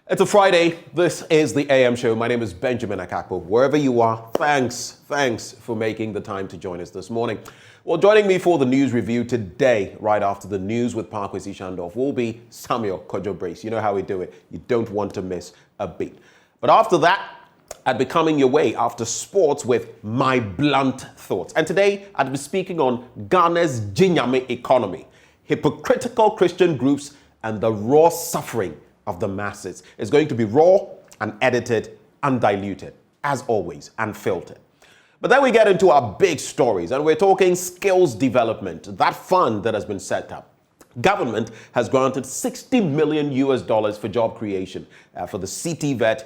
It's a Friday. This is the AM show. My name is Benjamin Akakpo. Wherever you are, thanks for making the time to join us this morning. Well, joining me for the news review today, right after the news with Parkwesi Shandorf, will be Samuel Kojo Brace. You know how we do it. You don't want to miss a beat. But after that, I'd be coming your way after sports with my blunt thoughts. And today, I'd be speaking on Ghana's Jinyame economy, hypocritical Christian groups, and the raw suffering of the masses. It's going to be raw, unedited, undiluted, as always, unfiltered. But then we get into our big stories, and we're talking skills development, that fund that has been set up. Government has granted $60 million for job creation for the TVET,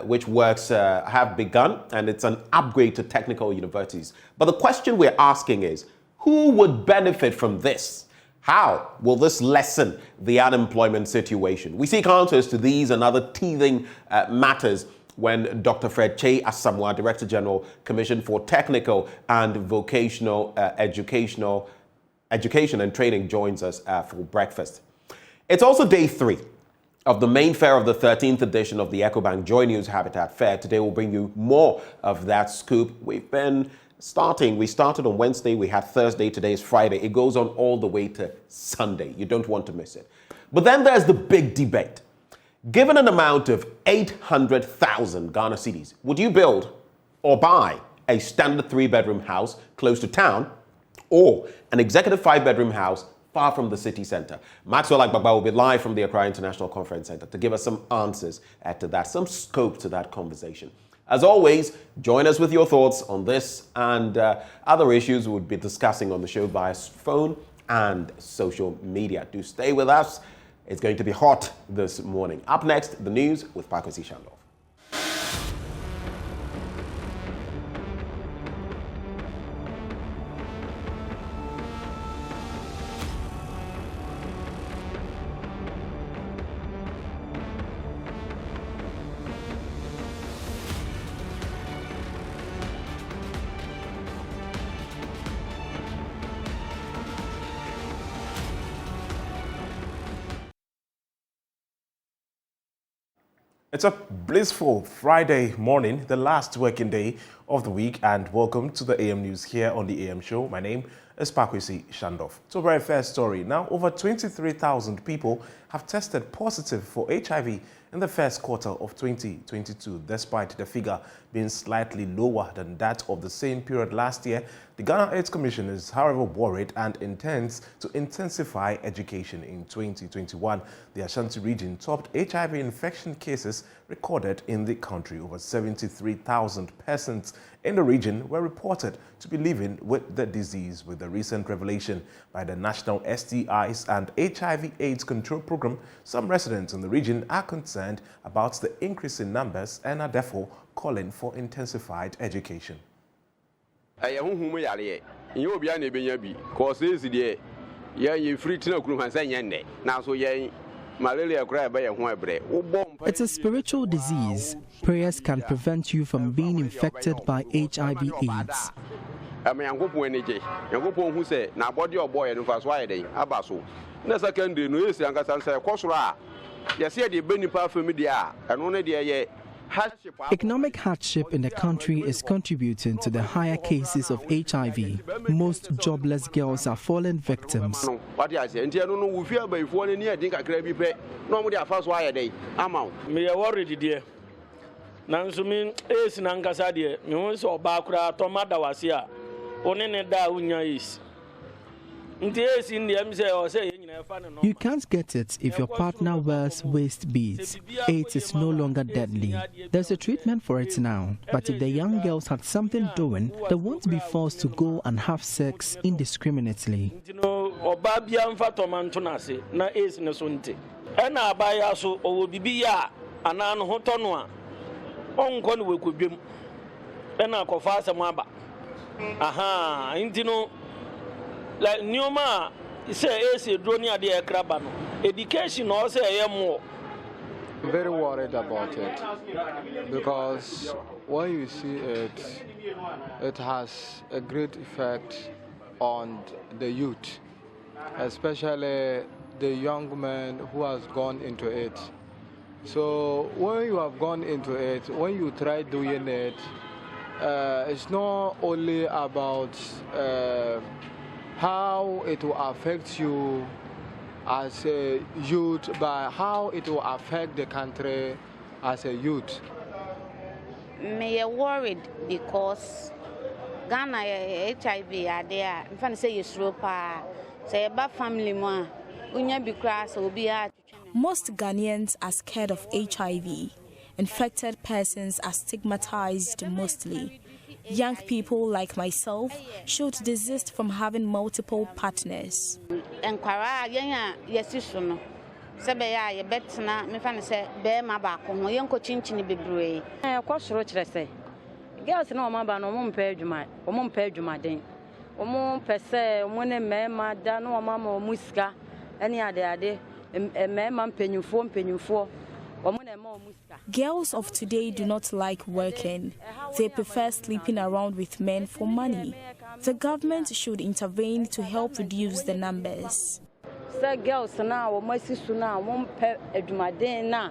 which works have begun, and it's an upgrade to technical universities. But the question we're asking is, who would benefit from this? How will this lessen the unemployment situation? We see counters to these and other teething matters when Dr. Fred Che Asamoah, Director General, Commission for Technical and Vocational Education and Training, joins us for breakfast. It's also day 3 of the main fair of the 13th edition of the EcoBank JoyNews Habitat Fair. Today we'll bring you more of that scoop. We started on Wednesday, we had Thursday, today is Friday. It goes on all the way to Sunday. You don't want to miss it. But then there's the big debate. Given an amount of 800,000 Ghana cedis, would you build or buy a standard 3-bedroom house close to town or an executive 5-bedroom house far from the city center? Maxwell Agbagba will be live from the Accra International Conference Center to give us some answers to that, some scope to that conversation. As always, join us with your thoughts on this and other issues we'll be discussing on the show via phone and social media. Do stay with us. It's going to be hot this morning. Up next, the news with Parkwesi Shandorf. It's a blissful Friday morning, the last working day of the week, and welcome to the AM News here on the AM Show. My name is Parkwesi Shandorf. It's a very fair story. Now, over 23,000 people have tested positive for HIV in the first quarter of 2022. Despite the figure being slightly lower than that of the same period last year, the Ghana AIDS Commission is, however, worried and intends to intensify education in 2021. The Ashanti region topped HIV infection cases recorded in the country. Over 73,000 persons in the region were reported to be living with the disease. With the recent revelation by the National STIs and HIV/AIDS Control Program, some residents in the region are concerned about the increase in numbers and are therefore calling for intensified education. It's a spiritual disease. Prayers can prevent you from being infected by HIV/AIDS. Economic hardship in the country is contributing to the higher cases of HIV. Most jobless girls are fallen victims. You can't get it if your partner wears waist beads. AIDS is no longer deadly. There's a treatment for it now, but if the young girls had something doing, they won't be forced to go and have sex indiscriminately. Like Nyoma say education also more. Very worried about it because when you see it, it has a great effect on the youth, especially the young man who has gone into it. So when you have gone into it, when you try doing it, it's not only about how it will affect you as a youth, but how it will affect the country as a youth. Me worried because Ghana HIV are there. I'm trying to say it's Europa. Say about family man. Most Ghanaians are scared of HIV. Infected persons are stigmatized mostly. Young people like myself should desist from having multiple partners. Girls no maba no mo mpa adwuma o mo mpa adwumaden o mo pese o mo ne mema da no mama o musika ene ade mema mpanyimfo o mo ne ma o musika. Girls of today do not like working. They prefer sleeping around with men for money. The government should intervene to help reduce the numbers. Say girls na o masisu na mo mpa adwumaden na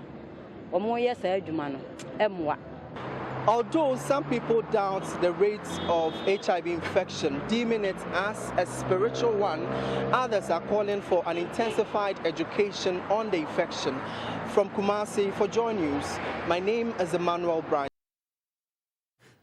o mo yesa adwuma no emwa. Although some people doubt the rates of HIV infection, deeming it as a spiritual one, others are calling for an intensified education on the infection. From Kumasi for JoyNews, my name is Emmanuel Bryan.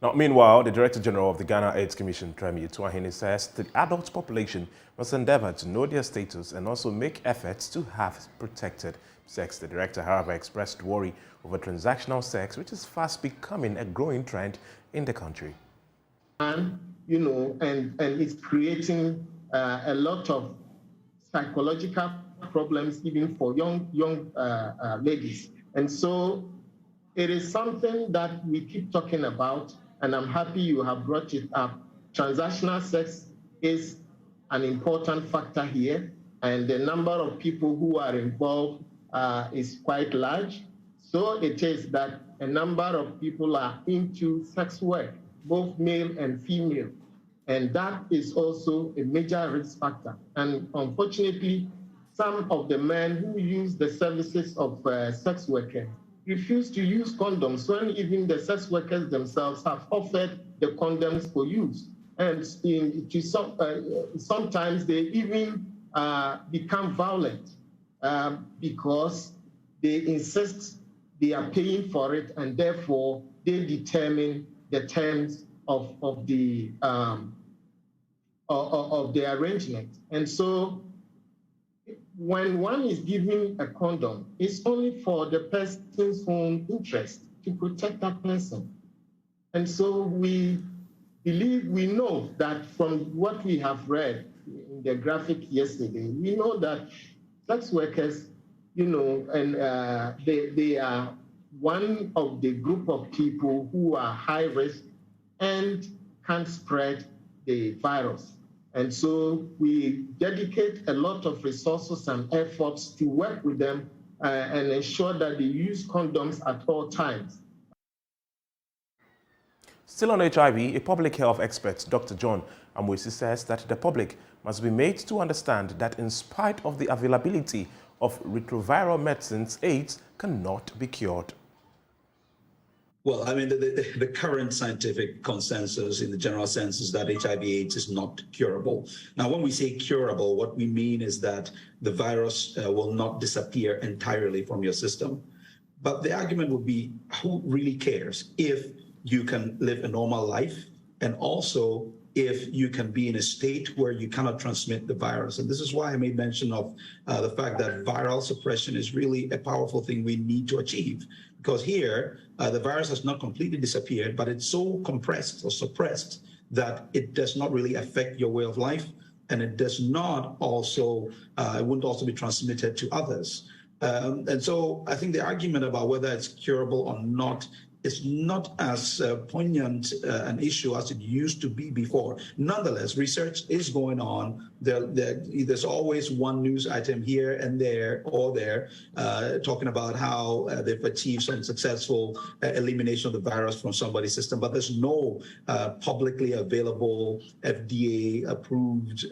Now, meanwhile, the Director General of the Ghana AIDS Commission, Tremi Tuahini, says the adult population must endeavor to know their status and also make efforts to have protected sex. The director, however, expressed worry over transactional sex, which is fast becoming a growing trend in the country. And it's creating a lot of psychological problems even for young ladies. And so it is something that we keep talking about, and I'm happy you have brought it up. Transactional sex is an important factor here, and the number of people who are involved is quite large. So it is that a number of people are into sex work, both male and female. And that is also a major risk factor. And unfortunately, some of the men who use the services of sex workers refuse to use condoms when even the sex workers themselves have offered the condoms for use. And sometimes they even become violent because they insist they are paying for it, and therefore they determine the terms of the arrangement. And so when one is giving a condom, it's only for the person's own interest to protect that person. And so we know that from what we have read in the graphic yesterday, we know that sex workers, they are one of the group of people who are high risk and can spread the virus. And so we dedicate a lot of resources and efforts to work with them and ensure that they use condoms at all times. Still on HIV, a public health expert, Dr. John Amwesi, says that the public must be made to understand that in spite of the availability of retroviral medicines, AIDS cannot be cured. Well, I mean, the current scientific consensus in the general sense is that HIV/AIDS is not curable. Now, when we say curable, what we mean is that the virus will not disappear entirely from your system. But the argument would be, who really cares if you can live a normal life and also if you can be in a state where you cannot transmit the virus? And this is why I made mention of the fact that viral suppression is really a powerful thing we need to achieve. Because here, the virus has not completely disappeared, but it's so compressed or suppressed that it does not really affect your way of life, and it does not also, it wouldn't also be transmitted to others. And so I think the argument about whether it's curable or not is not as poignant an issue as it used to be before. Nonetheless, research is going on. There's always one news item here and there or there talking about how they've achieved some successful elimination of the virus from somebody's system, but there's no publicly available FDA-approved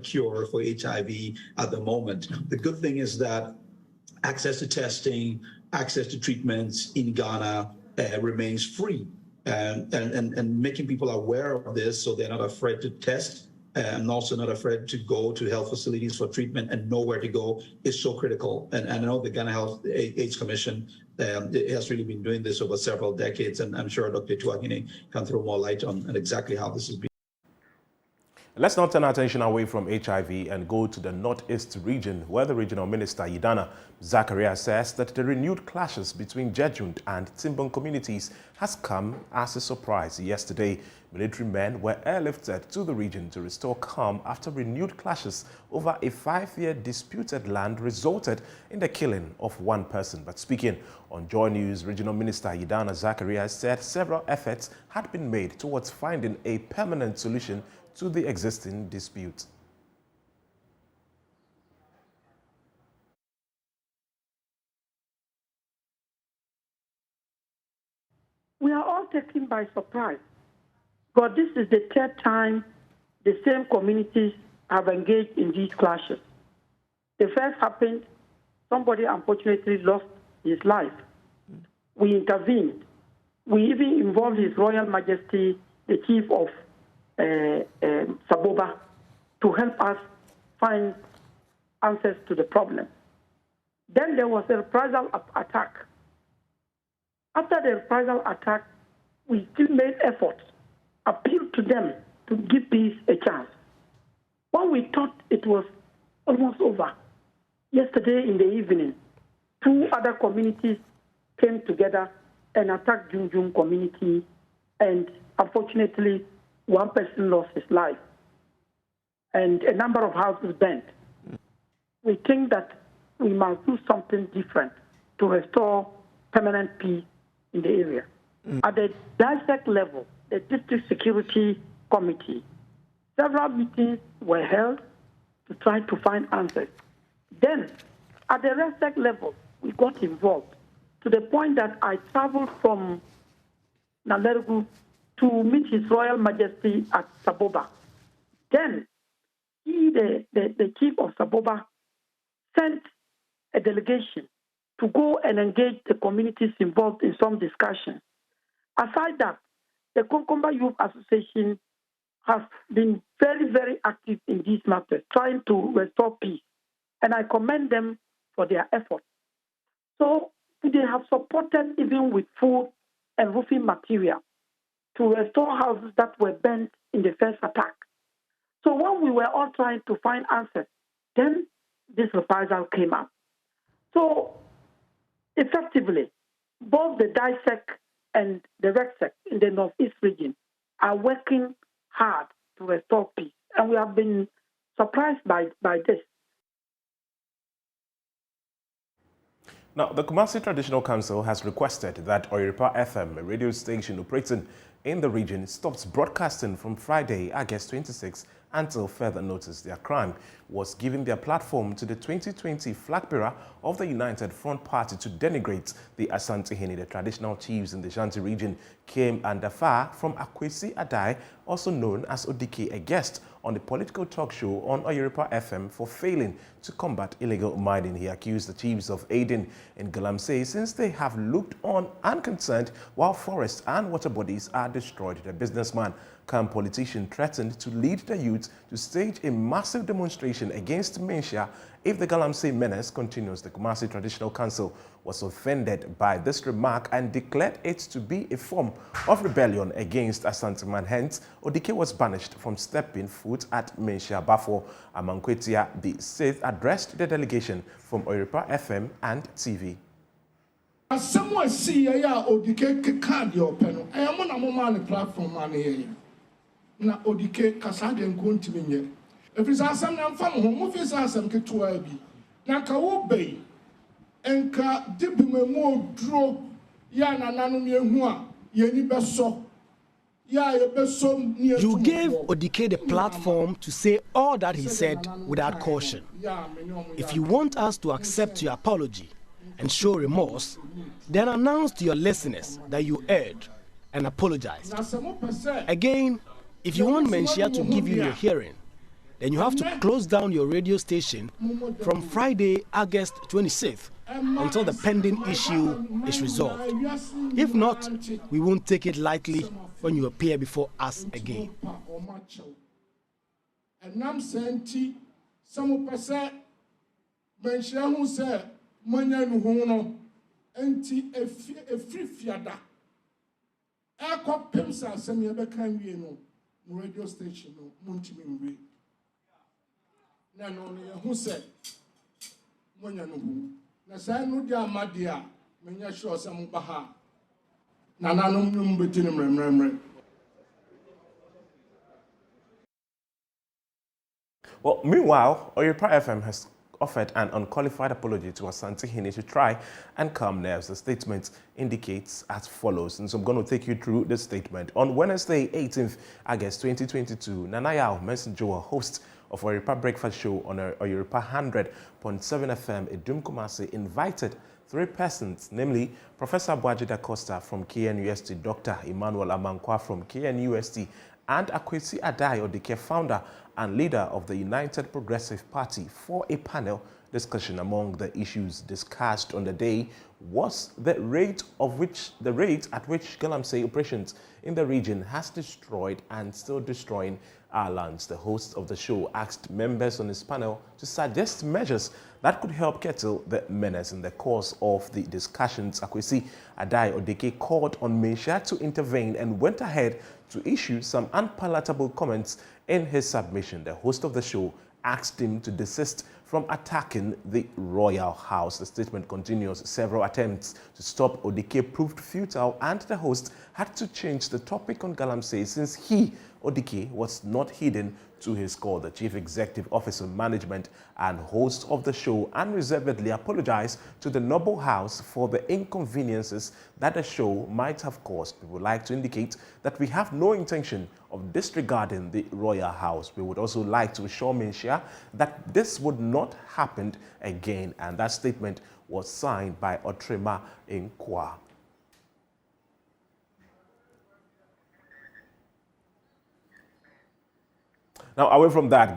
cure for HIV at the moment. The good thing is that access to testing, access to treatments in Ghana remains free, and making people aware of this so they're not afraid to test and also not afraid to go to health facilities for treatment and know where to go is so critical. And I know the Ghana Health AIDS Commission has really been doing this over several decades, and I'm sure Dr. Tuagine can throw more light on exactly how this is being. Let's now turn our attention away from HIV and go to the Northeast region, where the regional minister, Yidana Zakaria, says that the renewed clashes between Jejunt and Timbon communities has come as a surprise. Yesterday, military men were airlifted to the region to restore calm after renewed clashes over a 5-year disputed land resulted in the killing of one person. But speaking on JoyNews, regional minister Yidana Zakaria said several efforts had been made towards finding a permanent solution to the existing dispute. We are all taken by surprise, but this is the third time the same communities have engaged in these clashes. The first happened, somebody unfortunately lost his life. We intervened. We even involved His Royal Majesty, the Chief of Saboba, to help us find answers to the problem. Then there was a reprisal attack. After the reprisal attack, we still made efforts, appealed to them to give peace a chance. When we thought it was almost over, yesterday in the evening, 2 other communities came together and attacked Junjun community, and unfortunately, 1 person lost his life, and a number of houses burnt. We think that we must do something different to restore permanent peace in the area. At the district level, the District Security Committee, several meetings were held to try to find answers. Then, at the district level, we got involved to the point that I traveled from Nalergu to meet His Royal Majesty at Saboba. Then, the Chief of Saboba, sent a delegation to go and engage the communities involved in some discussions. Aside that, the Konkomba Youth Association has been very, very active in these matters, trying to restore peace. And I commend them for their efforts. So they have supported even with food and roofing material to restore houses that were burnt in the first attack. So when we were all trying to find answers, then this reprisal came up. So effectively, both the DISEC and the RECSEC in the Northeast region are working hard to restore peace. And we have been surprised by this. Now, the Kumasi Traditional Council has requested that Oyiripa FM, a radio station operating in the region, stops broadcasting from Friday, August 26, until further notice. Their crime was giving their platform to the 2020 flag bearer of the United Front Party to denigrate the Asante-Hene. The traditional chiefs in the Shanti region came under fire from Akwesi Adai, also known as Odike, a guest on the political talk show on Oyiripa FM for failing to combat illegal mining. He accused the chiefs of aiding in Galamsey since they have looked on unconcerned while forests and water bodies are destroyed. The businessman come politician threatened to lead the youth to stage a massive demonstration against Mensia if the Galamsey menace continues. The Kumasi Traditional Council was offended by this remark and declared it to be a form of rebellion against Asanteman. Hence, Odike was banished from stepping foot at Mensia. Bafo Amankwetia, the Sith, addressed the delegation from Oyiripa FM and TV. As someone see Odike card your pen, I am on a moment platform money. Na Odike kasade nkonti menye efisa asam na mfa mo mo fisa asam ketua bi na ka wo bei enka dibimemu odro ya nananom yehu a yeni beso ya yebeso ni. You gave Odike the platform to say all that he said without caution. If you want us to accept your apology and show remorse, then announce to your listeners that you erred and apologized. Again, if you want Mensia to give you your hearing, then you have to close down your radio station from Friday, August 26th until the pending issue is resolved. If not, we won't take it lightly when you appear before us again. Radio station no muntimimbre na no no hu se monya no hu na sai no dia amadia menya sure se mo baha na nanom no mbeti no mremremre. Well, meanwhile, Oyepa FM has offered an unqualified apology to Asante Hene to try and calm nerves. The statement indicates as follows, and so I'm going to take you through the statement. On Wednesday, 18th August 2022, Nanayao Messenger, host of Oyepa Breakfast Show on Oyepa 100.7 FM, Edum Kumasi, invited 3 persons, namely Professor Boaji Da Costa from KNUST, Dr. Emmanuel Amankwa from KNUST, and Akwesi Adai Odike, founder and leader of the United Progressive Party, for a panel discussion. Among the issues discussed on the day was the rate at which Galamsey operations in the region has destroyed and still destroying our lands. The host of the show asked members on his panel to suggest measures that could help curtail the menace. In the course of the discussions, Akwesi Adai Odeke called on Mensah to intervene and went ahead to issue some unpalatable comments in his submission. The host of the show asked him to desist from attacking the royal house. The statement continues. Several attempts to stop Odike proved futile, and the host had to change the topic on Galamsey since he, Odike, was not hidden to his call. The Chief Executive Officer, Management and host of the show unreservedly apologized to the noble house for the inconveniences that the show might have caused. We would like to indicate that we have no intention of disregarding the royal house. We would also like to assure Mensah that this would not happen again. And that statement was signed by Otrema Nkwa. Now, away from that,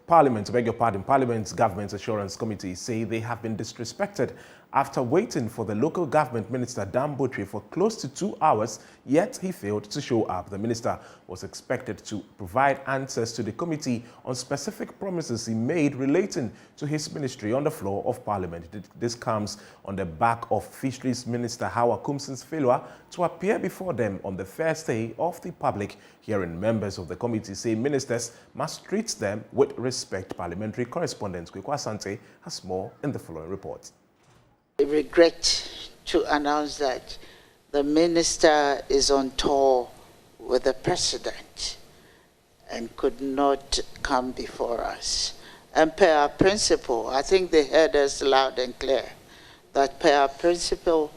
Parliament's Government Assurance Committee say they have been disrespected after waiting for the local government minister, Dan Botry, for close to 2 hours, yet he failed to show up. The minister was expected to provide answers to the committee on specific promises he made relating to his ministry on the floor of Parliament. This comes on the back of Fisheries Minister Howard Kumson's failure to appear before them on the first day of the public hearing. Members of the committee say ministers must treat them with respect. Parliamentary correspondent Kweku Asante has more in the following report. I regret to announce that the minister is on tour with the president and could not come before us. And per our principle, I think they heard us loud and clear, that per our principle,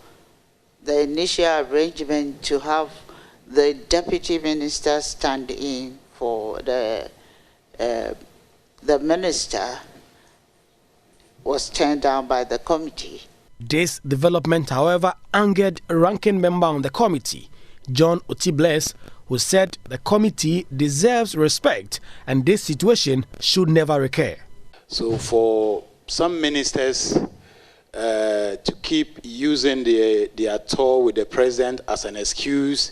the initial arrangement to have the deputy minister stand in for the minister was turned down by the committee. This development, however, angered a ranking member on the committee, John Otibles, who said the committee deserves respect and this situation should never recur. So for some ministers to keep using their tour with the president as an excuse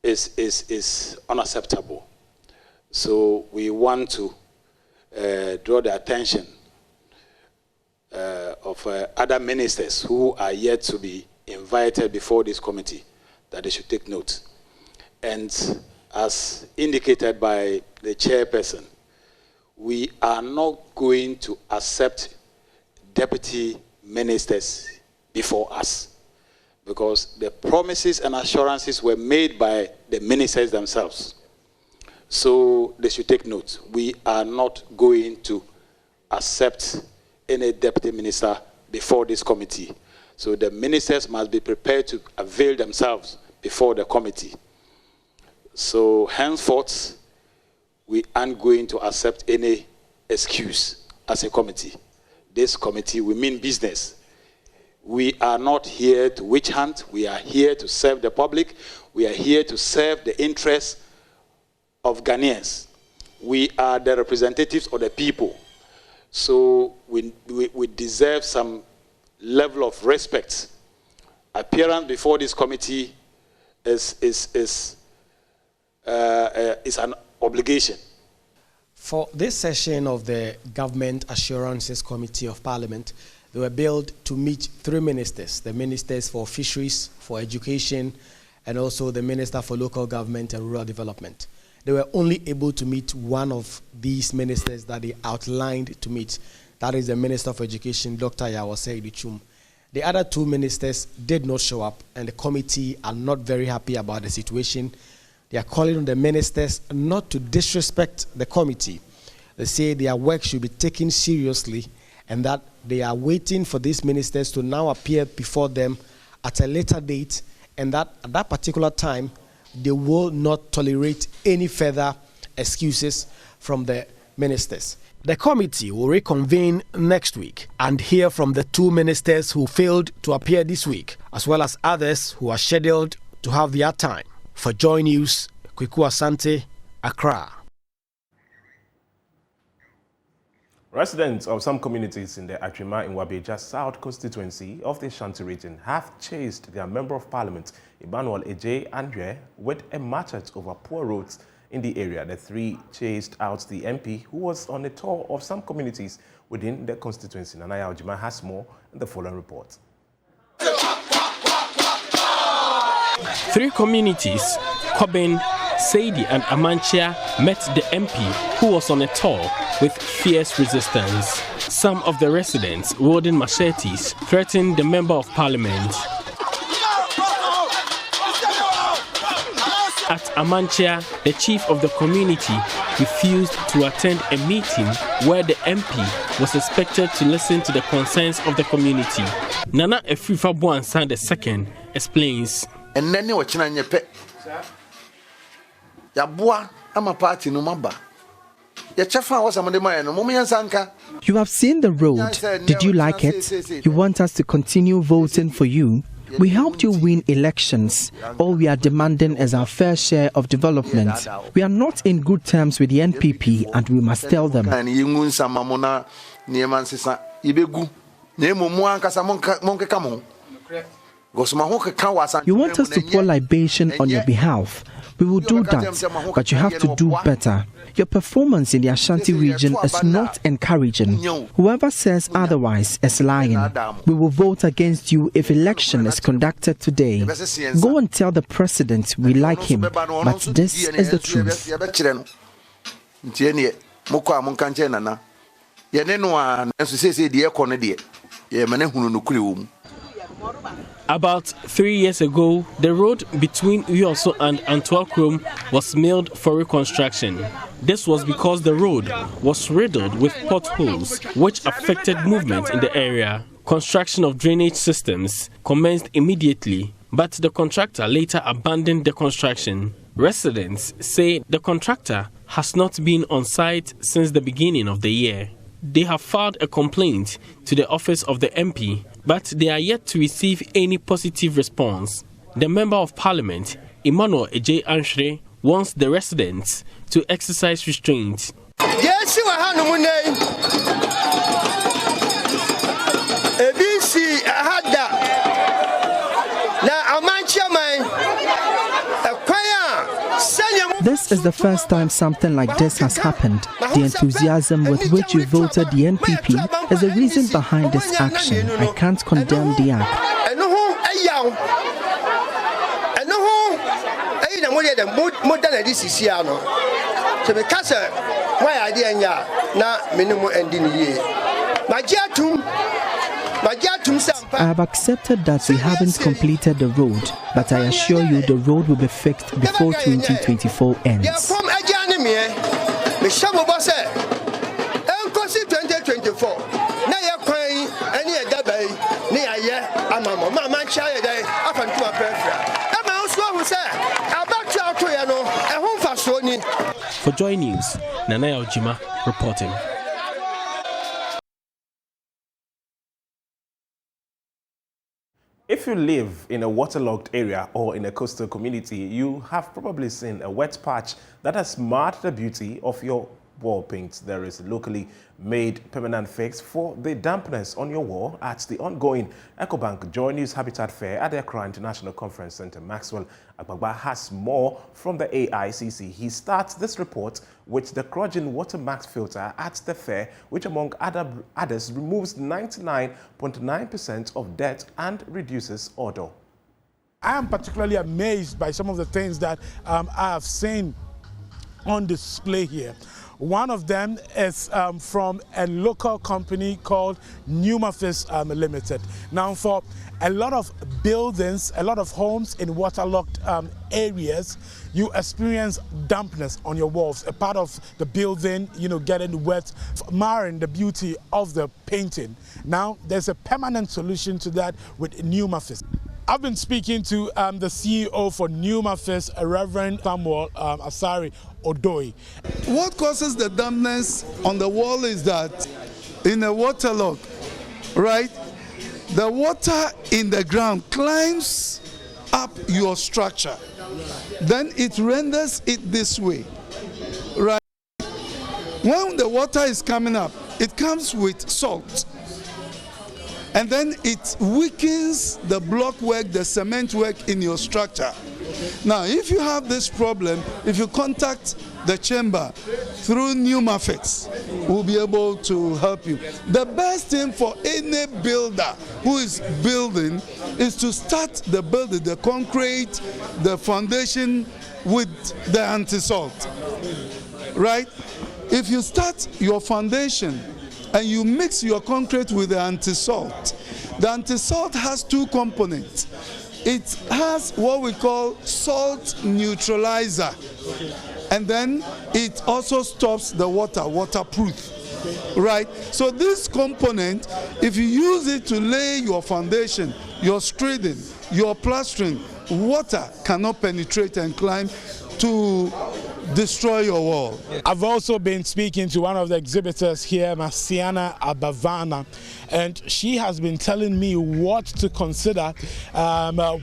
is unacceptable. So we want to draw the attention of other ministers who are yet to be invited before this committee that they should take note. And as indicated by the chairperson, we are not going to accept deputy ministers before us because the promises and assurances were made by the ministers themselves. So they should take note. We are not going to accept any deputy minister before this committee. So the ministers must be prepared to avail themselves before the committee. So henceforth, we aren't going to accept any excuse as a committee. This committee, we mean business. We are not here to witch hunt. We are here to serve the public. We are here to serve the interests of Ghanaians. We are the representatives of the people. So we deserve some level of respect. Appearance before this committee is an obligation. For this session of the Government Assurances Committee of Parliament, they were billed to meet 3 ministers, the ministers for fisheries, for education, and also the Minister for Local Government and Rural Development. They were only able to meet one of these ministers that they outlined to meet. That is the Minister for Education, Dr. Yawase Idichum. The other 2 ministers did not show up, and the committee are not very happy about the situation. They are calling on the ministers not to disrespect the committee. They say their work should be taken seriously and that they are waiting for these ministers to now appear before them at a later date, and that at that particular time, they will not tolerate any further excuses from the ministers. The committee will reconvene next week and hear from the 2 ministers who failed to appear this week, as well as others who are scheduled to have their time. For JoyNews, Kweku Asante, Accra. Residents of some communities in the Atrima in Wabeja South Constituency of the Ashanti region have chased their Member of Parliament, Emmanuel Ejay Andre, with a machete over poor roads in the area. The 3 chased out the MP, who was on a tour of some communities within the constituency. Nanaya Ojima has more in the following report. 3 communities, Kobin, Saidi and Amanchia, met the MP, who was on a tour with fierce resistance. Some of the residents, wielding machetes, threatened the Member of Parliament. At Amanchia, the chief of the community refused to attend a meeting where the MP was expected to listen to the concerns of the community. Nana Efrifa Buansan II explains. And then you watching your pet. Yabua, I'm a party no mamba. You have seen the road. Did you like it? You want us to continue voting for you? We helped you win elections. All we are demanding is our fair share of development. We are not in good terms with the NPP and we must tell them. You want us to pour libation on your behalf. We will do that, but you have to do better. Your performance in the Ashanti region is not encouraging. Whoever says otherwise is lying. We will vote against you if election is conducted today. Go and tell the president we like him, but this is the truth. About 3 years ago, the road between Uyoso and Antwerkrom was milled for reconstruction. This was because the road was riddled with potholes, which affected movement in the area. Construction of drainage systems commenced immediately, but the contractor later abandoned the construction. Residents say the contractor has not been on site since the beginning of the year. They have filed a complaint to the office of the MP, but they are yet to receive any positive response. The Member of Parliament, Emmanuel Ejay Andre, wants the residents to exercise restraint. This is the first time something like this has happened. The enthusiasm with which you voted the NPP is the reason behind this action. I can't condemn the act. I have accepted that we haven't completed the road, but I assure you the road will be fixed before 2024 ends. For JoyNews, Nanaya Ojima reporting. If you live in a waterlogged area or in a coastal community, you have probably seen a wet patch that has marred the beauty of your wall paint. There is a locally made permanent fix for the dampness on your wall at the ongoing EcoBank JoyNews Habitat Fair at the Accra International Conference Center. Maxwell Agbagba has more from the AICC. He starts this report with the Croydon Water Max filter at the fair, which among others removes 99.9% of dirt and reduces odor. I am particularly amazed by some of the things that I have seen on display here. One of them is from a local company called Pneumafis Limited. Now, for a lot of buildings, a lot of homes in waterlogged areas, you experience dampness on your walls, a part of the building, getting wet, marring the beauty of the painting. Now, there's a permanent solution to that with Pneumafis. I've been speaking to the CEO for Pneumafis, Reverend Samuel Asari Odoi. What causes the dampness on the wall is that in a waterlog, right, the water in the ground climbs up your structure. Then it renders it this way, right? When the water is coming up, it comes with salt. And then it weakens the block work, the cement work in your structure. Now, if you have this problem, if you contact the chamber through Pneumafis, we'll be able to help you. The best thing for any builder who is building is to start the building, the concrete, the foundation with the anti-salt, right? If you start your foundation and you mix your concrete with the anti-salt has two components. It has what we call salt neutralizer, and then it also stops the waterproof, right? So this component, if you use it to lay your foundation, your screeding, your plastering, water cannot penetrate and climb to destroy your wall. I've also been speaking to one of the exhibitors here, Masiana Abavana, and she has been telling me what to consider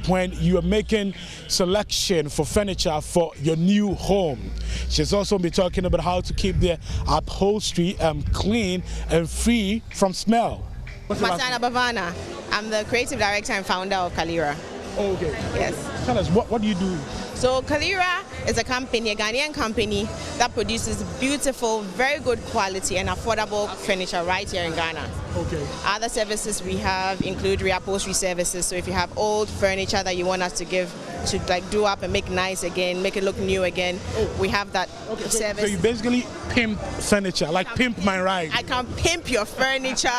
when you are making selection for furniture for your new home. She's also been talking about how to keep the upholstery clean and free from smell. Masiana Abavana. I'm the creative director and founder of Kalira. Oh, okay. Yes. Tell us, what do you do? So Kalira is a company, a Ghanaian company that produces beautiful, very good quality and affordable furniture right here in Ghana. Okay. Other services we have include reupholstery services. So if you have old furniture that you want us to give to do up and make nice again, make it look new again, we have that service. So you basically pimp furniture, like pimp my ride. I can pimp your furniture,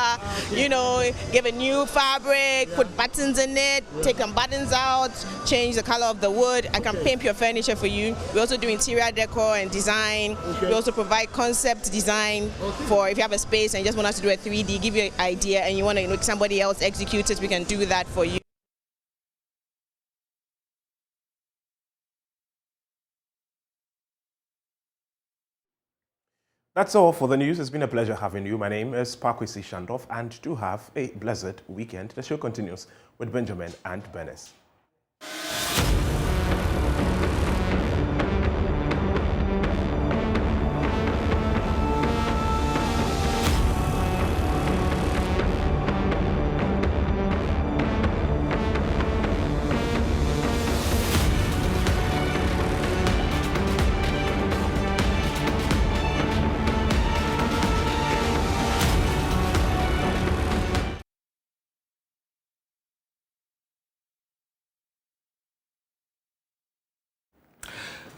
give a new fabric, put buttons in it, take some buttons out, change the color of the wood. I can pimp your furniture for you. We also do interior decor and design. Okay. We also provide concept design for if you have a space and you just want us to do a 3D, give you an idea and you want to somebody else execute it, we can do that for you. That's all for the news. It's been a pleasure having you. My name is Pakwisi Shandoff, and do have a blessed weekend. The show continues with Benjamin and Benes.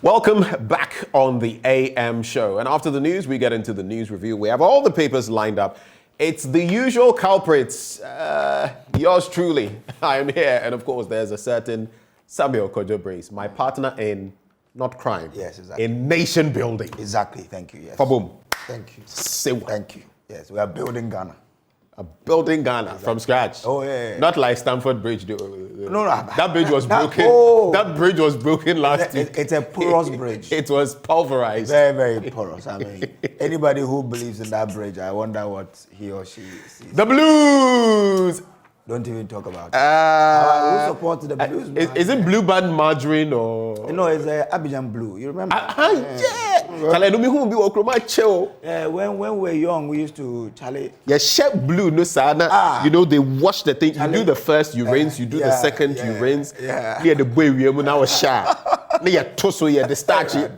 Welcome back on the AM show. And after the news, we get into the news review. We have all the papers lined up. It's the usual culprits. Yours truly. I am here. And of course, there's a certain Samuel Kojo Brace, my partner in not crime. Yes, exactly. In nation building. Exactly. Thank you. Yes. Faboom. Thank you. Sewa. Thank you. Yes, we are building Ghana. Building Ghana from scratch. Oh, yeah. Not like Stamford Bridge. No. That bridge was broken. That bridge was broken last week. It's a porous bridge. It was pulverized. Very, very porous. I mean, anybody who believes in that bridge, I wonder what he or she sees. The Blues! Don't even talk about it. Who supports the Blues? Is it Blue Band Margarine or? No, it's Abidjan Blue. You remember? Yeah. Charlie, no me who be okroma chill. Yeah, when we were young, we used to Charlie. Yeah, shirt blue no sana. You know they wash the thing. You do the first, you rinse. You do the second, you rinse. Yeah. Near the boy we are now sharp. Near toso yeah the starchy.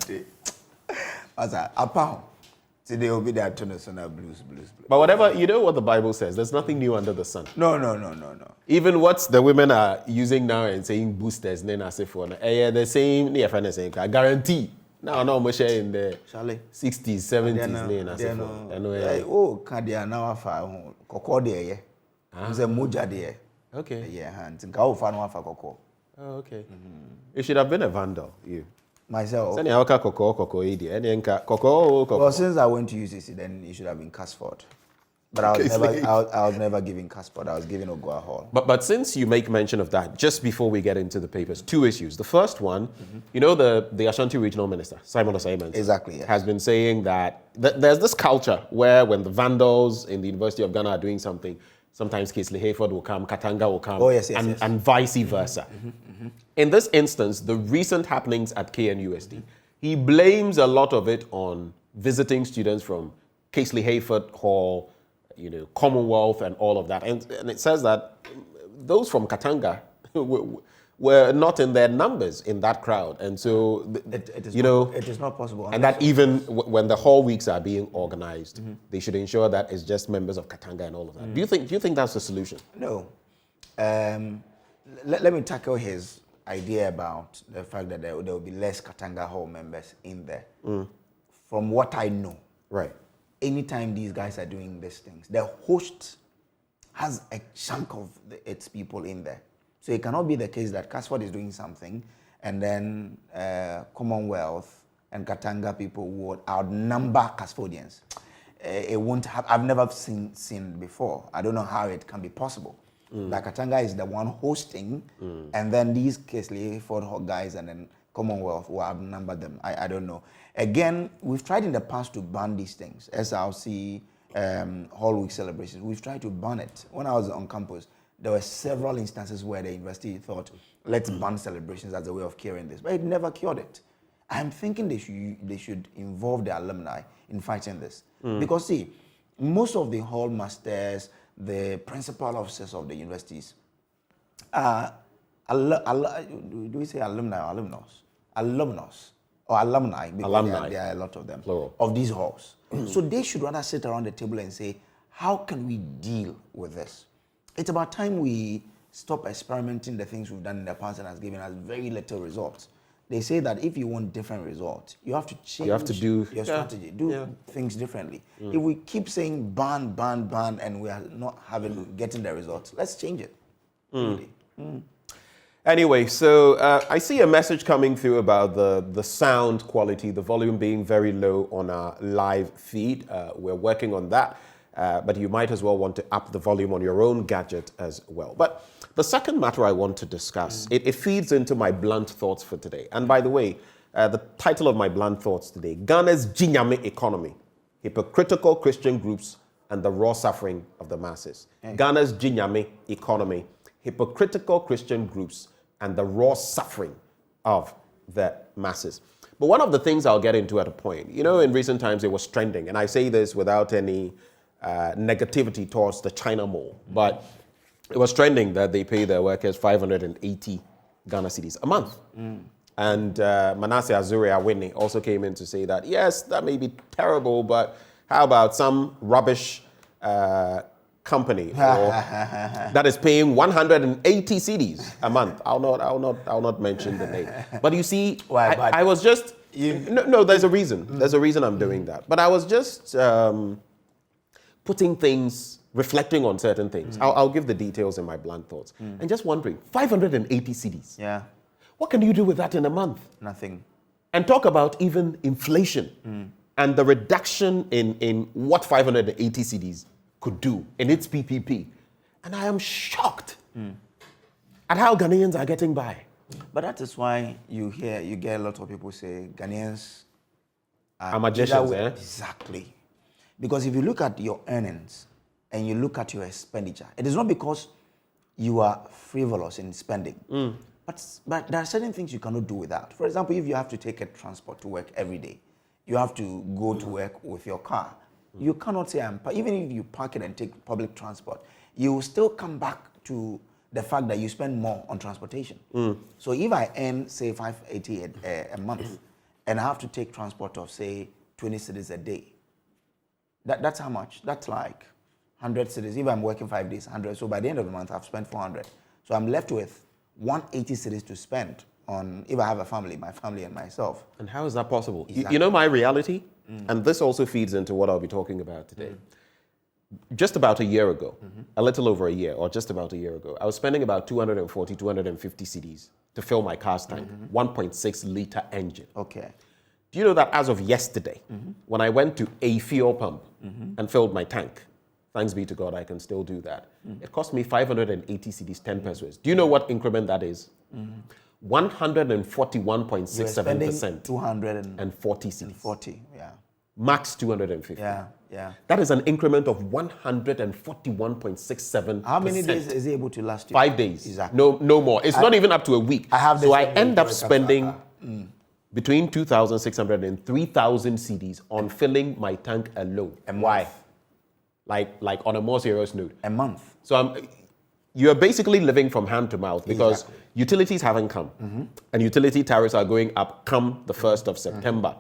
As a pound. Today will be the international blues. But whatever, you know what the Bible says. There's nothing new under the sun. No. Even what the women are using now and saying boosters, then I say for the same, I guarantee. Now, I'm sharing in the 60s, 70s. Oh, Kadia now for Coco there. Who's a Moja there. Okay. Yeah, and think I'll find one for Coco. Oh, okay. You should have been a vandal, you. Myself. Well, since I went to UCC, then it should have been Casford. But I was never giving Casford. I was giving Ogoa Hall. But since you make mention of that, just before we get into the papers, two issues. The first one, you know, the Ashanti Regional Minister, Simon Osei, exactly, has been saying that there's this culture where when the vandals in the University of Ghana are doing something, sometimes Kingsley Hayford will come, Katanga will come, and vice versa. In this instance, the recent happenings at KNUST, he blames a lot of it on visiting students from Kingsley Hayford Hall, you know, Commonwealth and all of that. And it says that those from Katanga were not in their numbers in that crowd. And so, it is not possible. And that even when the hall weeks are being organized, they should ensure that it's just members of Katanga and all of that. Do you think that's the solution? No. Let me tackle his idea about the fact that there will be less Katanga Hall members in there. From what I know, right? Anytime these guys are doing these things, the host has a chunk of its people in there. So it cannot be the case that Casford is doing something and then Commonwealth and Katanga people would outnumber Casfordians. It won't have. I've never seen before. I don't know how it can be possible. That Katanga is the one hosting, and then these Kingsley Hayford guys and then Commonwealth will outnumber them. I don't know. Again, we've tried in the past to ban these things. SRC, Hall Week celebrations. We've tried to ban it. When I was on campus, there were several instances where the university thought, let's ban celebrations as a way of curing this. But it never cured it. I'm thinking they should involve the alumni in fighting this. Because see, most of the hall masters, the principal officers of the universities are, do we say alumni or alumnus? Alumnus or alumni, because there are a lot of them, plural, of these halls. So they should rather sit around the table and say, how can we deal with this? It's about time we stop experimenting the things we've done in the past and has given us very little results. They say that if you want different results, you have to change your strategy, do things differently. If we keep saying ban, and we are not getting the results, let's change it. Really. Anyway, so I see a message coming through about the sound quality, the volume being very low on our live feed. We're working on that, but you might as well want to up the volume on your own gadget as well. But the second matter I want to discuss, it feeds into my blunt thoughts for today. And by the way, the title of my blunt thoughts today, Ghana's Jinyame economy, hypocritical Christian groups and the raw suffering of the masses. Ghana's Jinyame economy, hypocritical Christian groups and the raw suffering of the masses. But one of the things I'll get into at a point, you know, in recent times it was trending, and I say this without any negativity towards the China Mall, but it was trending that they pay their workers 580 Ghana cedis a month. And Manasseh Azuri-Awini also came in to say that, yes, that may be terrible, but how about some rubbish company that is paying 180 cedis a month? I'll not mention the name. But you see, I was just, no, there's a reason. There's a reason I'm doing that. But I was just putting things, reflecting on certain things. I'll give the details in my blunt thoughts. And just wondering, 580 cedis. Yeah. What can you do with that in a month? Nothing. And talk about even inflation and the reduction in what 580 cedis could do in its PPP. And I am shocked at how Ghanaians are getting by. But that is why you get a lot of people say Ghanaians are magicians, eh? Exactly. Because if you look at your earnings and you look at your expenditure, it is not because you are frivolous in spending. But there are certain things you cannot do without. For example, if you have to take a transport to work every day, you have to go to work with your car. You cannot say, even if you park it and take public transport, you will still come back to the fact that you spend more on transportation. So if I earn, say, 580 a month, and I have to take transport of, say, 20 cedis a day, that's how much? That's like 100 cedis. If I'm working 5 days, 100. So by the end of the month, I've spent 400. So I'm left with 180 cedis to spend on, if I have a family, my family and myself. And how is that possible? Exactly. You know my reality? And this also feeds into what I'll be talking about today. Just about a year ago, a little over a year, or just about a year ago, I was spending about 240, 250 cedis to fill my car's tank, 1.6 litre engine. Okay. Do you know that as of yesterday, when I went to a fuel pump and filled my tank, thanks be to God, I can still do that. It cost me 580 cedis, 10 pesos. Do you know what increment that is? 141.67%. 240 cedis. 40, yeah. Max 250. Yeah. That is an increment of 141.67%. How many days is it able to last you? 5 days. Exactly. No more. It's not even up to a week. So I end up spending between 2,600 and 3,000 cedis on filling my tank alone. And why? Like on a more serious note. A month. So you're basically living from hand to mouth because utilities haven't come and utility tariffs are going up come the 1st of September.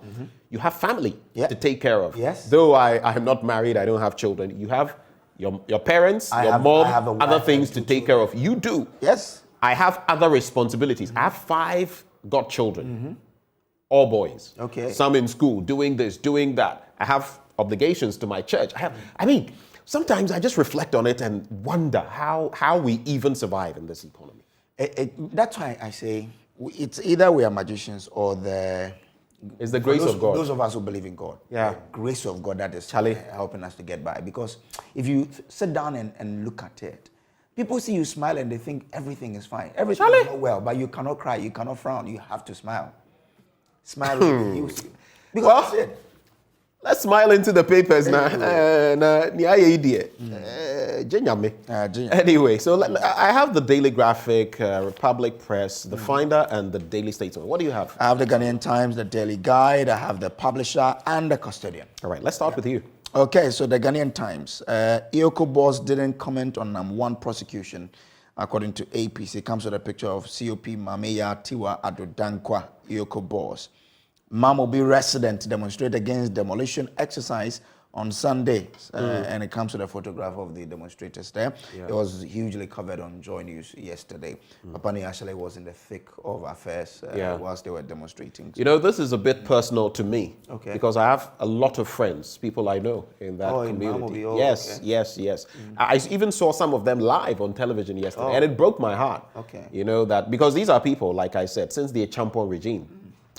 You have family to take care of. Yes. Though I am not married, I don't have children. You have your parents, your mom, other things to take care of. You do. Yes. I have other responsibilities. I have 5 godchildren, all boys. Okay. Some in school, doing this, doing that. I have obligations to my church. Sometimes I just reflect on it and wonder how we even survive in this economy. That's why I say it's either we are magicians or it's the grace of God. Those of us who believe in God. Yeah. The grace of God that is helping us to get by. Because if you sit down and look at it, people see you smile and they think everything is fine. Everything is not well, but you cannot cry, you cannot frown, you have to smile. Smile reveals you. Because let's smile into the papers now. Anyway, so I have the Daily Graphic, Republic Press, the Finder, and the Daily Statesman. What do you have? I have the Ghanaian Times, the Daily Guide, I have the Publisher, and the Custodian. All right, let's start with you. Okay, so the Ghanaian Times. Iyoko boss didn't comment on one prosecution, according to APC. It comes with a picture of COP Mameya Tiwa Adodankwa, Iyoko boss. Mamobi resident demonstrate against demolition exercise on Sunday, and it comes with a photograph of the demonstrators there. It was hugely covered on JoyNews yesterday. Papani actually was in the thick of affairs whilst they were demonstrating. You know, this is a bit personal to me because I have a lot of friends, people I know in that community. Yes. I even saw some of them live on television yesterday, and it broke my heart. You know, that because these are people, like I said, since the Champon regime,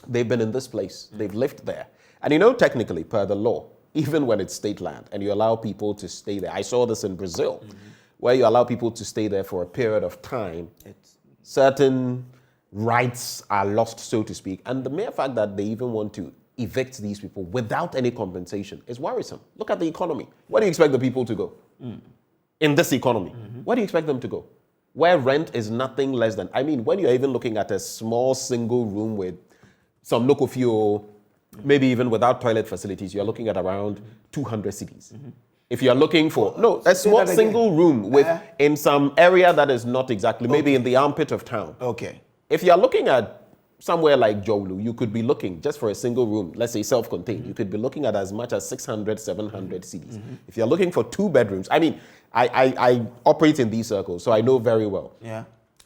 they've been in this place, they've lived there. And you know, technically, per the law, even when it's state land and you allow people to stay there. I saw this in Brazil, where you allow people to stay there for a period of time. Certain rights are lost, so to speak. And the mere fact that they even want to evict these people without any compensation is worrisome. Look at the economy. Where do you expect the people to go? In this economy, where do you expect them to go? Where rent is nothing less than, when you're even looking at a small single room with some local fuel, maybe even without toilet facilities, you're looking at around 200 cedis. If you're looking for, a small single room in some area that is not exactly, maybe in the armpit of town. If you're looking at somewhere like Jowlu, you could be looking, just for a single room, let's say self-contained, you could be looking at as much as 600, 700 cedis. If you're looking for 2 bedrooms, I operate in these circles, so I know very well.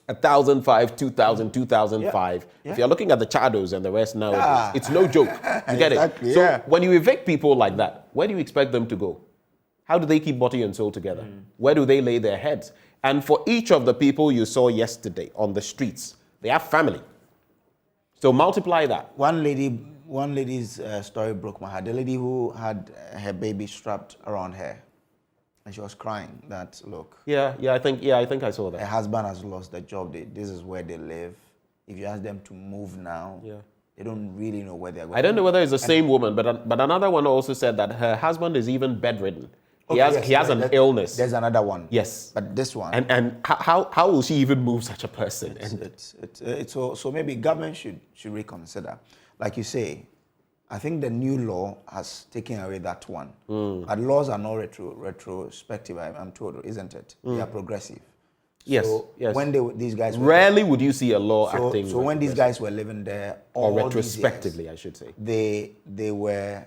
1,005, 2,000, 2,005. If you're looking at the Chados and the rest nowadays, it's no joke. You get it? So when you evict people like that, where do you expect them to go? How do they keep body and soul together? Where do they lay their heads? And for each of the people you saw yesterday on the streets, they have family. So multiply that. One lady's story broke my heart. The lady who had her baby strapped around her. And she was crying that, look. I think I saw that. Her husband has lost the job. This is where they live. If you ask them to move now, they don't really know where they're going. I don't know whether it's the same woman, but another one also said that her husband is even bedridden. He has an illness. There's another one. Yes. But this one. And how will she even move such a person? So maybe government should reconsider. Like you say, I think the new law has taken away that one. But laws are not retrospective, I'm told, isn't it? They are progressive. Yes, so yes. When these guys rarely would you see a law acting. So when these guys were living there, or retrospectively, I should say, they were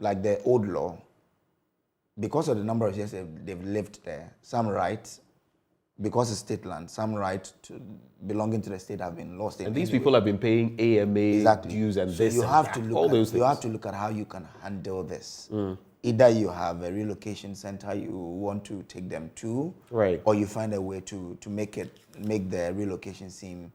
like the old law. Because of the number of years they've lived there, some rights, because it's state land, some rights belonging to the state have been lost. And these people have been paying AMA dues and so this you and have that, to look all at, those things. You have to look at how you can handle this. Either you have a relocation center you want to take them to, right, or you find a way to make the relocation seem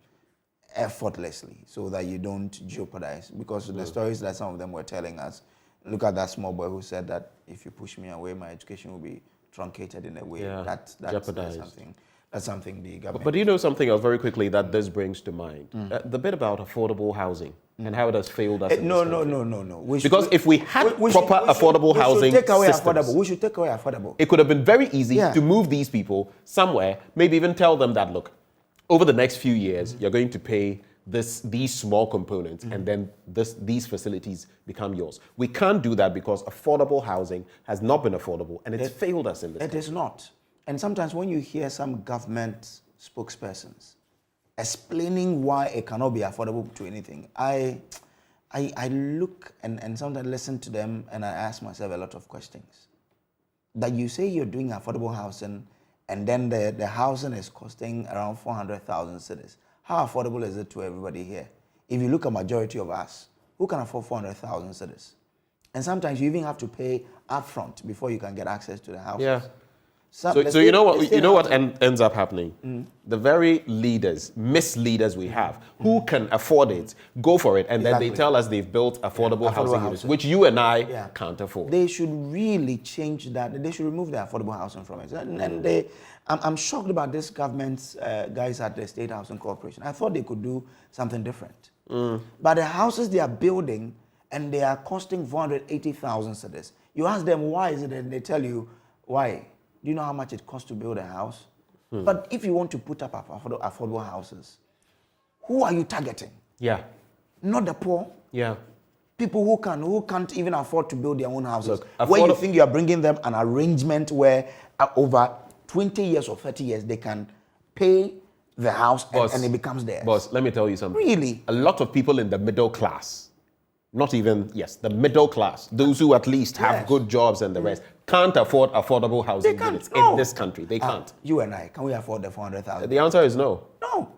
effortlessly so that you don't jeopardize. Because the stories that some of them were telling us, look at that small boy who said that if you push me away, my education will be truncated in a way that's something. That's something the government. But you know something else very quickly that this brings to mind? The bit about affordable housing and how it has failed us. No. Because if we had proper affordable housing systems, we should take away affordable. It could have been very easy to move these people somewhere, maybe even tell them that, look, over the next few years, you're going to pay these small components and then these facilities become yours. We can't do that because affordable housing has not been affordable and it's failed us in this country. It is not. And sometimes when you hear some government spokespersons explaining why it cannot be affordable to anything, I look and sometimes listen to them and I ask myself a lot of questions. That you say you're doing affordable housing and then the housing is costing around 400,000 cedis. How affordable is it to everybody here? If you look at majority of us, who can afford 400,000 cedis? And sometimes you even have to pay upfront before you can get access to the house. Yeah. So you know what ends up happening? The very misleaders we have, who can afford it, go for it, and then they tell us they've built affordable housing units, which you and I can't afford. They should really change that. They should remove the affordable housing from it. And I'm shocked about this government's guys at the State Housing Corporation. I thought they could do something different. But the houses they are building, and they are costing 480,000 cedis. You ask them why is it, and they tell you why. Do you know how much it costs to build a house? But if you want to put up affordable houses, who are you targeting? Yeah. Not the poor. Yeah. People who can't even afford to build their own houses. Look, where you think you are bringing them an arrangement where over 20 years or 30 years they can pay the house and it becomes theirs. Boss, let me tell you something. Really? A lot of people in the middle class, the middle class, those who at least have good jobs and the rest, can't afford affordable housing units in this country. They can't. You and I, can we afford the 400,000? The answer is no. No.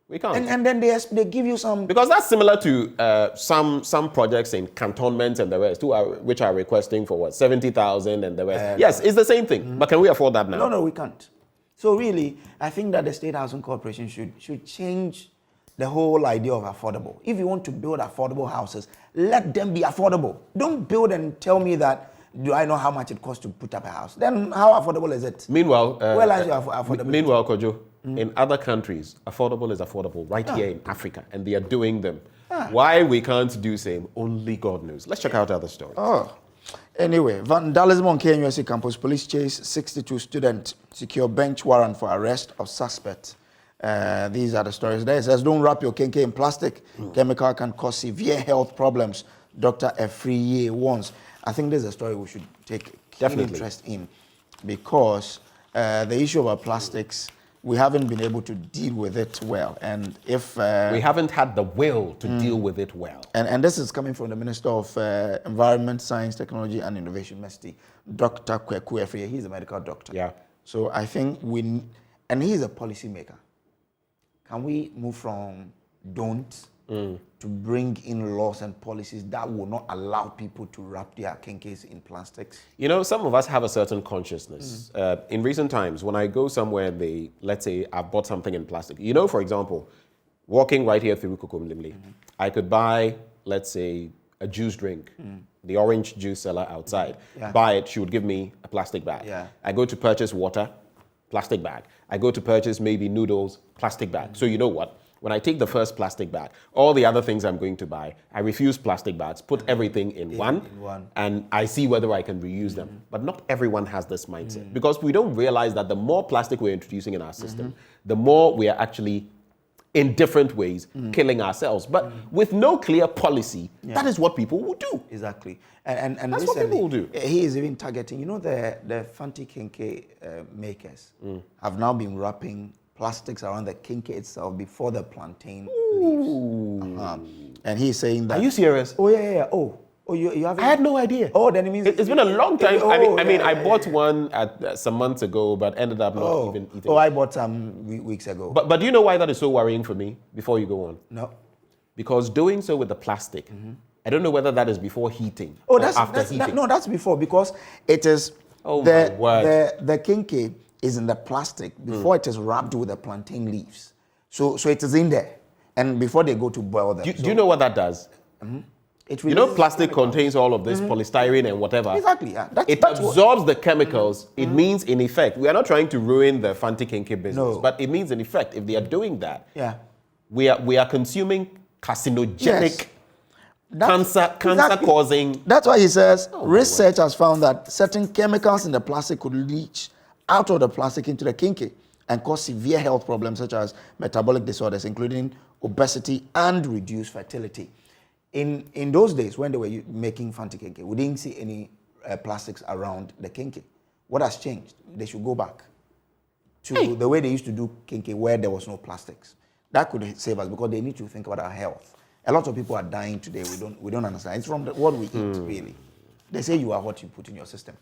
We can't. And then they give you some... Because that's similar to some projects in cantonments and the rest, which are requesting for 70,000 and the rest. Yes, it's the same thing. But can we afford that now? No, we can't. So really, I think that the State Housing Corporation should change the whole idea of affordable. If you want to build affordable houses, let them be affordable. Don't build and tell me that, do I know how much it costs to put up a house? Then how affordable is it? Meanwhile, where lies your affordability? Meanwhile, Kojo, in other countries, affordable is affordable right here in Africa, and they are doing them. Why we can't do same, only God knows. Let's check out other stories. Anyway, vandalism on KNUST campus, police chase 62 students, secure bench warrant for arrest of suspect. These are the stories there. It says, don't wrap your kenke in plastic. Chemical can cause severe health problems. Dr. Efriye warns. I think this is a story we should take keen interest in because the issue about plastics, we haven't been able to deal with it well. And if... we haven't had the will to deal with it well. And this is coming from the Minister of Environment, Science, Technology and Innovation, MESTI, Dr. Kweku Efriye. He's a medical doctor. Yeah. So I think and he's a policy maker. Can we move from don't to bring in laws and policies that will not allow people to wrap their kenkes in plastics? You know, some of us have a certain consciousness. In recent times, when I go somewhere and let's say I've bought something in plastic. You know, for example, walking right here through Kukumlimli, I could buy, let's say, a juice drink, the orange juice seller outside. Buy it, she would give me a plastic bag. I go to purchase water, plastic bag. I go to purchase maybe noodles, plastic bag. So you know what? When I take the first plastic bag, all the other things I'm going to buy, I refuse plastic bags, put everything in one, and I see whether I can reuse them. But not everyone has this mindset because we don't realize that the more plastic we're introducing in our system, the more we are actually in different ways, killing ourselves. But with no clear policy, that is what people will do. Exactly. And that's what people will do. He is even targeting, you know, the Fanti Kenke makers have now been wrapping plastics around the Kenke itself before the plantain leaves. And he's saying that. Are you serious? Oh, yeah. Oh, you have. I had no idea. Oh, then it means it's been a long time. I bought one some months ago, but ended up not even eating. Oh, I bought some weeks ago. But do you know why that is so worrying for me? Before you go on. No. Because doing so with the plastic, I don't know whether that is before heating. Oh, or after heating. No, that's before, because it is. Oh, my word. The Kenke is in the plastic before it is wrapped with the plantain leaves. So it is in there, and before they go to boil them. Do you know what that does? You know, plastic contains all of this polystyrene and whatever. Exactly. Yeah. It absorbs the chemicals. It means, in effect, we are not trying to ruin the Fanti Kenke business, but it means, in effect, if they are doing that, we are consuming carcinogenic, cancer-causing. That's why he says research has found that certain chemicals in the plastic could leach out of the plastic into the Kenke and cause severe health problems such as metabolic disorders, including obesity and reduced fertility. In those days, when they were making Fanti Kenke, we didn't see any plastics around the Kenke. What has changed? They should go back to the way they used to do Kenke, where there was no plastics. That could save us, because they need to think about our health. A lot of people are dying today. We don't understand. It's from what we eat, really. They say you are what you put in your system.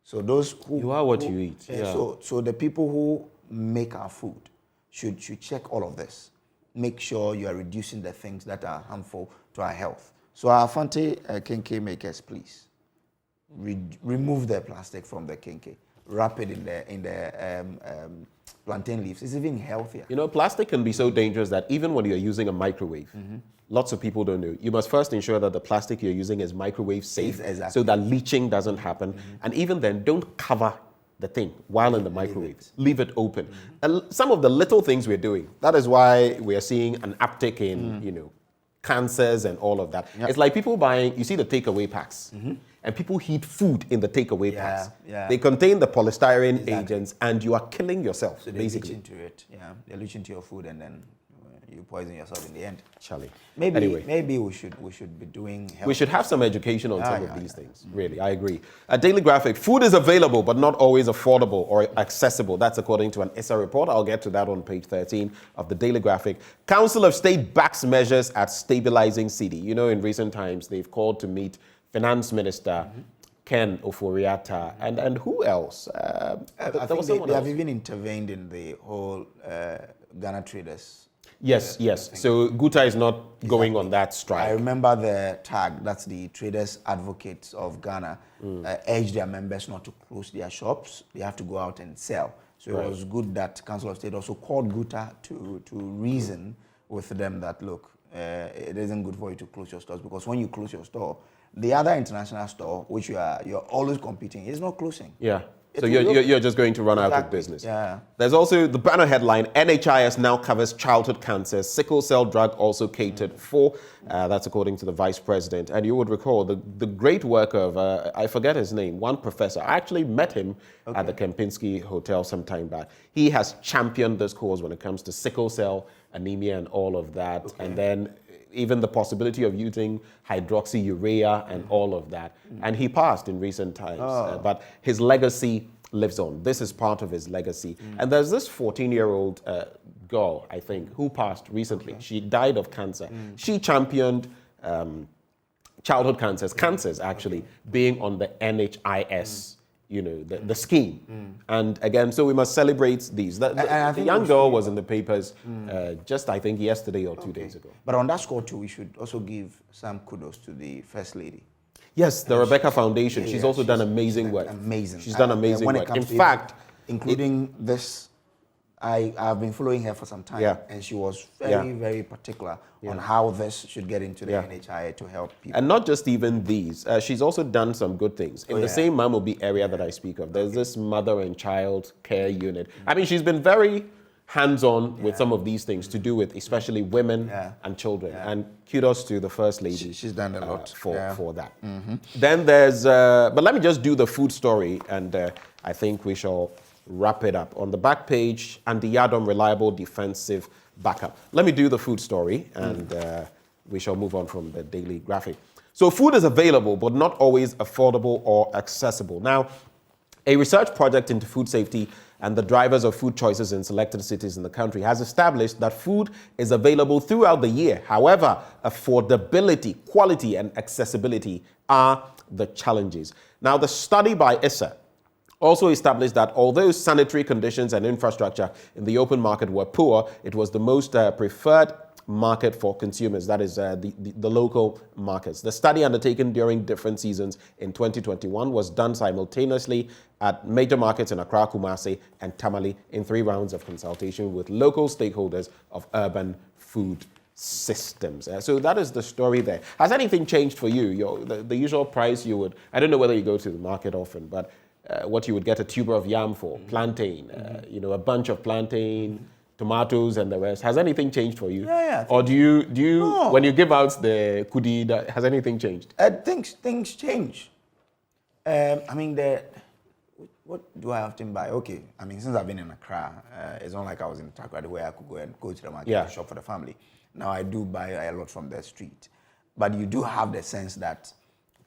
So those who you are what you eat. Yeah. So the people who make our food should check all of this. Make sure you are reducing the things that are harmful to our health. So our Fanti Kenke makers, please remove the plastic from the Kenke. Wrap it in the plantain leaves. It's even healthier. You know, plastic can be so dangerous that even when you're using a microwave, lots of people don't know. You must first ensure that the plastic you're using is microwave safe, so that leaching doesn't happen. And even then, don't cover the thing while in the microwave. Leave it open. And some of the little things we're doing, that is why we are seeing an uptick in, you know, cancers and all of that. It's like people buying, you see the takeaway packs, and people heat food in the takeaway packs. They contain the polystyrene agents, and you are killing yourself, so basically. They leach into it. They leach into your food, and then you poison yourself in the end. Charlie. Maybe we should be doing health. We should have some education on some of these things. Really, I agree. A Daily Graphic: food is available but not always affordable or accessible. That's according to an ISA report. I'll get to that on page 13 of the Daily Graphic. Council of State backs measures at stabilizing cedi. You know, in recent times they've called to meet Finance Minister Ken Ofori-Atta and who else? I think they have even intervened in the whole Ghana traders. Yes. So Guta is not going on that strike. I remember the tag, that's the Traders Advocates of Ghana, urged their members not to close their shops. They have to go out and sell. So it was good that Council of State also called Guta to reason with them that, look, it isn't good for you to close your stores, because when you close your store, the other international store, which you're always competing, is not closing. Yeah. So you're just going to run out of business. Yeah. There's also the banner headline: NHIS now covers childhood cancers. Sickle cell drug also catered for. That's according to the Vice President. And you would recall the great work of, I forget his name, one professor. I actually met him at the Kempinski Hotel some time back. He has championed this cause when it comes to sickle cell anemia and all of that. And then even the possibility of using hydroxyurea and all of that. And he passed in recent times, but his legacy lives on. This is part of his legacy. And there's this 14-year-old girl, I think, who passed recently. She died of cancer. She championed childhood cancers actually, being on the NHIS, you know, the scheme. And again, so we must celebrate these. The young girl was in the papers just, I think, yesterday or 2 days ago. But on that score too, we should also give some kudos to the First Lady. Yes, the Rebecca Foundation. She's also done amazing work. Amazing. She's done amazing work. In fact, including this, I've been following her for some time, and she was very particular on how this should get into the NHI to help people. And not just even these. She's also done some good things. In the same Mamobi area that I speak of, there's this mother and child care unit. I mean, she's been very hands-on with some of these things to do with especially women and children. And kudos to the First Lady. She's done a lot for that. Then there's, but let me just do the food story, and I think we shall wrap it up. On the back page, Andy Yadom, reliable defensive backup. Let me do the food story, and we shall move on from the daily graphic. So food is available, but not always affordable or accessible. Now, a research project into food safety and the drivers of food choices in selected cities in the country has established that food is available throughout the year. However, affordability, quality, and accessibility are the challenges. Now, the study by ISA also established that although sanitary conditions and infrastructure in the open market were poor, it was the most preferred market for consumers, that is the local markets. The study undertaken during different seasons in 2021 was done simultaneously at major markets in Accra, Kumasi, and Tamale in 3 rounds of consultation with local stakeholders of urban food systems. So that is the story there. Has anything changed for you? The usual price you would, I don't know whether you go to the market often, but what you would get a tuber of yam for, plantain, a bunch of plantain, tomatoes and the rest. Has anything changed for you? Yeah. Or do you no. When you give out the kudi, has anything changed? Things change. What do I often buy? Okay, since I've been in Accra, it's not like I was in Takrady where I could go to the market and shop for the family. Now I do buy a lot from the street. But you do have the sense that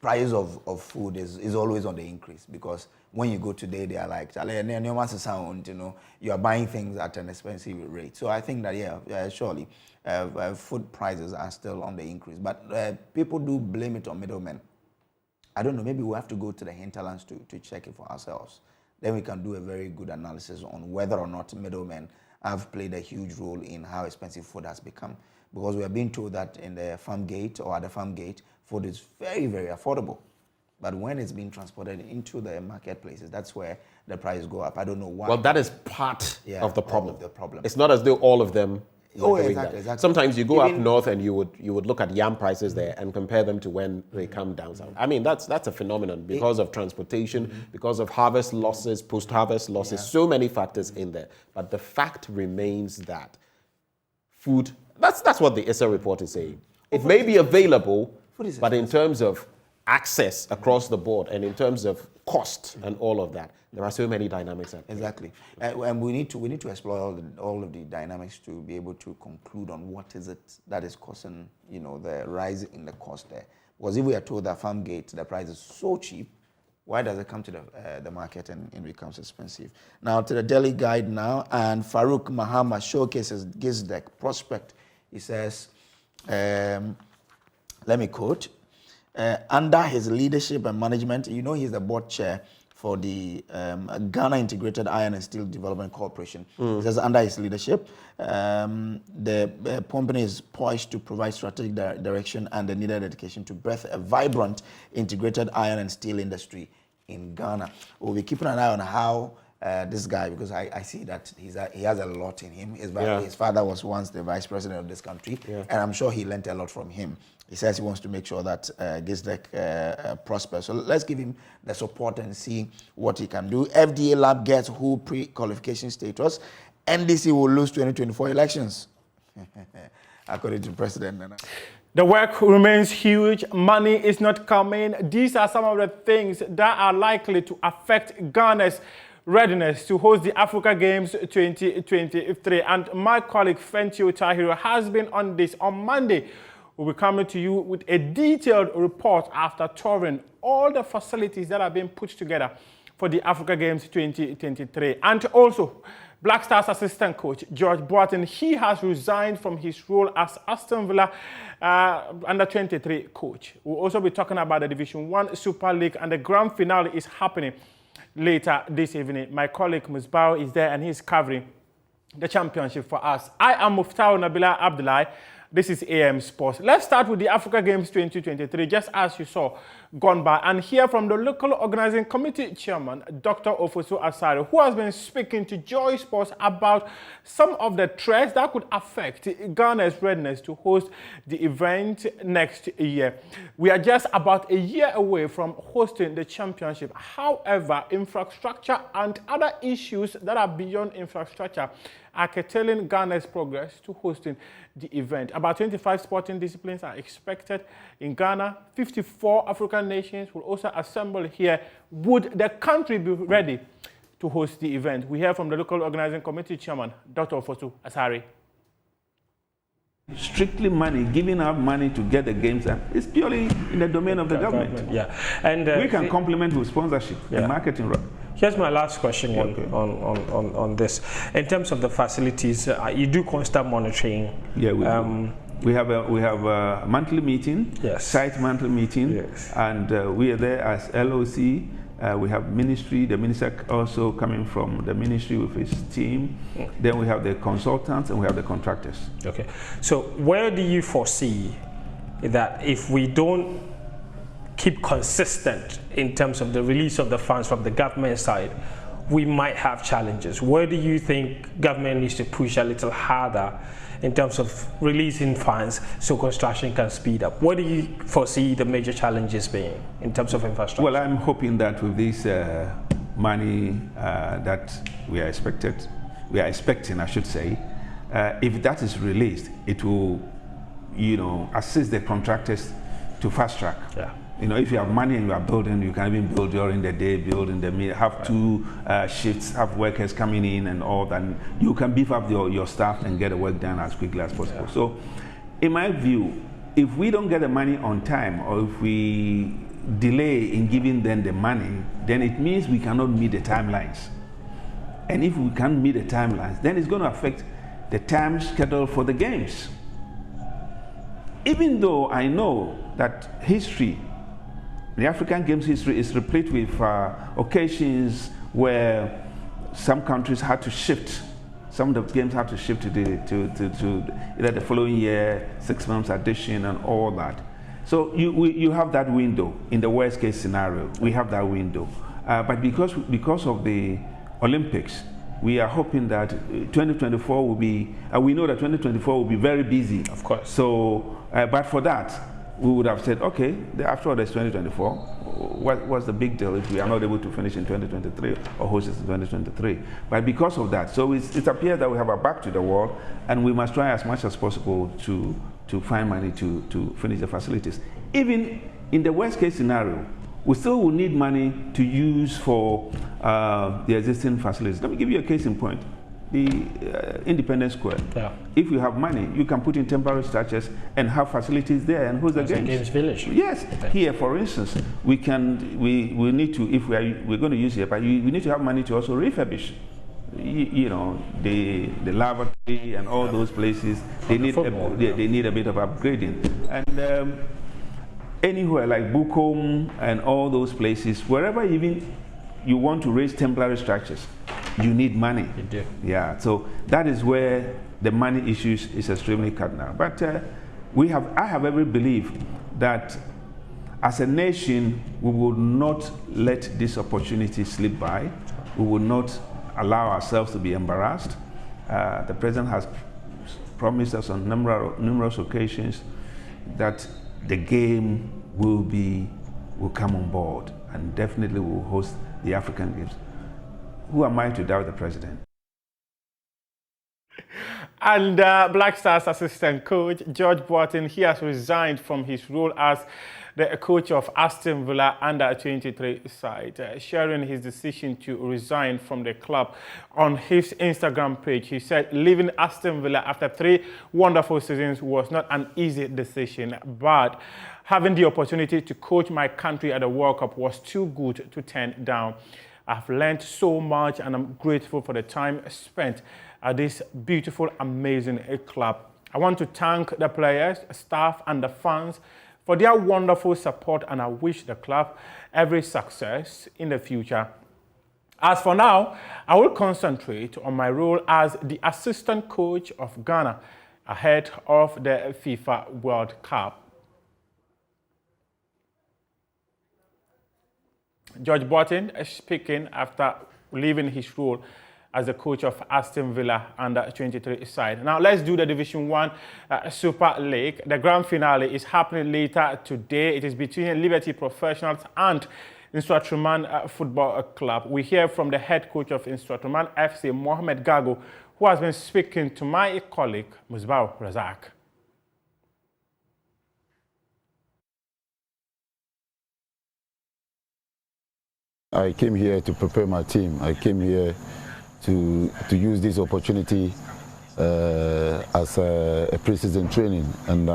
price of food is always on the increase, because when you go today, they are like, you are buying things at an expensive rate. So I think that, surely, food prices are still on the increase. But people do blame it on middlemen. I don't know, maybe we have to go to the hinterlands to check it for ourselves. Then we can do a very good analysis on whether or not middlemen have played a huge role in how expensive food has become. Because we are being told that in the farm gate or at the farm gate, food is very, very affordable. But when it's being transported into the marketplaces, that's where the prices go up. I don't know why. Well, that is part of the problem. It's not as though all of them exactly. Sometimes you go up north and you would look at yam prices there and compare them to when they come down south. That's a phenomenon because of transportation, because of harvest losses, post-harvest losses, so many factors in there. But the fact remains that food, that's what the ISA report is saying. It may be available, but in terms of access across the board and in terms of cost and all of that, there are so many dynamics at play. Exactly. And we need to explore all of the dynamics to be able to conclude on what is it that is causing, the rise in the cost there. Because if we are told that farm gate, the price is so cheap, why does it come to the market and it becomes expensive? Now to the Delhi Guide now, and Farouk Mahama showcases Gizdek prospect. He says, let me quote, under his leadership and management, he's the board chair for the Ghana Integrated Iron and Steel Development Corporation. He says under his leadership, the company is poised to provide strategic direction and the needed dedication to birth a vibrant integrated iron and steel industry in Ghana. We'll be keeping an eye on how this guy, because I see that he has a lot in him. His father was once the vice president of this country, and I'm sure he learned a lot from him. He says he wants to make sure that Gizdek prospers. So let's give him the support and see what he can do. FDA lab gets WHO pre-qualification status. NDC will lose 2024 elections, according to President Nana. The work remains huge. Money is not coming. These are some of the things that are likely to affect Ghana's readiness to host the Africa Games 2023. And my colleague Fentio Tahiro has been on this. On Monday, we'll be coming to you with a detailed report after touring all the facilities that have been put together for the Africa Games 2023. And also, Black Stars assistant coach George Boateng, he has resigned from his role as Aston Villa under-23 coach. We'll also be talking about the Division 1 Super League, and the grand finale is happening later this evening. My colleague Musbao is there and he's covering the championship for us. I am Muftau Nabila Abdullahi. This is AM Sports. Let's start with the Africa Games 2023, just as you saw gone by, and hear from the local organizing committee chairman, Dr. Ofosu Asare, who has been speaking to Joy Sports about some of the threats that could affect Ghana's readiness to host the event next year. We are just about a year away from hosting the championship. However, infrastructure and other issues that are beyond infrastructure are curtailing Ghana's progress to hosting the event. About 25 sporting disciplines are expected in Ghana. 54 African nations will also assemble here. Would the country be ready to host the event. We hear from the local organizing committee chairman, Dr. Ofosu Asari. Strictly money, giving out money to get the games, it's purely in the domain of the government. Yeah, and we can complement with sponsorship and marketing. Here's my last question on this. In terms of the facilities, you do constant monitoring. Yeah, we have a monthly meeting, site monthly meeting, and we are there as LOC. We have ministry, the minister also coming from the ministry with his team. Then we have the consultants and we have the contractors. Okay, so where do you foresee that if we don't keep consistent in terms of the release of the funds from the government side, we might have challenges? Where do you think government needs to push a little harder in terms of releasing funds so construction can speed up? What do you foresee the major challenges being in terms of infrastructure? Well, I'm hoping that with this money that we are expecting, I should say, if that is released, it will, assist the contractors to fast track. Yeah. If you have money and you are building, you can even build during the day, build in the middle, have two shifts, have workers coming in and all that. And you can beef up your staff and get the work done as quickly as possible. Yeah. So, in my view, if we don't get the money on time, or if we delay in giving them the money, then it means we cannot meet the timelines. And if we can't meet the timelines, then it's going to affect the time schedule for the games. Even though I know that history, the African Games history is replete with occasions where some countries had to shift. Some of the games had to shift to either the following year, 6 months addition and all that. So you have that window in the worst case scenario. We have that window. But because of the Olympics, we are hoping that 2024 will be, we know that 2024 will be very busy. Of course. So, but for that, we would have said, okay, after all, there's 2024. What's the big deal if we are not able to finish in 2023 or host it in 2023? But because of that, so it appears that we have our back to the wall, and we must try as much as possible to find money to finish the facilities. Even in the worst case scenario, we still will need money to use for the existing facilities. Let me give you a case in point. The Independence Square. Yeah. If you have money, you can put in temporary structures and have facilities there and host the games. Games Village. Yes. Okay. Here, for instance, we need to, if we're going to use it, but we need to have money to also refurbish. The lavatory and all those places. They need a bit of upgrading. And anywhere like Bukom and all those places, wherever even you want to raise temporary structures, you need money. You do. Yeah, so that is where the money issues is extremely cardinal. But I have every belief that as a nation, we will not let this opportunity slip by. We will not allow ourselves to be embarrassed. The president has promised us on numerous occasions that the game will come on board and definitely will host the African Games. Who am I to doubt the president? And Black Stars assistant coach George Boateng, he has resigned from his role as the coach of Aston Villa under-23 side, sharing his decision to resign from the club on his Instagram page. He said leaving Aston Villa after 3 wonderful seasons was not an easy decision, but having the opportunity to coach my country at the World Cup was too good to turn down. I've learned so much and I'm grateful for the time spent at this beautiful, amazing club. I want to thank the players, staff and the fans for their wonderful support, and I wish the club every success in the future. As for now, I will concentrate on my role as the assistant coach of Ghana ahead of the FIFA World Cup. George Boateng speaking after leaving his role as the coach of Aston Villa under-23 side. Now let's do the Division 1 Super League. The grand finale is happening later today. It is between Liberty Professionals and Instructureman Football Club. We hear from the head coach of Instructureman FC, Mohamed Gago, who has been speaking to my colleague, Musbao Razak. I came here to prepare my team. I came here to use this opportunity as a pre-season training, and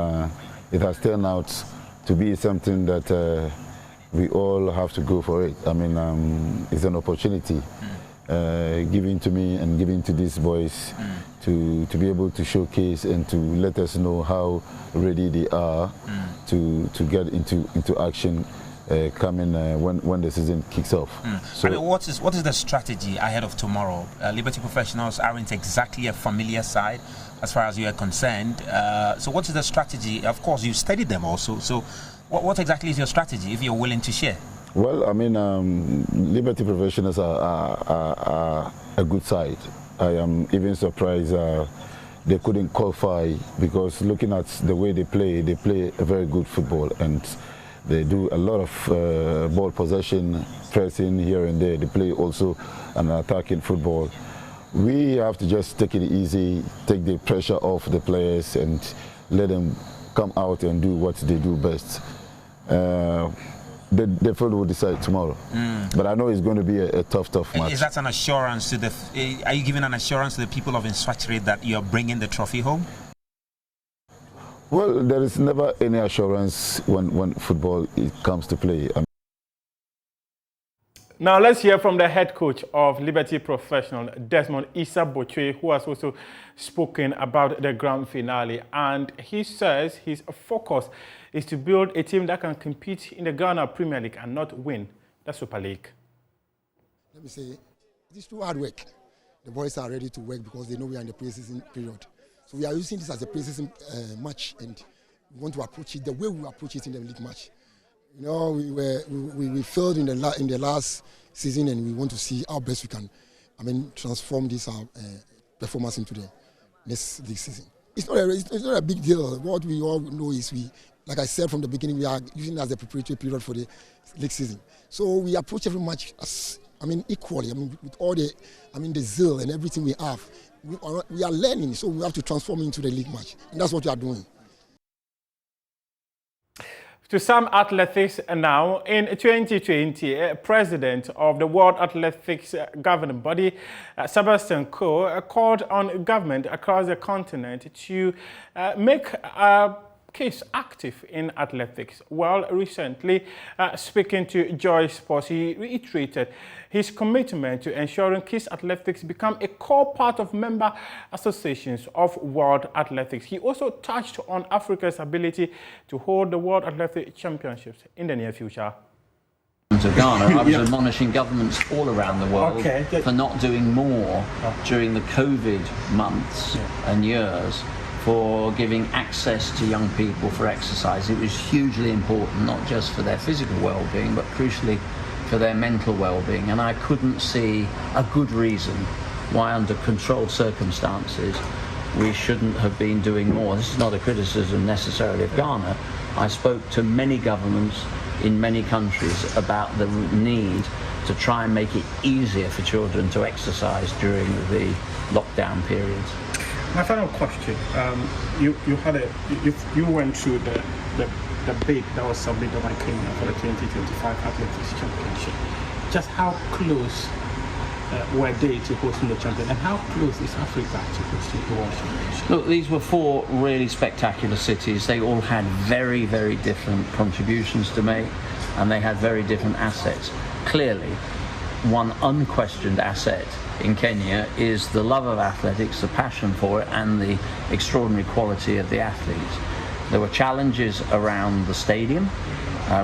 it has turned out to be something that we all have to go for it. I mean, it's an opportunity given to me and given to these boys to be able to showcase and to let us know how ready they are to get into action coming when the season kicks off. So, I mean, what is the strategy ahead of tomorrow? Liberty professionals aren't exactly a familiar side as far as you are concerned. So what is the strategy? Of course, you studied them also. So what exactly is your strategy, if you're willing to share? Well, I mean, Liberty professionals are a good side. I am even surprised they couldn't qualify, because looking at the way they play a very good football, and they do a lot of ball possession, pressing here and there. They play also an attacking football. We have to just take it easy, take the pressure off the players, and let them come out and do what they do best. The field will decide tomorrow, but I know it's going to be a tough match. Is that an assurance to the? Are you giving an assurance to the people of Nswachiri that you're bringing the trophy home? Well, there is never any assurance when football comes to play. Now let's hear from the head coach of Liberty Professional, Desmond Issa Bochwe, who has also spoken about the grand finale. And he says his focus is to build a team that can compete in the Ghana Premier League and not win the Super League. Let me say, it is too hard work. The boys are ready to work because they know we are in the pre-season period. So we are using this as a pre-season match, and we want to approach it the way we approach it in the league match. You know, we failed in the last season, and we want to see how best we can, transform this performance into the next league season. It's not a big deal. What we all know is like I said from the beginning, we are using it as a preparatory period for the league season. So we approach every match as, equally. With all the, the zeal and everything we have. We are learning, so we have to transform into the league match, and that's what we are doing. To some athletics now, in 2020, President of the World Athletics Governing Body, Sebastian Coe, called on government across the continent to make kids active in athletics. Well, recently, speaking to Joy Sports, he reiterated his commitment to ensuring kids athletics become a core part of member associations of World Athletics. He also touched on Africa's ability to hold the World Athletic Championships in the near future. To Ghana, I was admonishing governments all around the world for not doing more during the COVID months and years for giving access to young people for exercise. It was hugely important, not just for their physical well-being, but crucially for their mental well-being. And I couldn't see a good reason why, under controlled circumstances, we shouldn't have been doing more. This is not a criticism necessarily of Ghana. I spoke to many governments in many countries about the need to try and make it easier for children to exercise during the lockdown periods. My final question: you went through the bid that was submitted by Kenya for the 2025 Athletics Championship. Just how close were they to hosting the champion, and how close is Africa to hosting the World Championship? Look, these were 4 really spectacular cities. They all had very, very different contributions to make, and they had very different assets. Clearly, one unquestioned asset in Kenya is the love of athletics, the passion for it, and the extraordinary quality of the athletes. There were challenges around the stadium,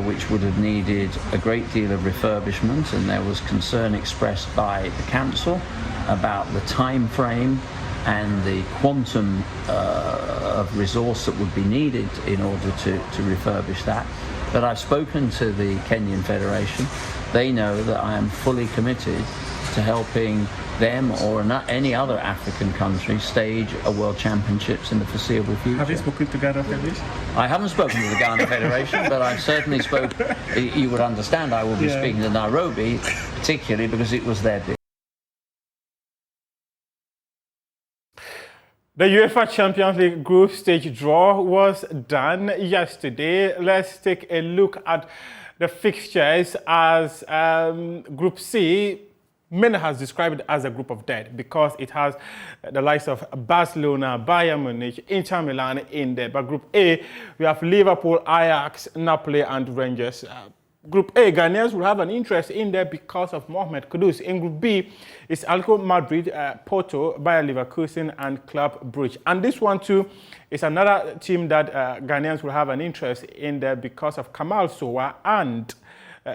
which would have needed a great deal of refurbishment, and there was concern expressed by the council about the time frame and the quantum of resource that would be needed in order to refurbish that. But I've spoken to the Kenyan Federation. They know that I am fully committed to helping them or any other African country stage a World Championships in the foreseeable future. Have you spoken to Ghana Federation? I haven't spoken to the Ghana Federation, but I've certainly spoken. You would understand I will be speaking to Nairobi, particularly because it was their bid. The UEFA Champions League group stage draw was done yesterday. Let's take a look at the fixtures as Group C. Mena has described it as a group of dead because it has the likes of Barcelona, Bayern Munich, Inter Milan in there. But Group A, we have Liverpool, Ajax, Napoli, and Rangers. Group A, Ghanaians will have an interest in there because of Mohamed Kudus. In Group B, it's Atletico Madrid, Porto, Bayer Leverkusen, and Club Brugge. And this one too is another team that Ghanaians will have an interest in there because of Kamal Sowa and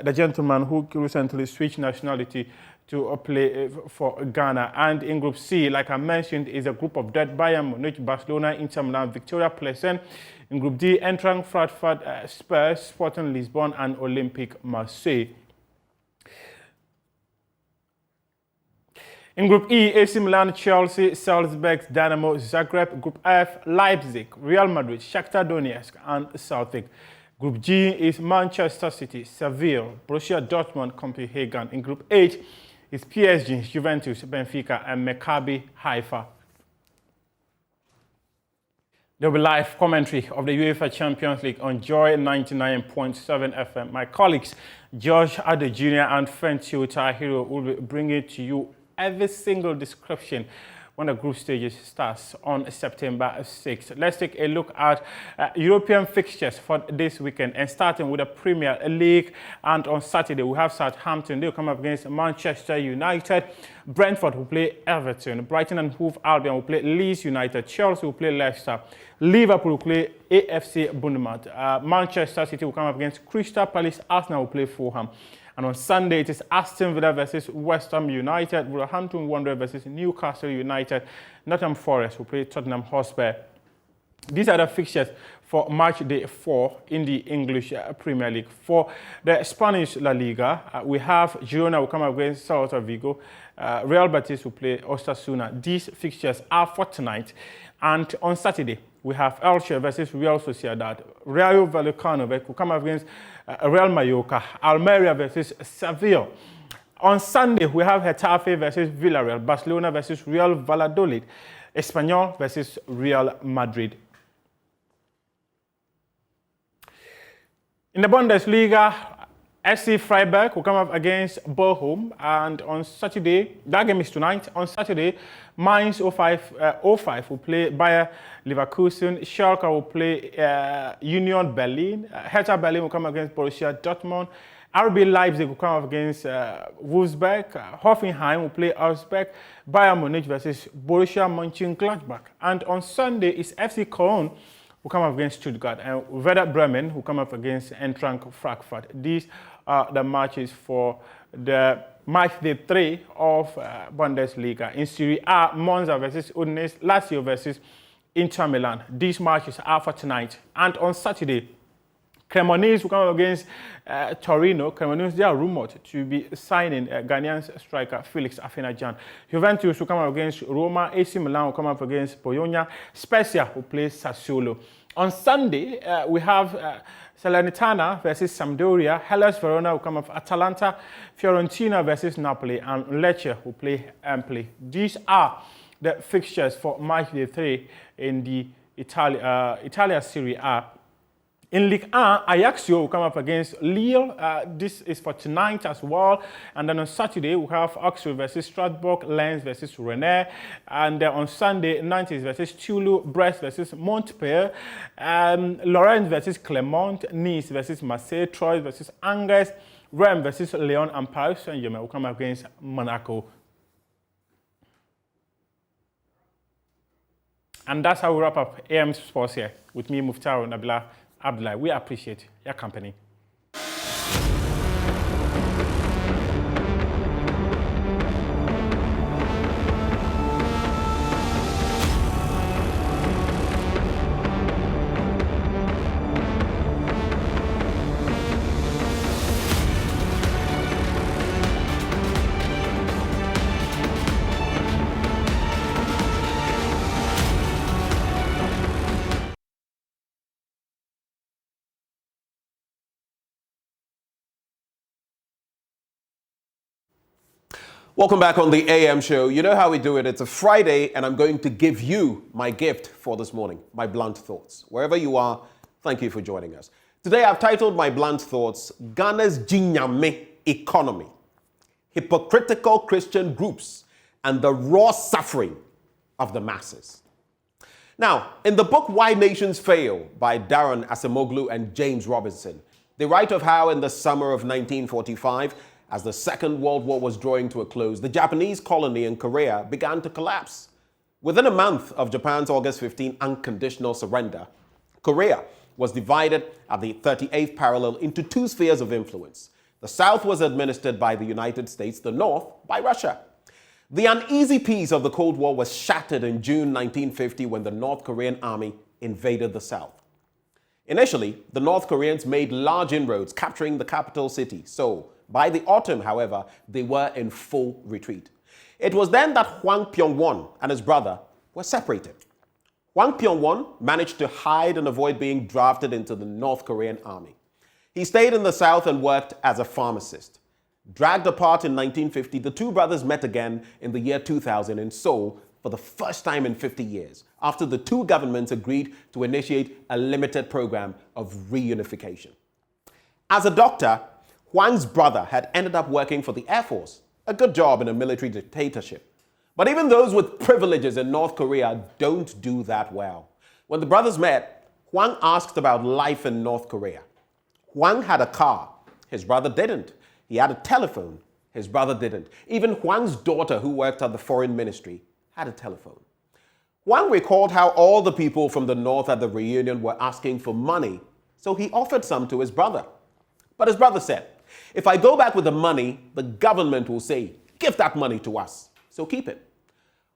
the gentleman who recently switched nationality to play for Ghana. And in Group C, like I mentioned, is a group of dead Bayern Munich, Barcelona, Inter Milan, Victoria Plzen. In Group D, Eintracht Frankfurt, Spurs, Sporting Lisbon, and Olympique Marseille. In Group E, AC Milan, Chelsea, Salzburg, Dynamo, Zagreb. Group F, Leipzig, Real Madrid, Shakhtar Donetsk, and Celtic. Group G is Manchester City, Seville, Borussia Dortmund, Copenhagen. In Group H is PSG, Juventus, Benfica, and Maccabi Haifa. There will be live commentary of the UEFA Champions League on Joy 99.7 FM. My colleagues, George Ade Jr. and Fentio Tahiro, will be bringing to you every single description when the group stages starts on September 6th. Let's take a look at European fixtures for this weekend, and starting with the Premier League. And on Saturday, we have Southampton. They'll come up against Manchester United. Brentford will play Everton. Brighton and Hove Albion will play Leeds United. Chelsea will play Leicester. Liverpool will play AFC Bournemouth. Manchester City will come up against Crystal Palace. Arsenal will play Fulham. And on Sunday, it is Aston Villa versus West Ham United, Wolverhampton Wanderers versus Newcastle United, Nottingham Forest will play Tottenham Hotspur. These are the fixtures for March Day 4 in the English Premier League. For the Spanish La Liga, we have Girona will come up against Celta Vigo, Real Betis will play Osasuna. These fixtures are for tonight. And on Saturday, we have Elche versus Real Sociedad, Rayo Vallecano will come up against Real Mallorca, Almeria versus Seville. On Sunday, we have Getafe versus Villarreal, Barcelona versus Real Valladolid, Espanyol versus Real Madrid. In the Bundesliga, SC Freiburg will come up against Bochum, and on Saturday, that game is tonight. On Saturday, Mainz 05 will play Bayer Leverkusen, Schalke will play Union Berlin, Hertha Berlin will come against Borussia Dortmund, RB Leipzig will come up against Wolfsburg, Hoffenheim will play Augsburg, Bayern Munich versus Borussia Mönchengladbach. And on Sunday is FC Cologne will come up against Stuttgart, and Werder Bremen will come up against Eintracht Frankfurt. These are the matches for the match day 3 of Bundesliga. In Serie A, Monza versus Udinese, Lazio versus Inter Milan. These matches are for tonight. And on Saturday, Cremonese will come up against Torino. Cremonese, they are rumored to be signing Ghanaian striker Felix Afenajan. Juventus will come up against Roma. AC Milan will come up against Bologna. Spezia will play Sassuolo. On Sunday, we have Salernitana versus Sampdoria. Hellas Verona will come up Atalanta. Fiorentina versus Napoli. And Lecce will play Empoli. These are the fixtures for match day 3 in the Italia Serie A. In Ligue 1, Ajaccio will come up against Lille. This is for tonight as well. And then on Saturday, we have Auxerre versus Strasbourg, Lens versus Rennes. And on Sunday, Nantes versus Toulouse, Brest versus Montpellier, Lorient versus Clermont, Nice versus Marseille, Troyes versus Angers, Rennes versus Lyon, and Paris Saint-Germain will come up against Monaco. And that's how we wrap up AM Sports here with me, Muftaro Nabila Abdullah. We appreciate your company. Welcome back on the AM show. You know how we do it. It's a Friday, and I'm going to give you my gift for this morning, my blunt thoughts. Wherever you are, thank you for joining us. Today I've titled my blunt thoughts, Ghana's Jinyame Economy, Hypocritical Christian Groups, and the Raw Suffering of the Masses. Now, in the book Why Nations Fail by Darren Acemoglu and James Robinson, they write of how in the summer of 1945, as the Second World War was drawing to a close, the Japanese colony in Korea began to collapse. Within a month of Japan's August 15 unconditional surrender, Korea was divided at the 38th parallel into two spheres of influence. The South was administered by the United States, the North by Russia. The uneasy peace of the Cold War was shattered in June 1950 when the North Korean army invaded the South. Initially, the North Koreans made large inroads, capturing the capital city, Seoul. By the autumn, however, they were in full retreat. It was then that Hwang Pyong-won and his brother were separated. Hwang Pyong-won managed to hide and avoid being drafted into the North Korean army. He stayed in the South and worked as a pharmacist. Dragged apart in 1950, the two brothers met again in the year 2000 in Seoul for the first time in 50 years, after the two governments agreed to initiate a limited program of reunification. As a doctor, Hwang's brother had ended up working for the Air Force, a good job in a military dictatorship. But even those with privileges in North Korea don't do that well. When the brothers met, Hwang asked about life in North Korea. Hwang had a car. His brother didn't. He had a telephone. His brother didn't. Even Hwang's daughter, who worked at the foreign ministry, had a telephone. Hwang recalled how all the people from the North at the reunion were asking for money, so he offered some to his brother. But his brother said, "If I go back with the money, the government will say, 'Give that money to us.' So keep it."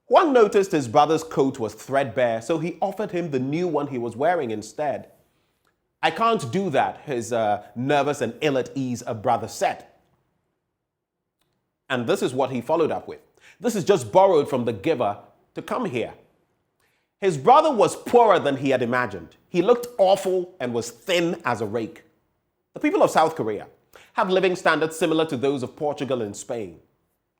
Hwang noticed his brother's coat was threadbare, so he offered him the new one he was wearing instead. "I can't do that," his nervous and ill at ease brother said. And this is what he followed up with. "This is just borrowed from the giver to come here." His brother was poorer than he had imagined. He looked awful and was thin as a rake. The people of South Korea have living standards similar to those of Portugal and Spain.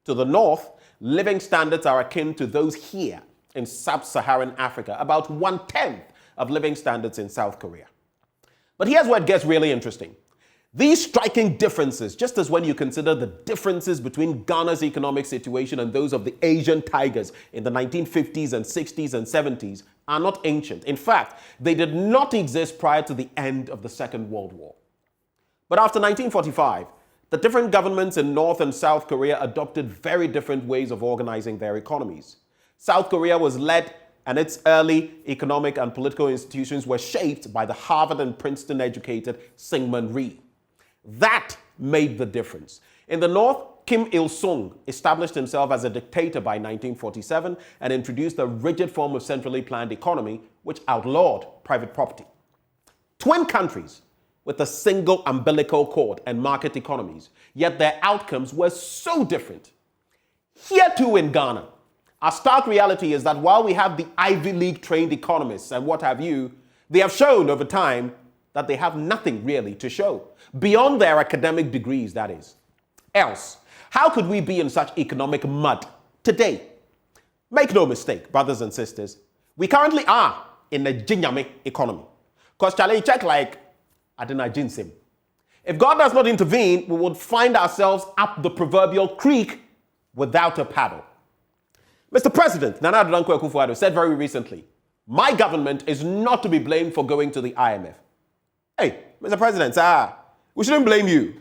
To the north, living standards are akin to those here in sub-Saharan Africa, about 1/10 of living standards in South Korea. But here's where it gets really interesting. These striking differences, just as when you consider the differences between Ghana's economic situation and those of the Asian tigers in the 1950s and 60s and 70s, are not ancient. In fact, they did not exist prior to the end of the Second World War. But after 1945, the different governments in North and South Korea adopted very different ways of organizing their economies. South Korea was led, and its early economic and political institutions were shaped by the Harvard and Princeton educated Syngman Rhee. That made the difference. In the North, Kim Il-sung established himself as a dictator by 1947 and introduced a rigid form of centrally planned economy which outlawed private property. Twin countries with a single umbilical cord and market economies, yet their outcomes were so different. Here too in Ghana, our stark reality is that while we have the Ivy League trained economists and what have you, they have shown over time that they have nothing really to show, beyond their academic degrees, that is. Else, how could we be in such economic mud today? Make no mistake, brothers and sisters, we currently are in a jinyame economy. Because Charlie, check like Adina Jinsim. If God does not intervene, we would find ourselves up the proverbial creek without a paddle. Mr. President Nana Addo Dankwa Akufo-Addo said very recently, "My government is not to be blamed for going to the IMF." Hey, Mr. President, we shouldn't blame you.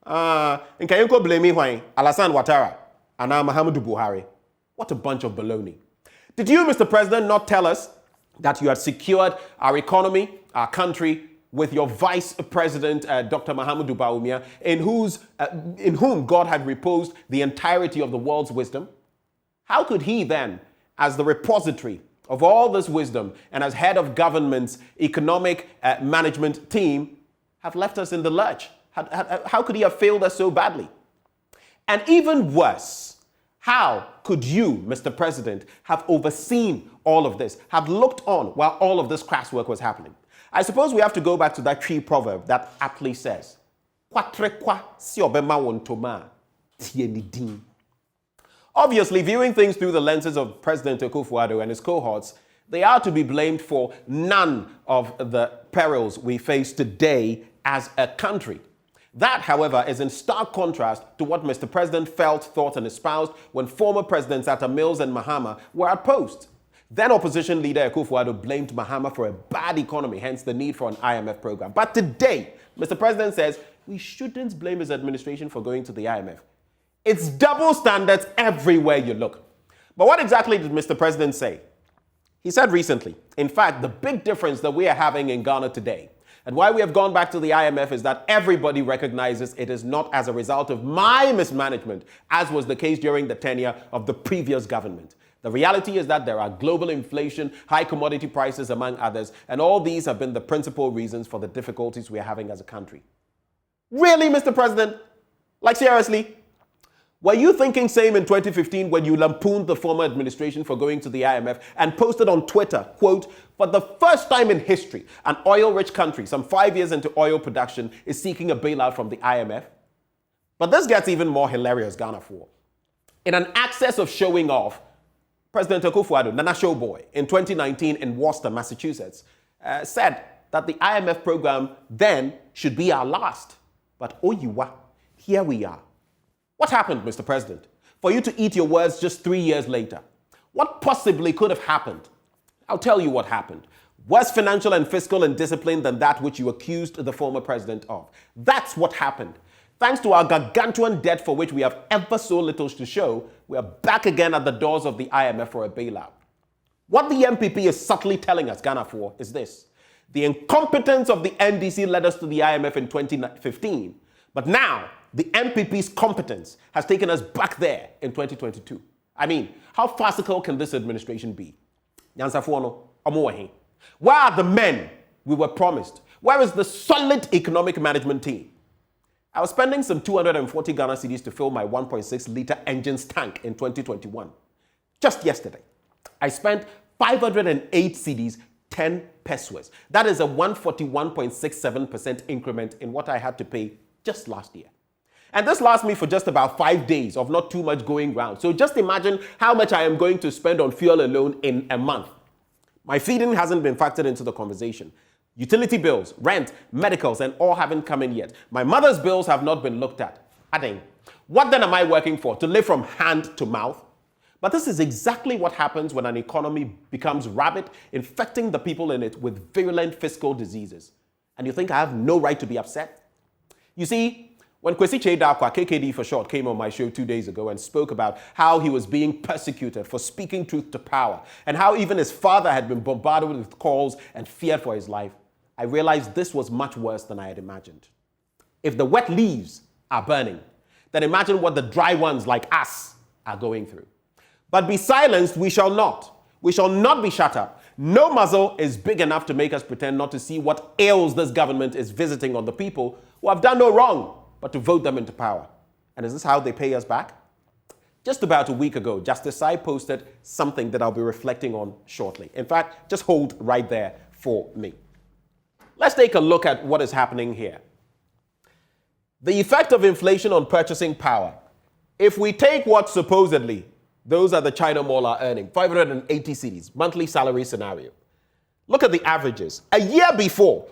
And can you blame me when Alassane Ouattara and Muhammadu Buhari? What a bunch of baloney. Did you, Mr. President, not tell us that you had secured our economy, our country, with your Vice President, Dr. Mahamudu Bawumia, in whom God had reposed the entirety of the world's wisdom? How could he then, as the repository of all this wisdom and as head of government's economic management team, have left us in the lurch? How could he have failed us so badly? And even worse, how could you, Mr. President, have overseen all of this, have looked on while all of this crass work was happening? I suppose we have to go back to that tree proverb that aptly says, obviously, viewing things through the lenses of President Akufo-Addo and his cohorts, they are to be blamed for none of the perils we face today as a country. That, however, is in stark contrast to what Mr. President felt, thought, and espoused when former presidents Atta Mills and Mahama were at post. Then opposition leader Akufo-Addo blamed Mahama for a bad economy, hence the need for an IMF program. But today, Mr. President says we shouldn't blame his administration for going to the IMF. It's double standards everywhere you look. But what exactly did Mr. President say? He said recently, in fact, the big difference that we are having in Ghana today and why we have gone back to the IMF is that everybody recognizes it is not as a result of my mismanagement, as was the case during the tenure of the previous government. The reality is that there are global inflation, high commodity prices, among others, and all these have been the principal reasons for the difficulties we are having as a country. Really, Mr. President? Like, seriously? Were you thinking same in 2015 when you lampooned the former administration for going to the IMF and posted on Twitter, quote, for the first time in history, an oil-rich country, some 5 years into oil production, is seeking a bailout from the IMF? But this gets even more hilarious, Ghana for. In an access of showing off, President Akufo-Addo, Nana Showboy, in 2019 in Worcester, Massachusetts, said that the IMF program then should be our last. But oh you are, here we are. What happened, Mr. President, for you to eat your words just 3 years later? What possibly could have happened? I'll tell you what happened. Worse financial and fiscal indiscipline than that which you accused the former president of. That's what happened. Thanks to our gargantuan debt for which we have ever so little to show, we are back again at the doors of the IMF for a bailout. What the MPP is subtly telling us, Ghana for, is this. The incompetence of the NDC led us to the IMF in 2015, but now the MPP's competence has taken us back there in 2022. I mean, how farcical can this administration be? Where are the men we were promised? Where is the solid economic management team? I was spending some 240 Ghana cedis to fill my 1.6-litre engine's tank in 2021. Just yesterday, I spent 508 cedis, 10 pesos. That is a 141.67% increment in what I had to pay just last year. And this lasts me for just about 5 days of not too much going round. So just imagine how much I am going to spend on fuel alone in a month. My feeding hasn't been factored into the conversation. Utility bills, rent, medicals, and all haven't come in yet. My mother's bills have not been looked at. Ading, what then am I working for? To live from hand to mouth? But this is exactly what happens when an economy becomes rabid, infecting the people in it with virulent fiscal diseases. And you think I have no right to be upset? You see, when Kwesi Cheidakwa, KKD for short, came on my show 2 days ago and spoke about how he was being persecuted for speaking truth to power and how even his father had been bombarded with calls and feared for his life, I realized this was much worse than I had imagined. If the wet leaves are burning, then imagine what the dry ones like us are going through. But be silenced we shall not. We shall not be shut up. No muzzle is big enough to make us pretend not to see what ails this government is visiting on the people who have done no wrong but to vote them into power. And is this how they pay us back? Just about a week ago, Justice Sai posted something that I'll be reflecting on shortly. In fact, just hold right there for me. Let's take a look at what is happening here. The effect of inflation on purchasing power. If we take what supposedly those at the China Mall are earning, 580 cedis, monthly salary scenario. Look at the averages. A year before,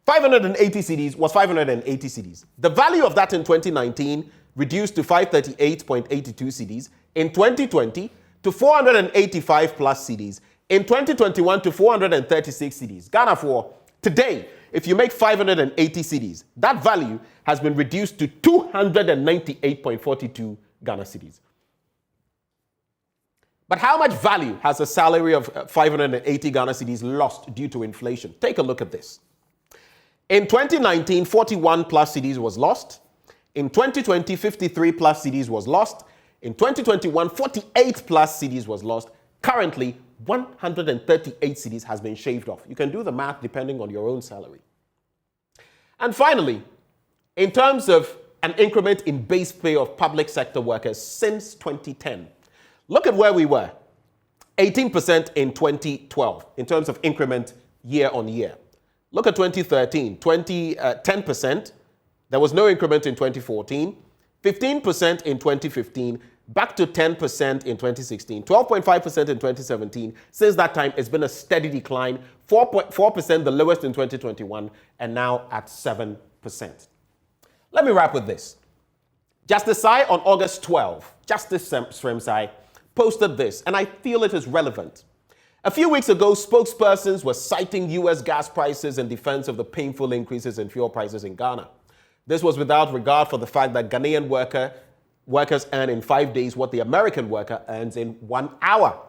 580 cedis was 580 cedis. The value of that in 2019 reduced to 538.82 cedis. In 2020 to 485 plus cedis. In 2021 to 436 cedis. Ghana for today, if you make 580 cedis, that value has been reduced to 298.42 Ghana cedis. But how much value has a salary of 580 Ghana cedis lost due to inflation? Take a look at this. In 2019, 41 plus cedis was lost. In 2020, 53 plus cedis was lost. In 2021, 48 plus cedis was lost. Currently, 138 cedis has been shaved off. You can do the math depending on your own salary. And finally, in terms of an increment in base pay of public sector workers since 2010, look at where we were. 18% in 2012 in terms of increment year on year. Look at 2013, 10%. There was no increment in 2014. 15% in 2015, back to 10% in 2016, 12.5% in 2017. Since that time, it's been a steady decline, 4%, the lowest in 2021, and now at 7%. Let me wrap with this. Justice Sai on August 12, Justice Sai posted this, and I feel it is relevant. A few weeks ago, spokespersons were citing U.S. gas prices in defense of the painful increases in fuel prices in Ghana. This was without regard for the fact that Ghanaian workers earn in 5 days what the American worker earns in 1 hour.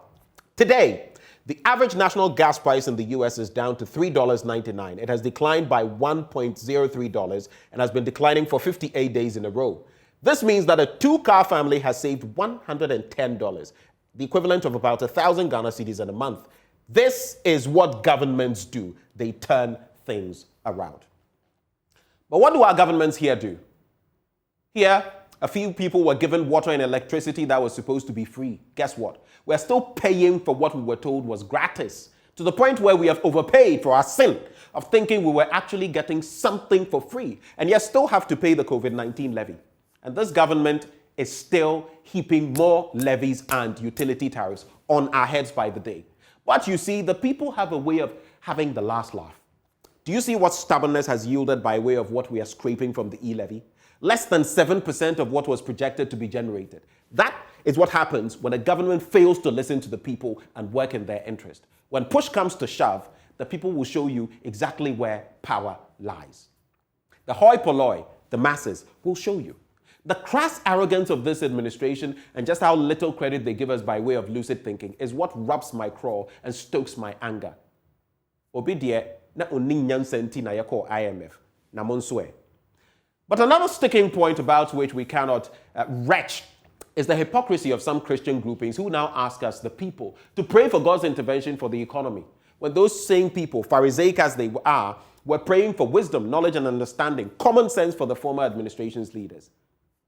Today, the average national gas price in the U.S. is down to $3.99. It has declined by $1.03 and has been declining for 58 days in a row. This means that a two-car family has saved $110, the equivalent of about 1,000 Ghana cedis in a month. This is what governments do. They turn things around. But what do our governments here do? Here, a few people were given water and electricity that was supposed to be free. Guess what? We're still paying for what we were told was gratis, to the point where we have overpaid for our sin of thinking we were actually getting something for free, and yet still have to pay the COVID-19 levy. And this government is still heaping more levies and utility tariffs on our heads by the day. But you see, the people have a way of having the last laugh. Do you see what stubbornness has yielded by way of what we are scraping from the e-levy? Less than 7% of what was projected to be generated. That is what happens when a government fails to listen to the people and work in their interest. When push comes to shove, the people will show you exactly where power lies. The hoi polloi, the masses, will show you. The crass arrogance of this administration and just how little credit they give us by way of lucid thinking is what rubs my craw and stokes my anger. Obidie na oninyan senti na yako IMF na monswe. But another sticking point about which we cannot retch is the hypocrisy of some Christian groupings who now ask us, the people, to pray for God's intervention for the economy, when those same people, Pharisaic as they are, were praying for wisdom, knowledge and understanding, common sense for the former administration's leaders.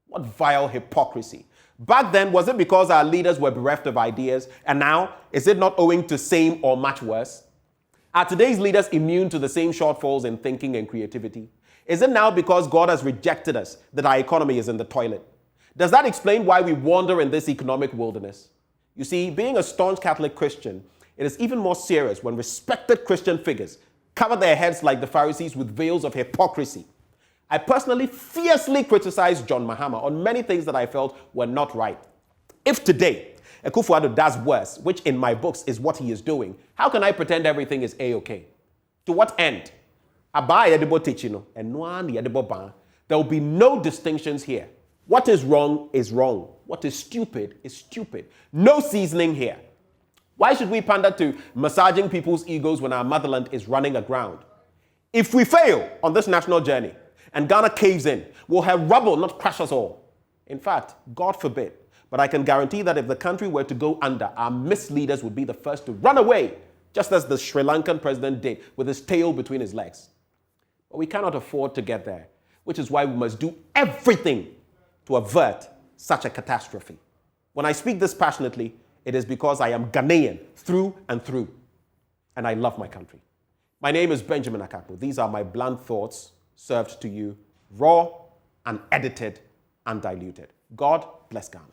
What vile hypocrisy. Back then, was it because our leaders were bereft of ideas? And now, is it not owing to same or much worse? Are today's leaders immune to the same shortfalls in thinking and creativity? Is it now because God has rejected us that our economy is in the toilet? Does that explain why we wander in this economic wilderness? You see, being a staunch Catholic Christian, it is even more serious when respected Christian figures cover their heads like the Pharisees with veils of hypocrisy. I personally fiercely criticized John Mahama on many things that I felt were not right. If today, Akufo-Addo does worse, which in my books is what he is doing, how can I pretend everything is A-okay? To what end? There will be no distinctions here. What is wrong is wrong. What is stupid is stupid. No seasoning here. Why should we pander to massaging people's egos when our motherland is running aground? If we fail on this national journey and Ghana caves in, we'll have rubble not crush us all. In fact, God forbid, but I can guarantee that if the country were to go under, our misleaders would be the first to run away, just as the Sri Lankan president did with his tail between his legs. But we cannot afford to get there, which is why we must do everything to avert such a catastrophe. When I speak this passionately, it is because I am Ghanaian through and through, and I love my country. My name is Benjamin Akakpo. These are my blunt thoughts served to you, raw, unedited, undiluted. God bless Ghana.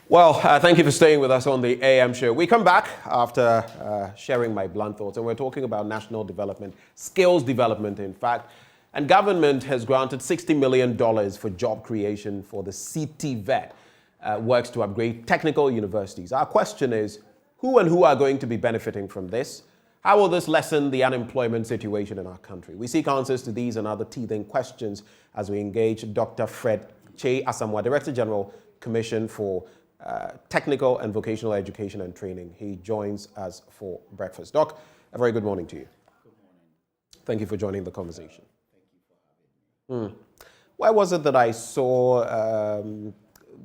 Well, thank you for staying with us on the AM show. We come back after sharing my blunt thoughts, and we're talking about national development, skills development, in fact. And government has granted $60 million for job creation for the TVET, works to upgrade technical universities. Our question is, who are going to be benefiting from this? How will this lessen the unemployment situation in our country? We seek answers to these and other teething questions as we engage Dr. Fred Che Asamoah, Director General, Commission for Technical and Vocational Education and Training. He joins us for breakfast. Doc, a very good morning to you. Good morning. Thank you for joining the conversation. Thank you for having me. Where was it that I saw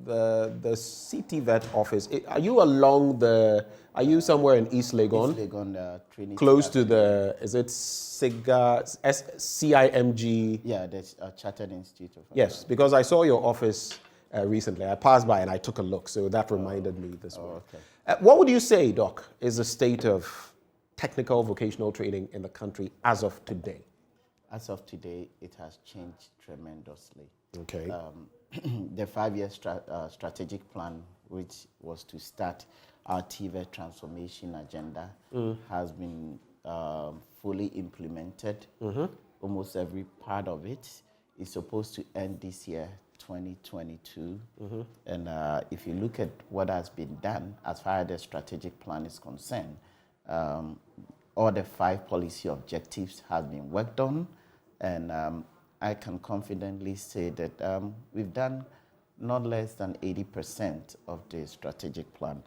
the TVET office, are you along the, are you somewhere in East Legon? East Legon, Trinity. Close to the, is it CIMG? Yeah, the Chartered Institute of Yes, because I saw your office recently. I passed by and I took a look, so that reminded me this morning. Okay. What would you say, Doc, is the state of technical vocational training in the country as of today? As of today, it has changed tremendously. Okay. The 5-year strategic plan, which was to start our TVET transformation agenda, has been fully implemented. Almost every part of it is supposed to end this year, 2022. And if you look at what has been done as far as the strategic plan is concerned, all the 5 policy objectives have been worked on, and I can confidently say that we've done not less than 80% of the strategic plan.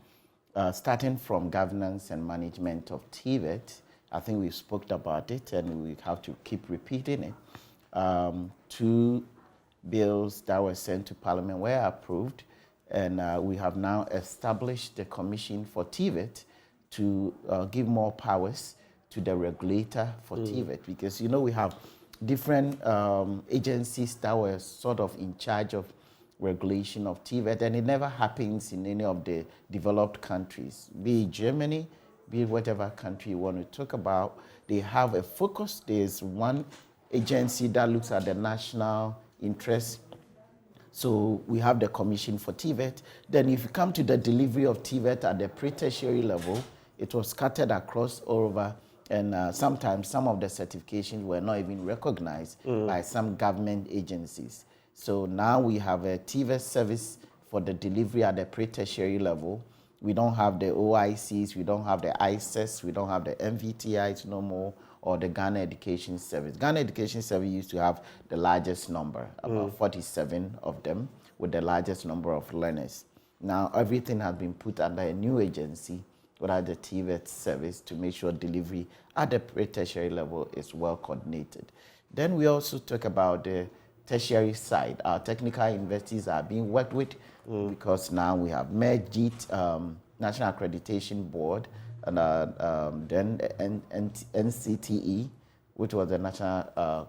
Starting from governance and management of TVET, I think we've spoken about it and we have to keep repeating it. 2 bills that were sent to Parliament were approved, and we have now established the Commission for TVET to give more powers to the regulator for TVET, because you know we have different agencies that were sort of in charge of regulation of TVET, and it never happens in any of the developed countries, be it Germany, be it whatever country you want to talk about. They have a focus. There's one agency that looks at the national interest. So we have the Commission for TVET. Then if you come to the delivery of TVET at the pre-tertiary level, it was scattered across all over, and sometimes some of the certifications were not even recognized by some government agencies. So now we have a TVET service for the delivery at the pre-tertiary level. We don't have the OICs, we don't have the ISES, we don't have the MVTIs no more, or the Ghana Education Service. Ghana Education Service used to have the largest number, about 47 of them, with the largest number of learners. Now everything has been put under a new agency, without the TVET service, to make sure delivery at the pre-tertiary level is well coordinated. Then we also talk about the tertiary side. Our technical universities are being worked with because now we have merged National Accreditation Board, and then NCTE, which was the National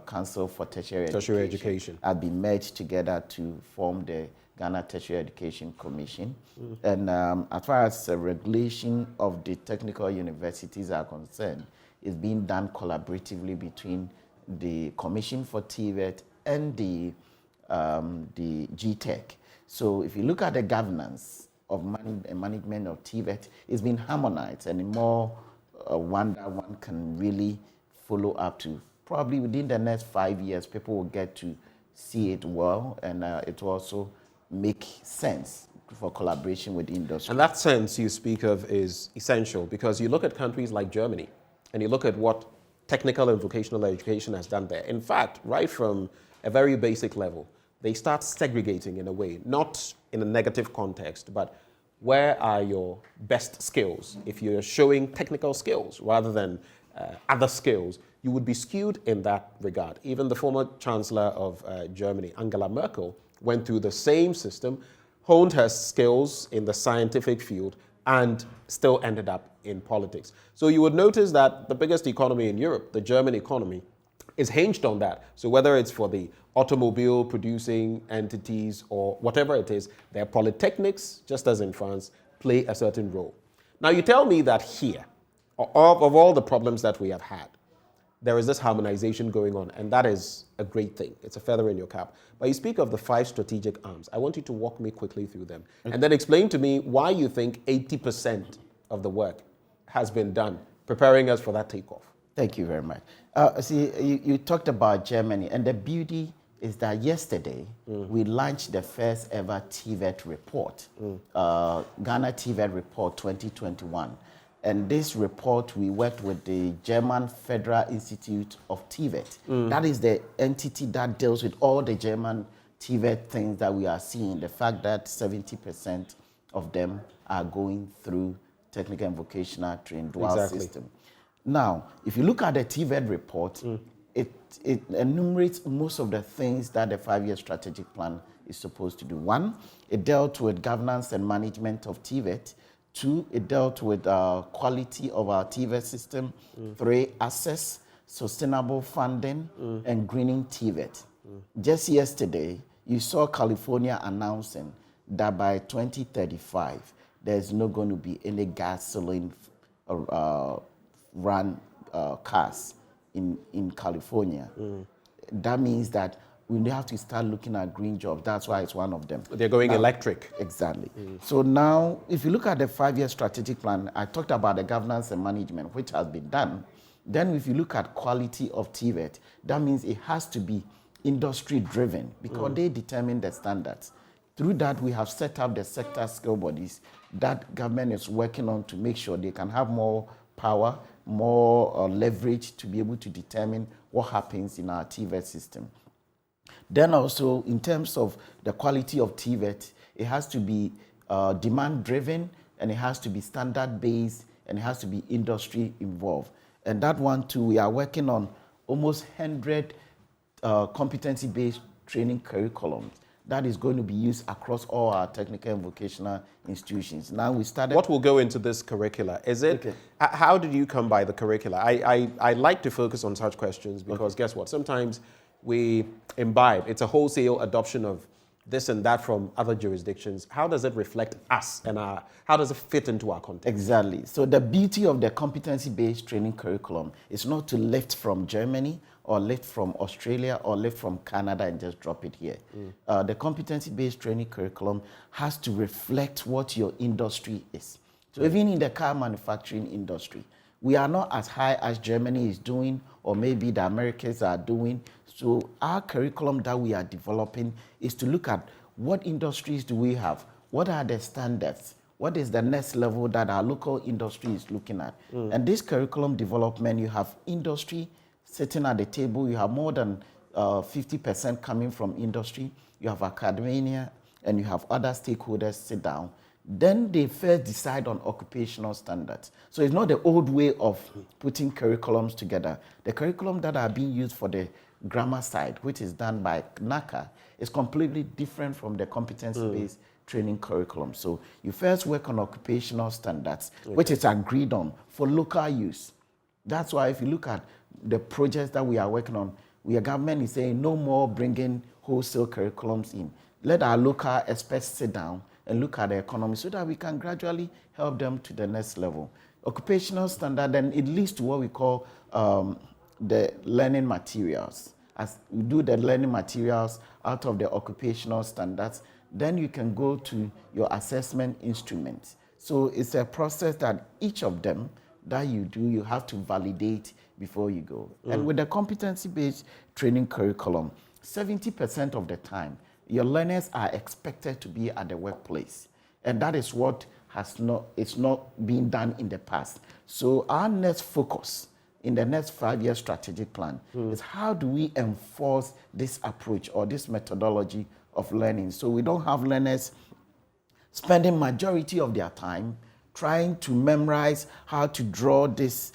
Council for Tertiary Education, have been merged together to form the Ghana Tertiary Education Commission. And as far as the regulation of the technical universities are concerned, it's being done collaboratively between the Commission for TVET and the GTEC. So if you look at the governance of management of TVET, it's been harmonized and more one that one can really follow up to. Probably within the next 5 years, people will get to see it well, and it will also make sense for collaboration with industry. And that sense you speak of is essential, because you look at countries like Germany and you look at what technical and vocational education has done there. In fact, right from a very basic level, they start segregating in a way, not in a negative context, but where are your best skills? If you're showing technical skills rather than other skills, you would be skewed in that regard. Even the former Chancellor of Germany, Angela Merkel, went through the same system, honed her skills in the scientific field, and still ended up in politics. So you would notice that the biggest economy in Europe, the German economy, is hinged on that. So whether it's for the automobile producing entities or whatever it is, their polytechnics, just as in France, play a certain role. Now you tell me that here, of all the problems that we have had, there is this harmonization going on, and that is a great thing. It's a feather in your cap. But you speak of the 5 strategic arms. I want you to walk me quickly through them, and then explain to me why you think 80% of the work has been done, preparing us for that takeoff. Thank you very much. See, you talked about Germany, and the beauty is that yesterday we launched the first ever TVET report, Ghana TVET Report 2021. And this report, we worked with the German Federal Institute of TVET. That is the entity that deals with all the German TVET things that we are seeing. The fact that 70% of them are going through technical and vocational training dual system. Now, if you look at the TVET report, it enumerates most of the things that the 5-year strategic plan is supposed to do. 1, it dealt with governance and management of TVET. 2, it dealt with quality of our TVET system. 3, access, sustainable funding, and greening TVET. Just yesterday, you saw California announcing that by 2035, there's not going to be any gasoline run cars in California. That means that we have to start looking at green jobs. That's why it's one of them. They're going electric. Exactly. So now, if you look at the 5-year strategic plan, I talked about the governance and management, which has been done. Then if you look at quality of TVET, that means it has to be industry-driven because they determine the standards. Through that, we have set up the sector skill bodies that government is working on to make sure they can have more power, more leverage to be able to determine what happens in our TVET system. Then also, in terms of the quality of TVET, it has to be demand-driven, and it has to be standard-based, and it has to be industry-involved. And that one, too, we are working on almost 100 competency-based training curriculums that is going to be used across all our technical and vocational institutions. Now we started... What will go into this curricula? Is it... Okay. How did you come by the curricula? I like to focus on such questions because guess what? Sometimes we imbibe. It's a wholesale adoption of this and that from other jurisdictions. How does it reflect us and how does it fit into our context? Exactly. So the beauty of the competency-based training curriculum is not to lift from Germany or lift from Australia or lift from Canada and just drop it here. The competency-based training curriculum has to reflect what your industry is. So even in the car manufacturing industry, we are not as high as Germany is doing or maybe the Americans are doing. So our curriculum that we are developing is to look at what industries do we have, what are the standards, what is the next level that our local industry is looking at. And this curriculum development, you have industry sitting at the table, you have more than 50% coming from industry, you have academia, and you have other stakeholders sit down. Then they first decide on occupational standards. So it's not the old way of putting curriculums together. The curriculum that are being used for the grammar side, which is done by NACA, is completely different from the competency-based training curriculum. So you first work on occupational standards, which is agreed on for local use. That's why if you look at the projects that we are working on, our government is saying no more bringing wholesale curriculums in. Let our local experts sit down and look at the economy so that we can gradually help them to the next level. Occupational standard, then it leads to what we call the learning materials. As you do the learning materials out of the occupational standards, then you can go to your assessment instruments. So it's a process that each of them that you do, you have to validate before you go. And with the competency-based training curriculum, 70% of the time, your learners are expected to be at the workplace. And that is what it's not been done in the past. So our next focus in the next 5-year strategic plan is how do we enforce this approach or this methodology of learning so we don't have learners spending majority of their time trying to memorize how to draw this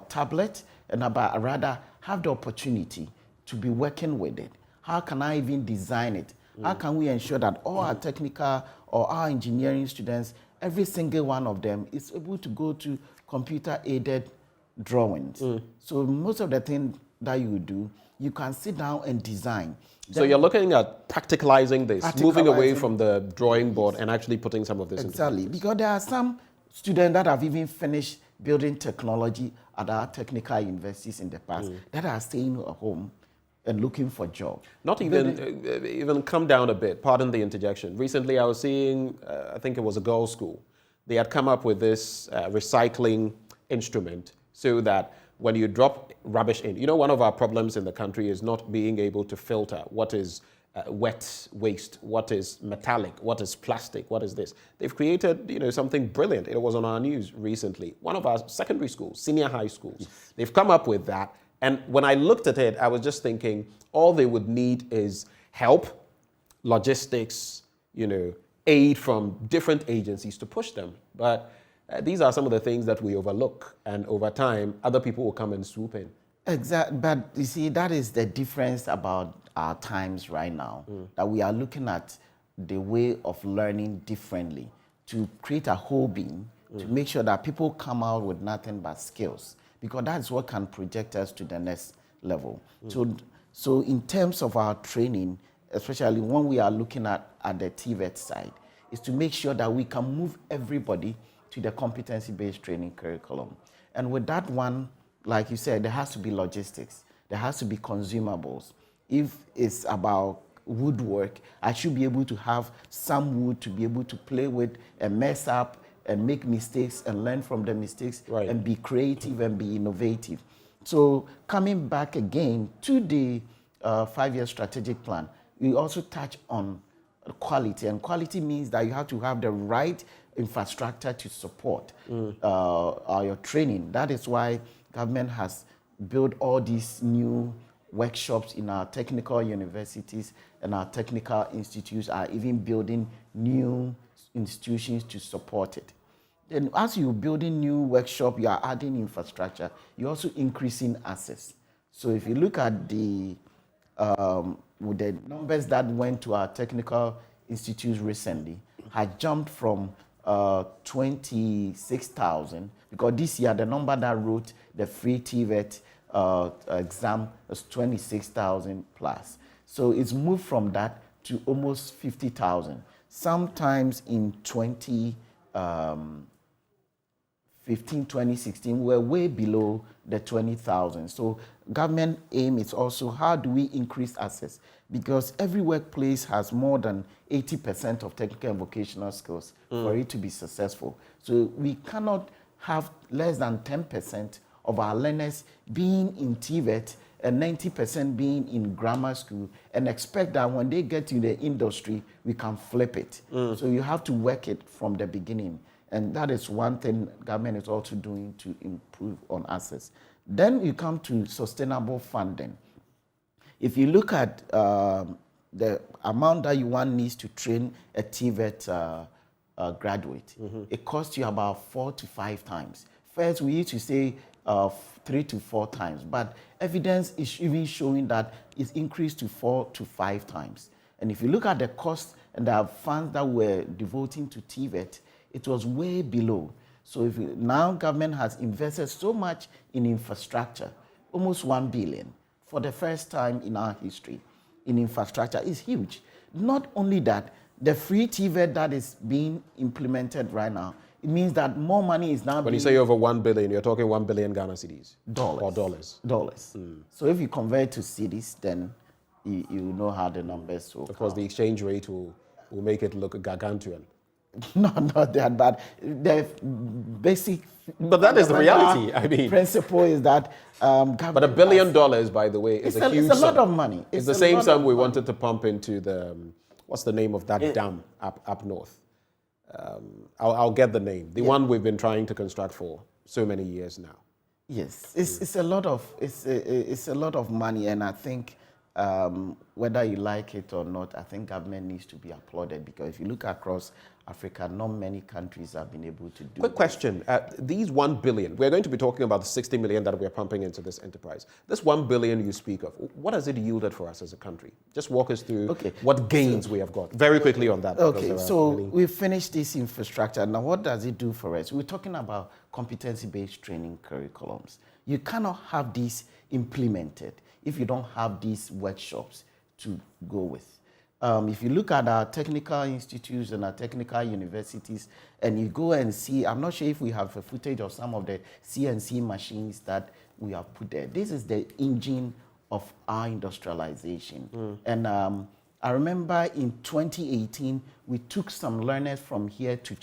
tablet and rather have the opportunity to be working with it. How can I even design it? How can we ensure that all our technical or our engineering students, every single one of them is able to go to computer-aided drawings? So most of the things that you do, you can sit down and design. So you're looking at practicalizing this, moving away from the drawing board and actually putting some of this into practice. Because there are some students that have even finished building technology at our technical universities in the past that are staying at home and looking for jobs. Not even come down a bit, pardon the interjection. Recently I was seeing, I think it was a girls' school. They had come up with this recycling instrument so that when you drop rubbish in, you know, one of our problems in the country is not being able to filter what is wet waste, what is metallic, what is plastic, what is this. They've created, you know, something brilliant. It was on our news recently. One of our secondary schools, senior high schools, they've come up with that. And when I looked at it, I was just thinking all they would need is help, logistics, you know, aid from different agencies to push them. But these are some of the things that we overlook. And over time, other people will come and swoop in Exactly, but you see, that is the difference about our times right now, that we are looking at the way of learning differently to create a whole being, to make sure that people come out with nothing but skills, because that's what can project us to the next level. So in terms of our training, especially when we are looking at the TVET side, is to make sure that we can move everybody to the competency-based training curriculum. And with that one, like you said, there has to be logistics. There has to be consumables. If it's about woodwork, I should be able to have some wood to be able to play with and mess up and make mistakes and learn from the mistakes and be creative and be innovative. So coming back again to the 5-year strategic plan, we also touch on quality, and quality means that you have to have the right infrastructure to support your training. That is why government has built all these new workshops in our technical universities, and our technical institutes are even building new institutions to support it. Then as you're building new workshop, you are adding infrastructure, you're also increasing access. So if you look at with the numbers that went to our technical institutes recently, had jumped from 26,000, because this year the number that wrote the free TVET exam was 26,000 plus. So it's moved from that to almost 50,000. Sometimes in 2015, 2016, we were way below the 20,000. So government aim is also how do we increase access? Because every workplace has more than 80% of technical and vocational skills for it to be successful. So we cannot have less than 10% of our learners being in TVET and 90% being in grammar school and expect that when they get to the industry, we can flip it. So you have to work it from the beginning. And that is one thing government is also doing to improve on access. Then you come to sustainable funding. If you look at the amount that you needs to train a TVET graduate, it costs you about 4 to 5 times. First, we used to say 3 to 4 times, but evidence is even showing that it's increased to 4 to 5 times. And if you look at the cost and the funds that we're devoting to TVET, it was way below. So now government has invested so much in infrastructure, almost 1 billion for the first time in our history in infrastructure. Is huge. Not only that, the free TVET that is being implemented right now, it means that more money is now When you say over 1 billion, you're talking 1 billion Ghana cedis? Dollars. Or dollars? Dollars. So if you convert to cedis, then you know how the numbers will Of course, the exchange rate will make it look gargantuan. No, not that bad. The basic... But that is the reality, I mean. Principle is that... but $1 billion, by the way, is a huge sum. It's a lot of money. It's the same sum we wanted to pump into the... what's the name of that dam up north? I'll get the name. The one we've been trying to construct for so many years now. Yes, it's a lot of money, and I think whether you like it or not, I think government needs to be applauded, because if you look across Africa, not many countries have been able to do. Quick question: these 1 billion, we're going to be talking about the 60 million that we're pumping into this enterprise. This 1 billion you speak of, what has it yielded for us as a country? Just walk us through what gains we have got very quickly on that. Okay, so we finished this infrastructure. Now, what does it do for us? We're talking about competency-based training curriculums. You cannot have these implemented if you don't have these workshops to go with. If you look at our technical institutes and our technical universities, and you go and see, I'm not sure if we have a footage of some of the CNC machines that we have put there. This is the engine of our industrialization. And I remember in 2018, we took some learners from here to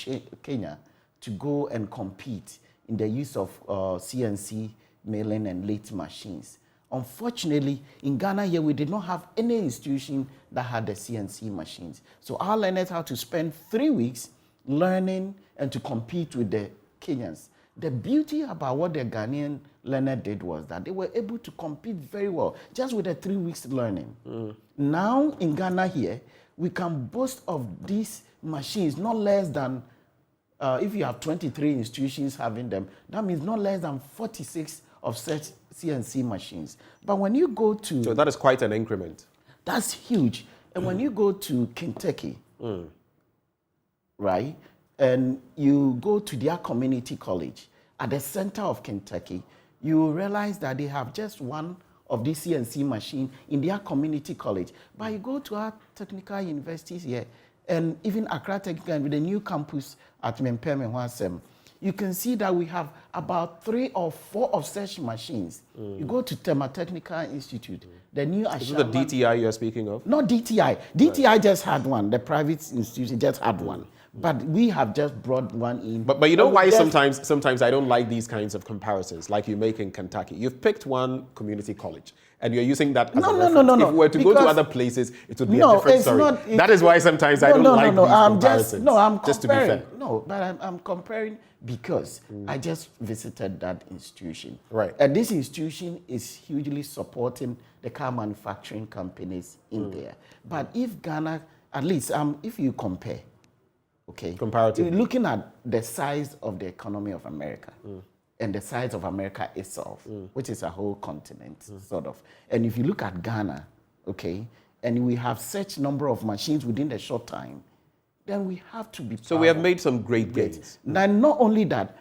Kenya to go and compete in the use of CNC milling and lathe machines. Unfortunately, in Ghana here, we did not have any institution that had the CNC machines. So our learners had to spend 3 weeks learning and to compete with the Kenyans. The beauty about what the Ghanaian learner did was that they were able to compete very well just with the 3 weeks learning. Now in Ghana here, we can boast of these machines not less than, if you have 23 institutions having them, that means not less than 46 of such CNC machines. But when you go to... So that is quite an increment. That's huge. And when you go to Kentucky, right, and you go to their community college at the center of Kentucky, you will realize that they have just one of these CNC machine in their community college. But you go to our technical universities here, and even Accra Technical, with the new campus at Mempeme Hwasem, you can see that we have about 3 or 4 of such machines. You go to Tema Technical Institute, the new Ashama. Is it the DTI you're speaking of? Not DTI. DTI just had one. The private institution just had one. But we have just brought one in. But you know why sometimes I don't like these kinds of comparisons, like you make in Kentucky. You've picked one community college, and you're using that as a reference. No. If we were to go to other places, it would be a different story. That is why sometimes I don't like these comparisons. Just to be fair. No, but I'm comparing because I just visited that institution. Right. And this institution is hugely supporting the car manufacturing companies in there. But if Ghana, at least if you compare, okay, comparatively, looking at the size of the economy of America and the size of America itself, which is a whole continent, sort of. And if you look at Ghana, okay, and we have such number of machines within the short time, then we have to be So we have made some great gains. And not only that,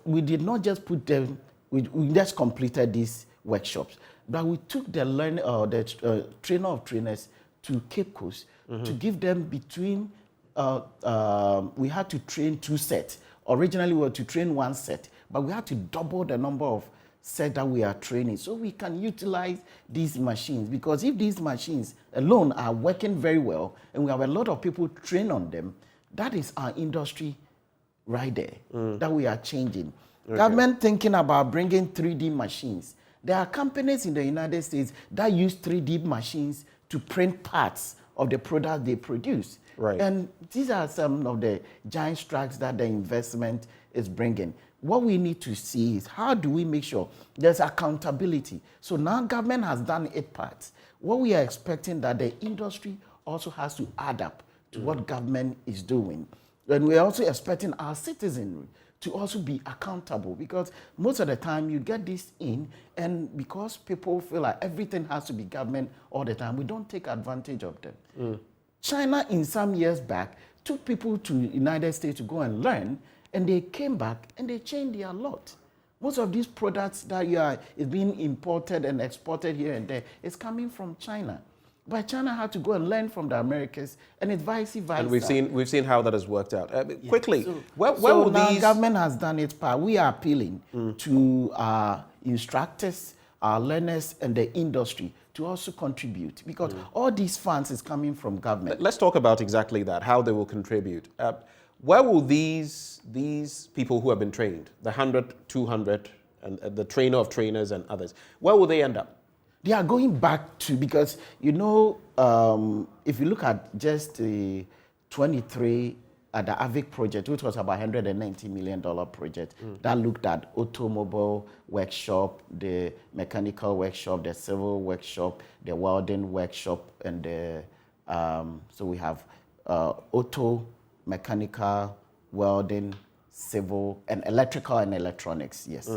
we did not just put them, we just completed these workshops, but we took the trainer of trainers to Cape Coast to give them between, we had to train 2 sets. Originally we were to train 1 set, but we had to double the number of sets that we are training so we can utilize these machines. Because if these machines alone are working very well and we have a lot of people trained on them, that is our industry right there that we are changing. Okay. Government thinking about bringing 3D machines. There are companies in the United States that use 3D machines to print parts of the product they produce. Right. And these are some of the giant strides that the investment is bringing. What we need to see is how do we make sure there's accountability. So now government has done its part. What we are expecting that the industry also has to add up to what government is doing. And we're also expecting our citizenry to also be accountable, because most of the time you get this in, and because people feel like everything has to be government all the time, we don't take advantage of them. China, in some years back, took people to the United States to go and learn, and they came back and they changed their lot. Most of these products that is being imported and exported here and there is coming from China. But China had to go and learn from the Americans, and it's vice versa. And we've seen how that has worked out. Quickly, where so will now these... government has done its part. We are appealing to our instructors, our learners, and the industry to also contribute, because all these funds is coming from government. Let's talk about exactly that, how they will contribute. Where will these people who have been trained, the 100, 200, and the trainer of trainers and others, where will they end up? They are going back to, because, you know, if you look at just the 23 at the AVIC project, which was about $190 million project, that looked at automobile workshop, the mechanical workshop, the civil workshop, the welding workshop, and the, so we have auto, mechanical, welding, civil, and electrical and electronics, yes.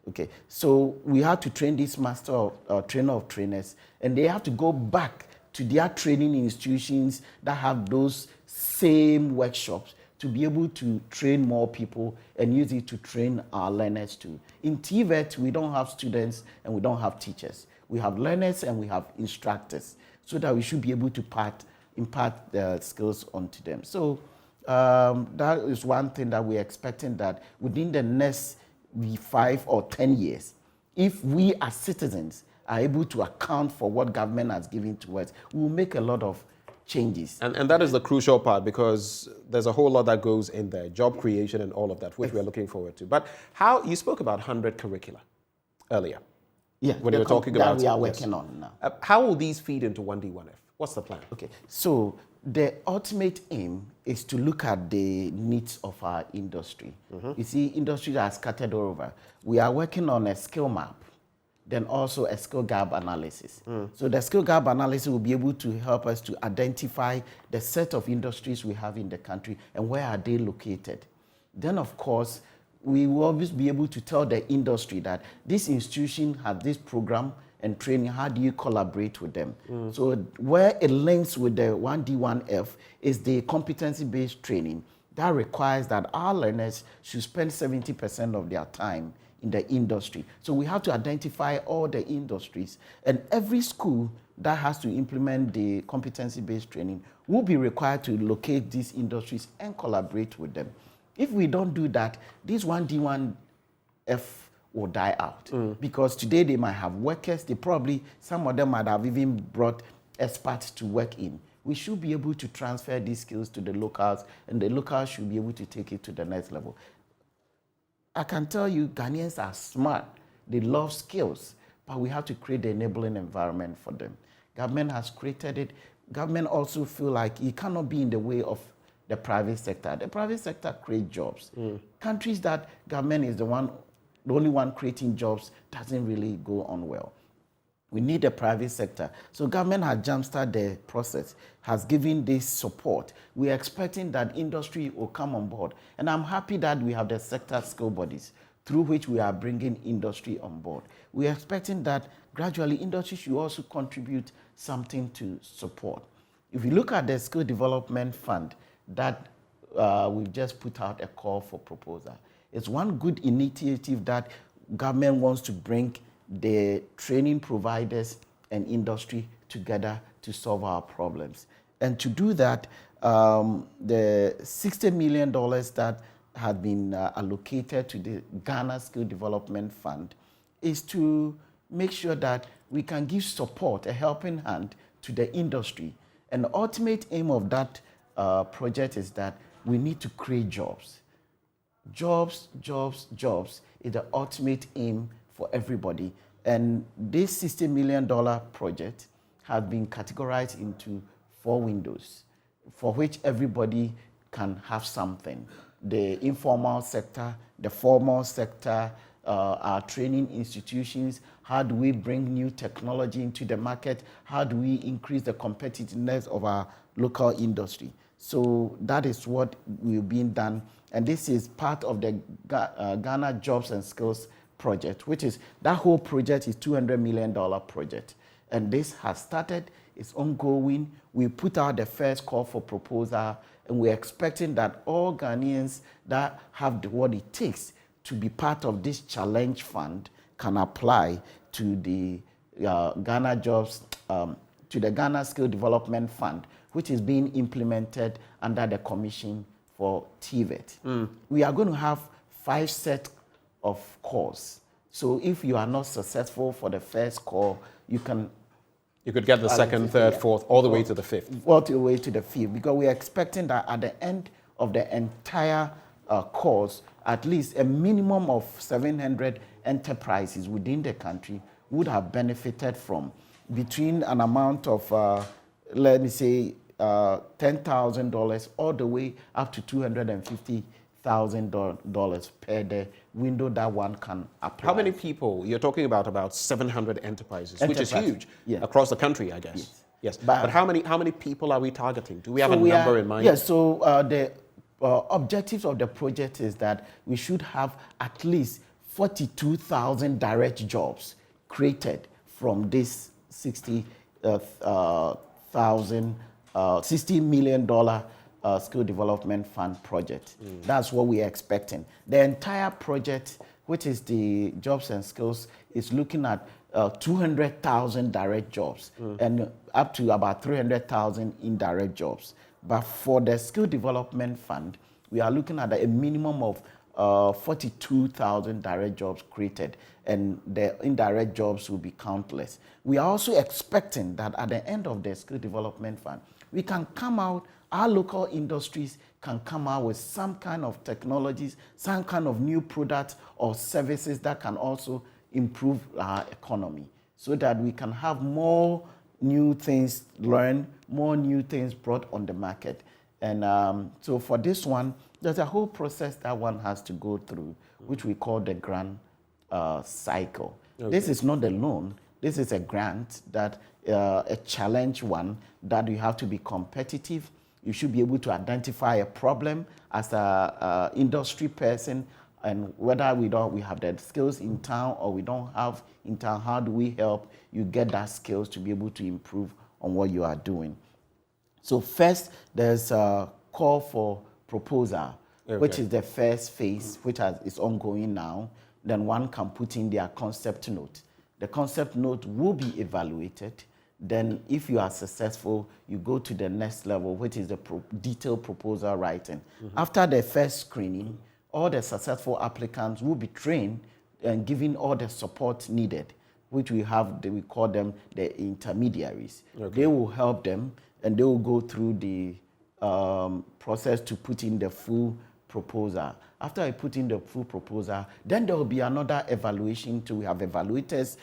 Okay, so we have to train this master trainer of trainers, and they have to go back to their training institutions that have those same workshops to be able to train more people and use it to train our learners too. In TVET, we don't have students and we don't have teachers. We have learners and we have instructors, so that we should be able to impart the skills onto them. So that is one thing that we're expecting, that within the next 5 or 10 years, if we as citizens are able to account for what government has given to us, we will make a lot of changes. And that is the crucial part, because there's a whole lot that goes in there, job creation and all of that, which we're looking forward to. But how, you spoke about 100 curricula earlier. Yeah, when you were talking that about we are working on now. How will these feed into 1D1F? What's the plan? Okay, so the ultimate aim is to look at the needs of our industry. You see, industries are scattered all over. We are working on a skill map, then also a skill gap analysis. So the skill gap analysis will be able to help us to identify the set of industries we have in the country and where are they located. Then, of course, we will always be able to tell the industry that this institution has this program and training. How do you collaborate with them? So where it links with the 1D1F is the competency-based training. That requires that our learners should spend 70% of their time in the industry. So we have to identify all the industries, and every school that has to implement the competency-based training will be required to locate these industries and collaborate with them. If we don't do that, this 1D1F will die out, because today they might have workers, some of them might have even brought experts to work in. We should be able to transfer these skills to the locals, and the locals should be able to take it to the next level. I can tell you, Ghanaians are smart. They love skills, but we have to create the enabling environment for them. Government has created it. Government also feel like it cannot be in the way of the private sector. The private sector creates jobs. Countries that government is the only one creating jobs doesn't really go on well. We need the private sector. So government has jumpstarted the process, has given this support. We are expecting that industry will come on board. And I'm happy that we have the sector skill bodies through which we are bringing industry on board. We are expecting that gradually industry should also contribute something to support. If you look at the skill development fund that we've just put out a call for proposal, it's one good initiative that government wants to bring the training providers and industry together to solve our problems. And to do that, the $60 million that had been allocated to the Ghana Skill Development Fund is to make sure that we can give support, a helping hand to the industry. And the ultimate aim of that project is that we need to create jobs. Jobs, jobs, jobs is the ultimate aim for everybody. And this $60 million project has been categorized into 4 windows, for which everybody can have something. The informal sector, the formal sector, our training institutions, how do we bring new technology into the market? How do we increase the competitiveness of our local industry? So that is what will be done. And this is part of the Ghana Jobs and Skills project, which is, that whole project is $200 million project. And this has started, it's ongoing. We put out the first call for proposal, and we're expecting that all Ghanaians that have what it takes to be part of this challenge fund can apply to the Ghana Jobs, to the Ghana Skill Development Fund, which is being implemented under the Commission for TVET. We are going to have 5 sets of calls. So if you are not successful for the first call, you could get the second, third, fourth, all the way to the fifth. All the way to the fifth, because we are expecting that at the end of the entire course, at least a minimum of 700 enterprises within the country would have benefited from between an amount of, let me say, $10,000 all the way up to $250,000 per day window that one can apply. How many people? You're talking about 700 enterprises, which is huge across the country, I guess. Yes. But how many people are we targeting? Do we have a number in mind? Yes. So the objectives of the project is that we should have at least 42,000 direct jobs created from this $60 million Skill Development Fund project. That's what we are expecting. The entire project, which is the Jobs and Skills, is looking at 200,000 direct jobs and up to about 300,000 indirect jobs. But for the Skill Development Fund, we are looking at a minimum of 42,000 direct jobs created, and the indirect jobs will be countless. We are also expecting that at the end of the Skill Development Fund, we can come out, our local industries can come out with some kind of technologies, some kind of new products or services that can also improve our economy, so that we can have more new things learned, more new things brought on the market. And so for this one, there's a whole process that one has to go through, which we call the grant cycle. Okay. This is not a loan. This is a grant that a challenge one that you have to be competitive. You should be able to identify a problem as an industry person. And whether we have the skills in town or we don't have in town, how do we help you get that skills to be able to improve on what you are doing? So first, there's a call for proposal, which is the first phase, which is ongoing now. Then one can put in their concept note. The concept note will be evaluated. Then if you are successful, you go to the next level, which is the detailed proposal writing. After the first screening, all the successful applicants will be trained and given all the support needed, which we call them the intermediaries. They will help them and they will go through the process to put in the full proposal. After I put in the full proposal, then there will be another evaluation too. We have evaluators,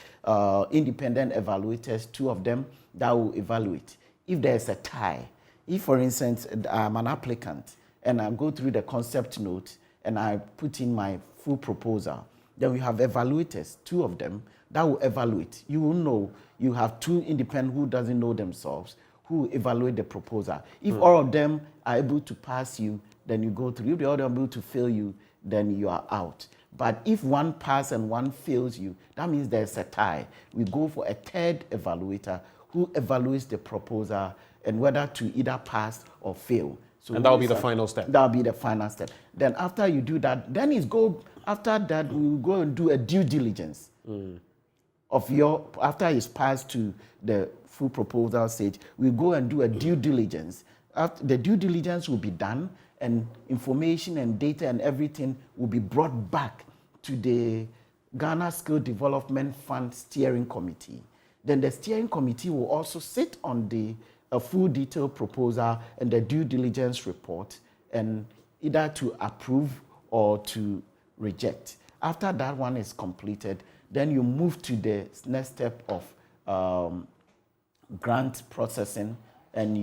independent evaluators, 2 of them that will evaluate. If there's a tie, if for instance, I'm an applicant and I go through the concept note and I put in my full proposal, then we have evaluators, 2 of them that will evaluate. You will know, you have 2 independent who doesn't know themselves, who evaluate the proposal. If all of them are able to pass you, then you go through. If the other are able to fail you, then you are out. But if one passes and one fails you, that means there's a tie. We go for a 3rd evaluator who evaluates the proposal and whether to either pass or fail. So and that will be the final step. That will be the final step. Then after you do that, then after that, we will go and do a due diligence of after it's passed to the full proposal stage, we go and do a due diligence. After the due diligence will be done, and information and data and everything will be brought back to the Ghana Skill Development Fund Steering Committee. Then the steering committee will also sit on the full detailed proposal and the due diligence report, and either to approve or to reject. After that one is completed, then you move to the next step of grant processing, and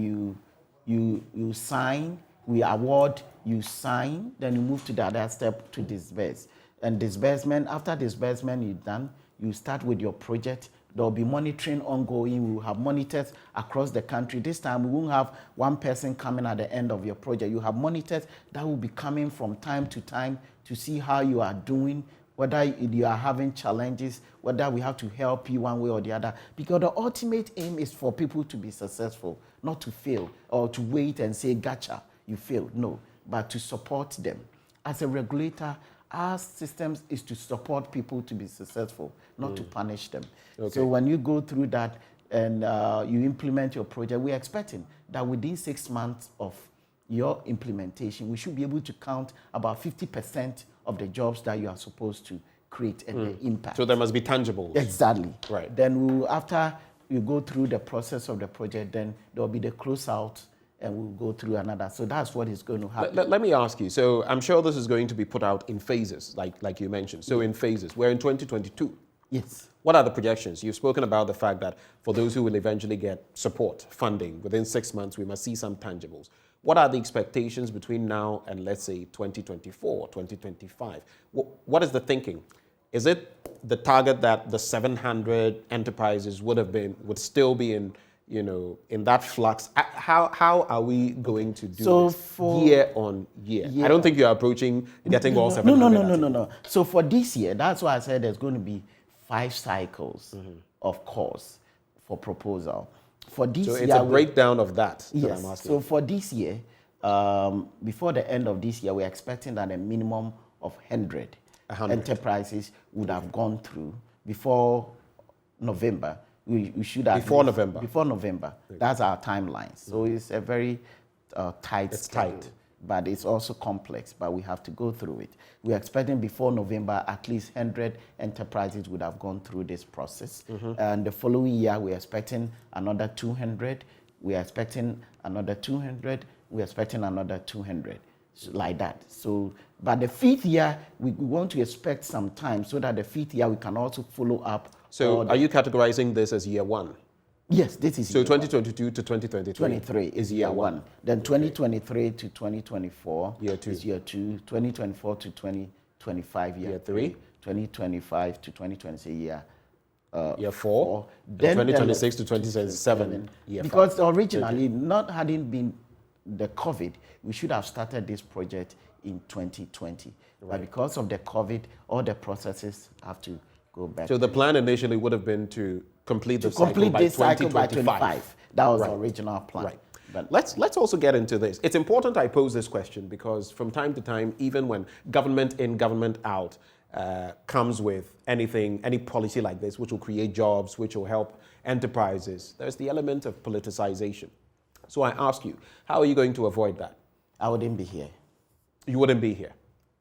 you sign, we award, you sign, then you move to the other step to disburse. And disbursement, after disbursement is done, you start with your project. There will be monitoring ongoing. We will have monitors across the country. This time, we won't have one person coming at the end of your project. You have monitors that will be coming from time to time to see how you are doing, whether you are having challenges, whether we have to help you one way or the other. Because the ultimate aim is for people to be successful, not to fail or to wait and say, gotcha, you failed. No, but to support them. As a regulator, our systems is to support people to be successful, not to punish them. Okay. So when you go through that and you implement your project, we're expecting that within 6 months of your implementation, we should be able to count about 50% of the jobs that you are supposed to create and the impact. So there must be tangibles. Exactly. Right. Then after you go through the process of the project, then there will be the closeout, and we'll go through another. So that's what is going to happen. Let me ask you, so I'm sure this is going to be put out in phases, like you mentioned. So in phases, we're in 2022. Yes. What are the projections? You've spoken about the fact that for those who will eventually get support, funding, within 6 months, we must see some tangibles. What are the expectations between now and, let's say, 2024, 2025? What is the thinking? Is it the target that the 700 enterprises would still be in, in that flux? How are we going to do this year on year? I don't think you're approaching getting all 700. No. So for this year, that's why I said there's going to be 5 cycles of calls for proposal. For this year, it's a breakdown of that. Yes. I'm asking. So for this year, before the end of this year, we're expecting that a minimum of 100 enterprises would have gone through before November. We should have before November. Before November. That's our timeline. So it's a very tight schedule. Tight. But it's also complex, but we have to go through it. We're expecting before November, at least 100 enterprises would have gone through this process. And the following year, we're expecting another 200. We're expecting another 200. We're expecting another 200, like that. So, but the 5th year, we want to expect some time so that the 5th year, we can also follow up. So are you categorizing this as year 1? Yes, this is so 2022 to 2023. 23 is year 1. Then 2023 to 2024 is year 2. 2024 to 2025 year 3. 2025 to 2026 year 4. Then 2026 to 2027 year 5. Because originally, not having been the COVID, we should have started this project in 2020. Right. But because of the COVID, all the processes have to go back. So the plan initially would have been to complete the complete this cycle by 2025. 25. That was Right. the original plan. Right. But Let's also get into this. It's important I pose this question because from time to time, even when government in, government out comes with anything, any policy like this, which will create jobs, which will help enterprises, there's the element of politicization. So I ask you, how are you going to avoid that? I wouldn't be here. You wouldn't be here?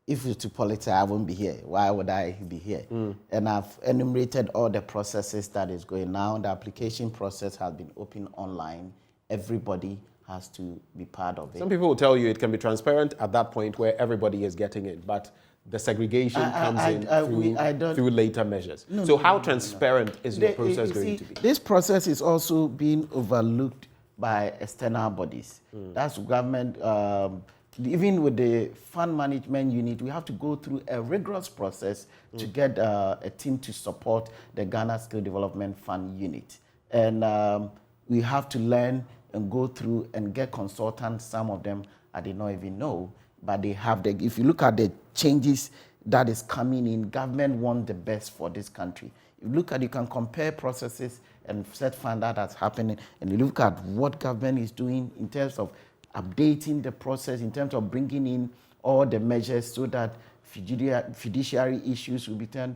If it's to politics, I wouldn't be here. Why would I be here? And I've enumerated all the processes that is going now. The application process has been open online. Everybody has to be part of it. Some people will tell you it can be transparent at that point where everybody is getting it, but the segregation comes in through later measures. So how transparent is your process going to be? This process is also being overlooked by external bodies. That's government. Even with the fund management unit, we have to go through a rigorous process to get a team to support the Ghana Skill Development Fund unit. And we have to learn and go through and get consultants. Some of them I did not even know, but they have the, if you look at the changes that is coming in, government wants the best for this country. You look at, you can compare processes and find out that's happening, and you look at what government is doing in terms of updating the process, in terms of bringing in all the measures so that fiduciary issues will be turned,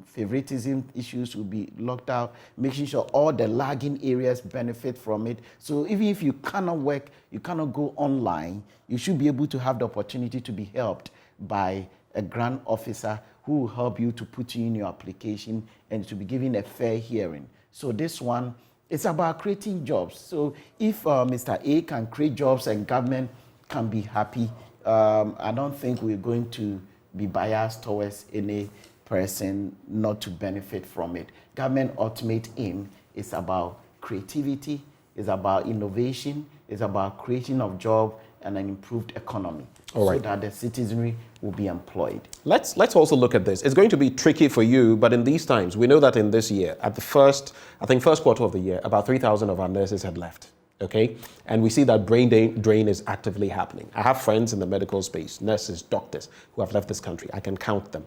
favoritism issues will be locked out, making sure all the lagging areas benefit from it. So even if you cannot work, you cannot go online, you should be able to have the opportunity to be helped by a grant officer who will help you to put in your application and to be given a fair hearing. So this one, it's about creating jobs. So if Mr. A can create jobs and government can be happy, I don't think we're going to be biased towards any person not to benefit from it. Government ultimate aim is about creativity, is about innovation, is about creation of jobs and an improved economy. All right. So that the citizenry will be employed. Let's also look at this. It's going to be tricky for you, but in these times, we know that in this year, at the first quarter of the year, about 3,000 of our nurses had left, okay? And we see that brain drain is actively happening. I have friends in the medical space, nurses, doctors, who have left this country. I can count them.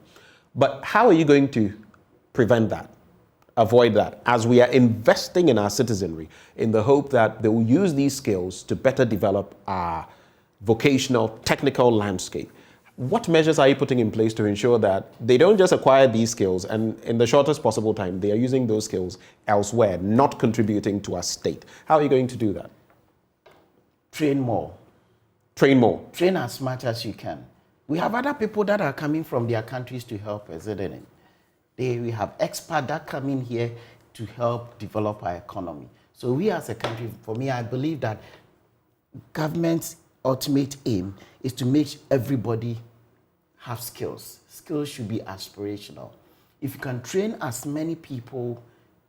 But how are you going to prevent that, avoid that, as we are investing in our citizenry in the hope that they will use these skills to better develop our vocational, technical landscape? What measures are you putting in place to ensure that they don't just acquire these skills and in the shortest possible time, they are using those skills elsewhere, not contributing to our state? How are you going to do that? Train more. Train more. Train as much as you can. We have other people that are coming from their countries to help us, isn't it? We have experts that come in here to help develop our economy. So we as a country, for me, I believe that government's ultimate aim is to make everybody have skills. Skills should be aspirational. If you can train as many people,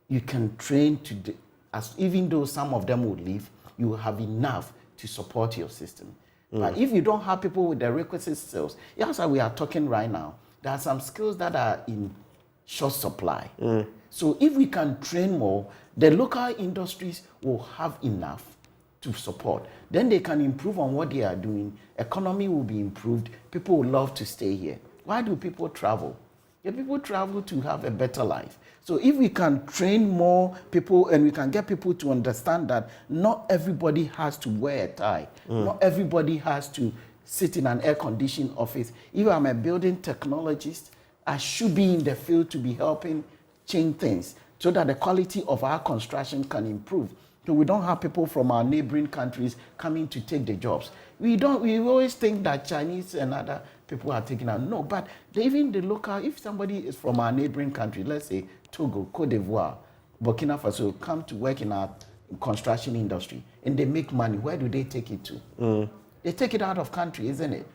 you can train even though some of them would leave, you will have enough to support your system. But if you don't have people with the requisite skills, that's why we are talking right now. There are some skills that are in short supply. So if we can train more, the local industries will have enough to support. Then they can improve on what they are doing. Economy will be improved. People will love to stay here. Why do people travel? The people travel to have a better life. So if we can train more people and we can get people to understand that not everybody has to wear a tie. Not everybody has to sit in an air-conditioned office. If I'm a building technologist, I should be in the field to be helping change things so that the quality of our construction can improve. So we don't have people from our neighboring countries coming to take the jobs. We always think that Chinese and other people are taking out. No, but even the local, if somebody is from our neighboring country, let's say Togo, Cote d'Ivoire, Burkina Faso, come to work in our construction industry and they make money, where do they take it to? They take it out of country, isn't it?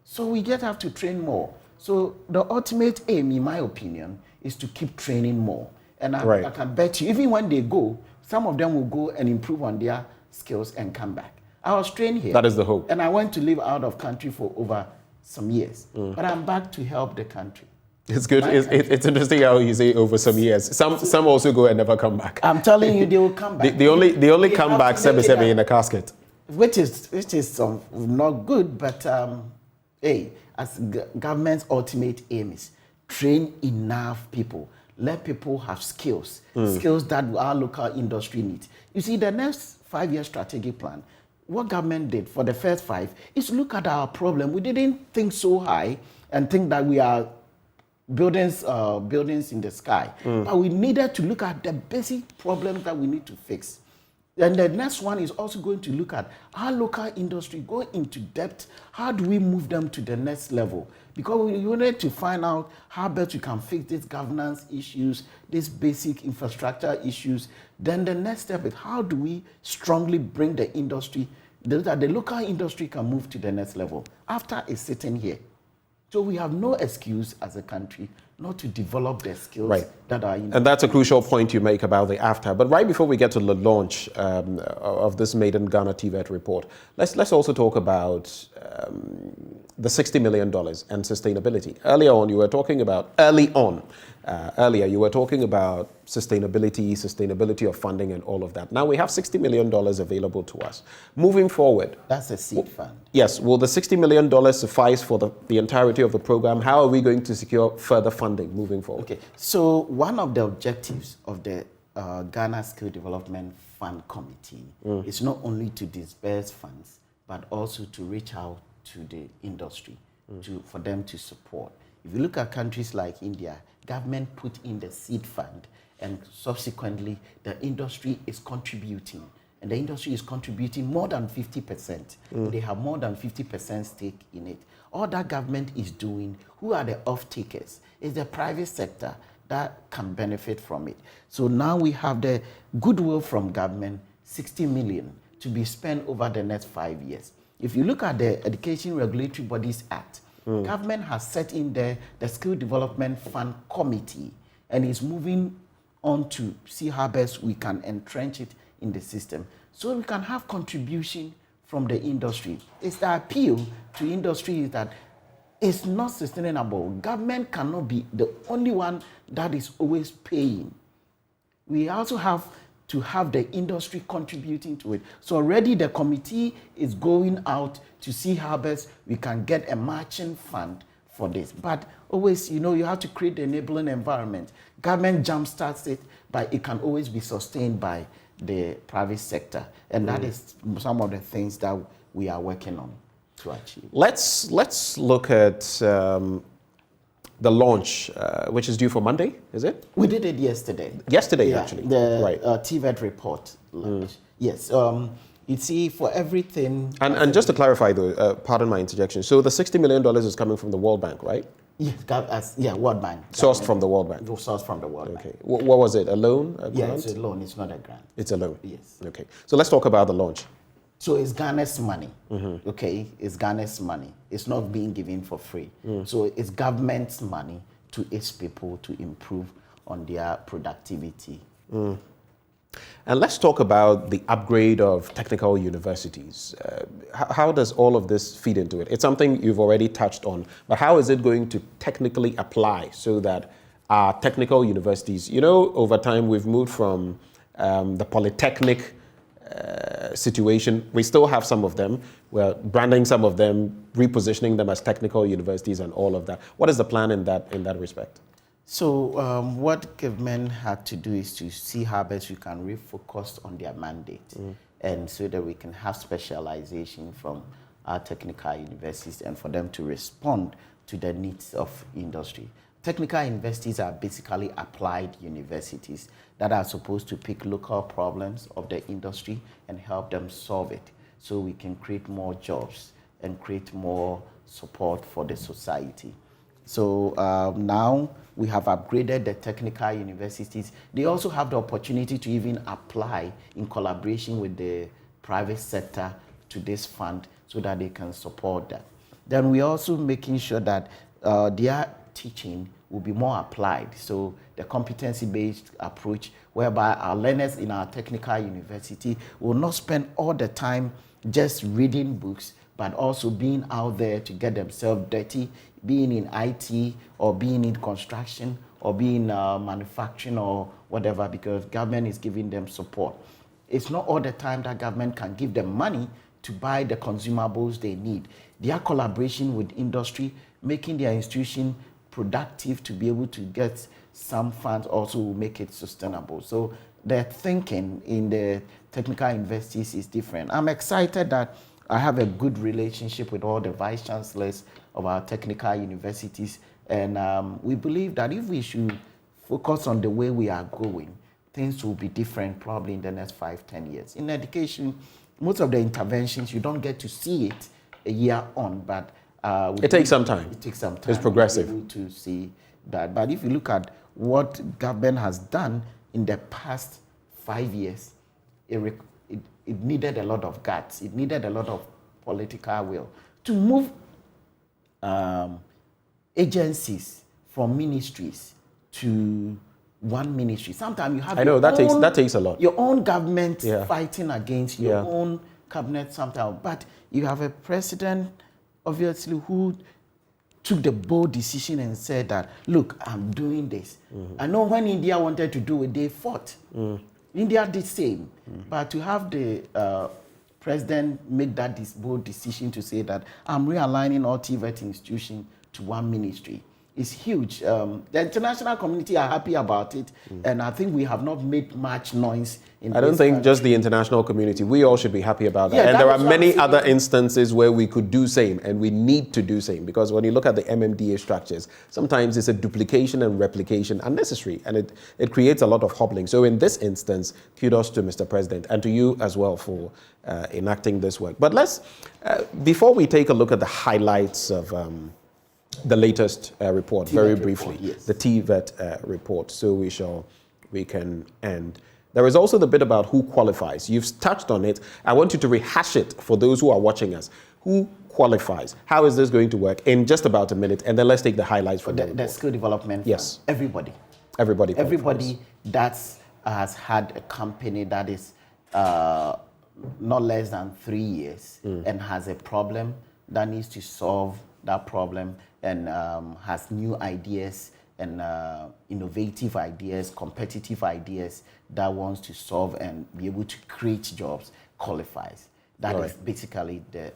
So we have to train more. So the ultimate aim, in my opinion, is to keep training more. And I can bet you, even when they go, some of them will go and improve on their skills and come back. I was trained here. That is the hope. And I went to live out of country for over some years. But I'm back to help the country. It's good. It's interesting how you say over some years. Some also go and never come back. I'm telling you, they will come back. They only come back 7 in a casket. Which is not good, but as government's ultimate aim is train enough people. Let people have skills, skills that our local industry needs. You see, the next 5-year strategic plan, what government did for the first 5 is look at our problem. We didn't think so high and think that we are buildings in the sky. But we needed to look at the basic problems that we need to fix. And the next one is also going to look at our local industry, go into depth. How do we move them to the next level? Because we need to find out how best we can fix these governance issues, these basic infrastructure issues. Then the next step is how do we strongly bring the industry, that the local industry can move to the next level after it's sitting here. So we have no excuse as a country not to develop the skills that are in. And that's a crucial point you make about the after. But right before we get to the launch of this Made in Ghana TVET report, let's also talk about the $60 million and sustainability. Earlier you were talking about sustainability of funding and all of that. Now we have $60 million available to us. Moving forward. That's a seed fund. Yes. Will the $60 million suffice for the entirety of the program? How are we going to secure further funding moving forward? Okay. So one of the objectives of the Ghana Skill Development Fund Committee is not only to disburse funds, but also to reach out to the industry for them to support. If you look at countries like India, government put in the seed fund, and subsequently the industry is contributing. And the industry is contributing more than 50%. They have more than 50% stake in it. All that government is doing, who are the off-takers? It's the private sector that can benefit from it. So now we have the goodwill from government, 60 million, to be spent over the next 5 years. If you look at the Education Regulatory Bodies Act, government has set in there the Skill Development Fund Committee and is moving on to see how best we can entrench it in the system so we can have contribution from the industry. It's the appeal to industry is that it's not sustainable. Government cannot be the only one that is always paying. We also have to have the industry contributing to it. So already the committee is going out to see how best we can get a matching fund for this. But always, you have to create the enabling environment. Government jumpstarts it, but it can always be sustained by the private sector. And that is some of the things that we are working on to achieve. Let's look at the launch, which is due for Monday, is it? We did it yesterday. Yesterday, actually. The TVET report launch. Yes. You see, for everything... And just to clarify, though, pardon my interjection, so the $60 million is coming from the World Bank, right? Yes, World Bank. Sourced from the World Bank? Sourced from the World Bank. Okay. What was it, a loan? A yeah, grant? It's a loan, it's not a grant. It's a loan? Yes. Okay. So let's talk about the launch. So it's Ghana's money, okay? It's Ghana's money. It's not being given for free. So it's government's money to its people to improve on their productivity. And let's talk about the upgrade of technical universities. How does all of this feed into it? It's something you've already touched on, but how is it going to technically apply so that our technical universities, over time we've moved from the polytechnic situation. We still have some of them. We're branding some of them, repositioning them as technical universities and all of that. What is the plan in that respect? So what government had to do is to see how best we can refocus on their mandate and so that we can have specialization from our technical universities and for them to respond to the needs of industry. Technical universities are basically applied universities that are supposed to pick local problems of the industry and help them solve it so we can create more jobs and create more support for the society. So now we have upgraded the technical universities. They also have the opportunity to even apply in collaboration with the private sector to this fund so that they can support that. Then we're also making sure that their teaching will be more applied. So the competency-based approach whereby our learners in our technical university will not spend all the time just reading books, but also being out there to get themselves dirty, being in IT or being in construction or being manufacturing or whatever, because government is giving them support. It's not all the time that government can give them money to buy the consumables they need. their collaboration with industry, making their institution productive to be able to get some funds also will make it sustainable. So their thinking in the technical universities is different. I'm excited that I have a good relationship with all the vice chancellors of our technical universities, and we believe that if we should focus on the way we are going, things will be different probably in the next 5-10 years. In education, most of the interventions, you don't get to see it a year on, but it takes some time. It takes some time. It's progressive. To see that. But if you look at what government has done in the past 5 years, it needed a lot of guts. It needed a lot of political will to move agencies from ministries to one ministry. Sometimes you have that takes a lot. Your own government fighting against your own cabinet sometimes, but you have a president obviously who took the bold decision and said that, look, I'm doing this. I know when India wanted to do it, they fought. India did the same. But to have the president make that bold decision to say that I'm realigning all TVET institutions to one ministry is huge. The international community are happy about it, and I think we have not made much noise in I don't think just the international community, we all should be happy about that. Yeah, and there are many other instances where we could do same, and we need to do same, because when you look at the MMDA structures, sometimes it's a duplication and replication unnecessary, and it creates a lot of hobbling. So in this instance, kudos to Mr. President, and to you as well for enacting this work. But let's, before we take a look at the highlights of the latest report, very briefly, the TVET report, so we can end. There is also the bit about who qualifies. You've touched on it. I want you to rehash it for those who are watching us. Who qualifies? How is this going to work? In just about a minute, and then let's take the highlights from the skill development. Yes. Everybody qualifies. that has had a company that is not less than 3 years and has a problem that needs to solve that problem, and has new ideas and innovative ideas, competitive ideas that wants to solve and be able to create jobs, qualifies. That is basically the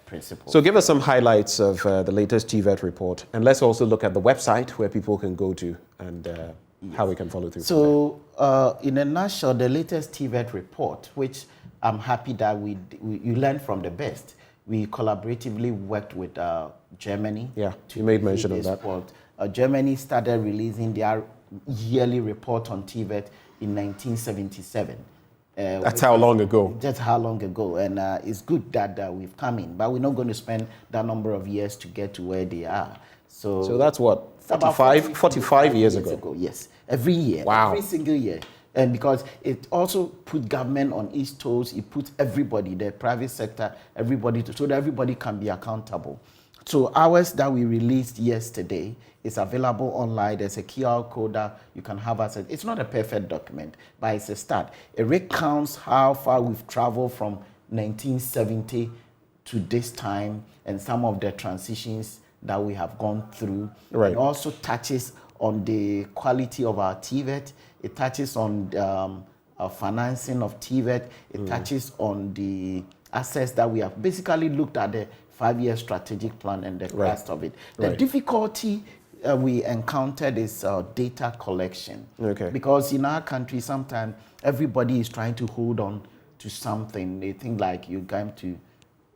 principle. So give us some highlights of the latest TVET report, and let's also look at the website where people can go to and how we can follow through. So in a nutshell, the latest TVET report, which I'm happy that you learned from the best. We collaboratively worked with Germany. Yeah, you made mention of that. Germany started releasing their yearly report on TVET in 1977. That's how long ago? That's how long ago. And it's good that we've come in, but we're not going to spend that number of years to get to where they are. So that's what, 45 years ago? Yes, every year, every single year. And because it also put government on its toes, it puts everybody, the private sector, everybody, so that everybody can be accountable. So ours that we released yesterday is available online. There's a QR code that you can have access. It's not a perfect document, but it's a start. It recounts how far we've traveled from 1970 to this time and some of the transitions that we have gone through. It also touches on the quality of our TVET. It touches on financing of TVET. It touches on the assets that we have basically looked at the 5-year strategic plan and the rest of it. The difficulty we encountered is data collection. Because in our country, sometimes everybody is trying to hold on to something. They think like you're going to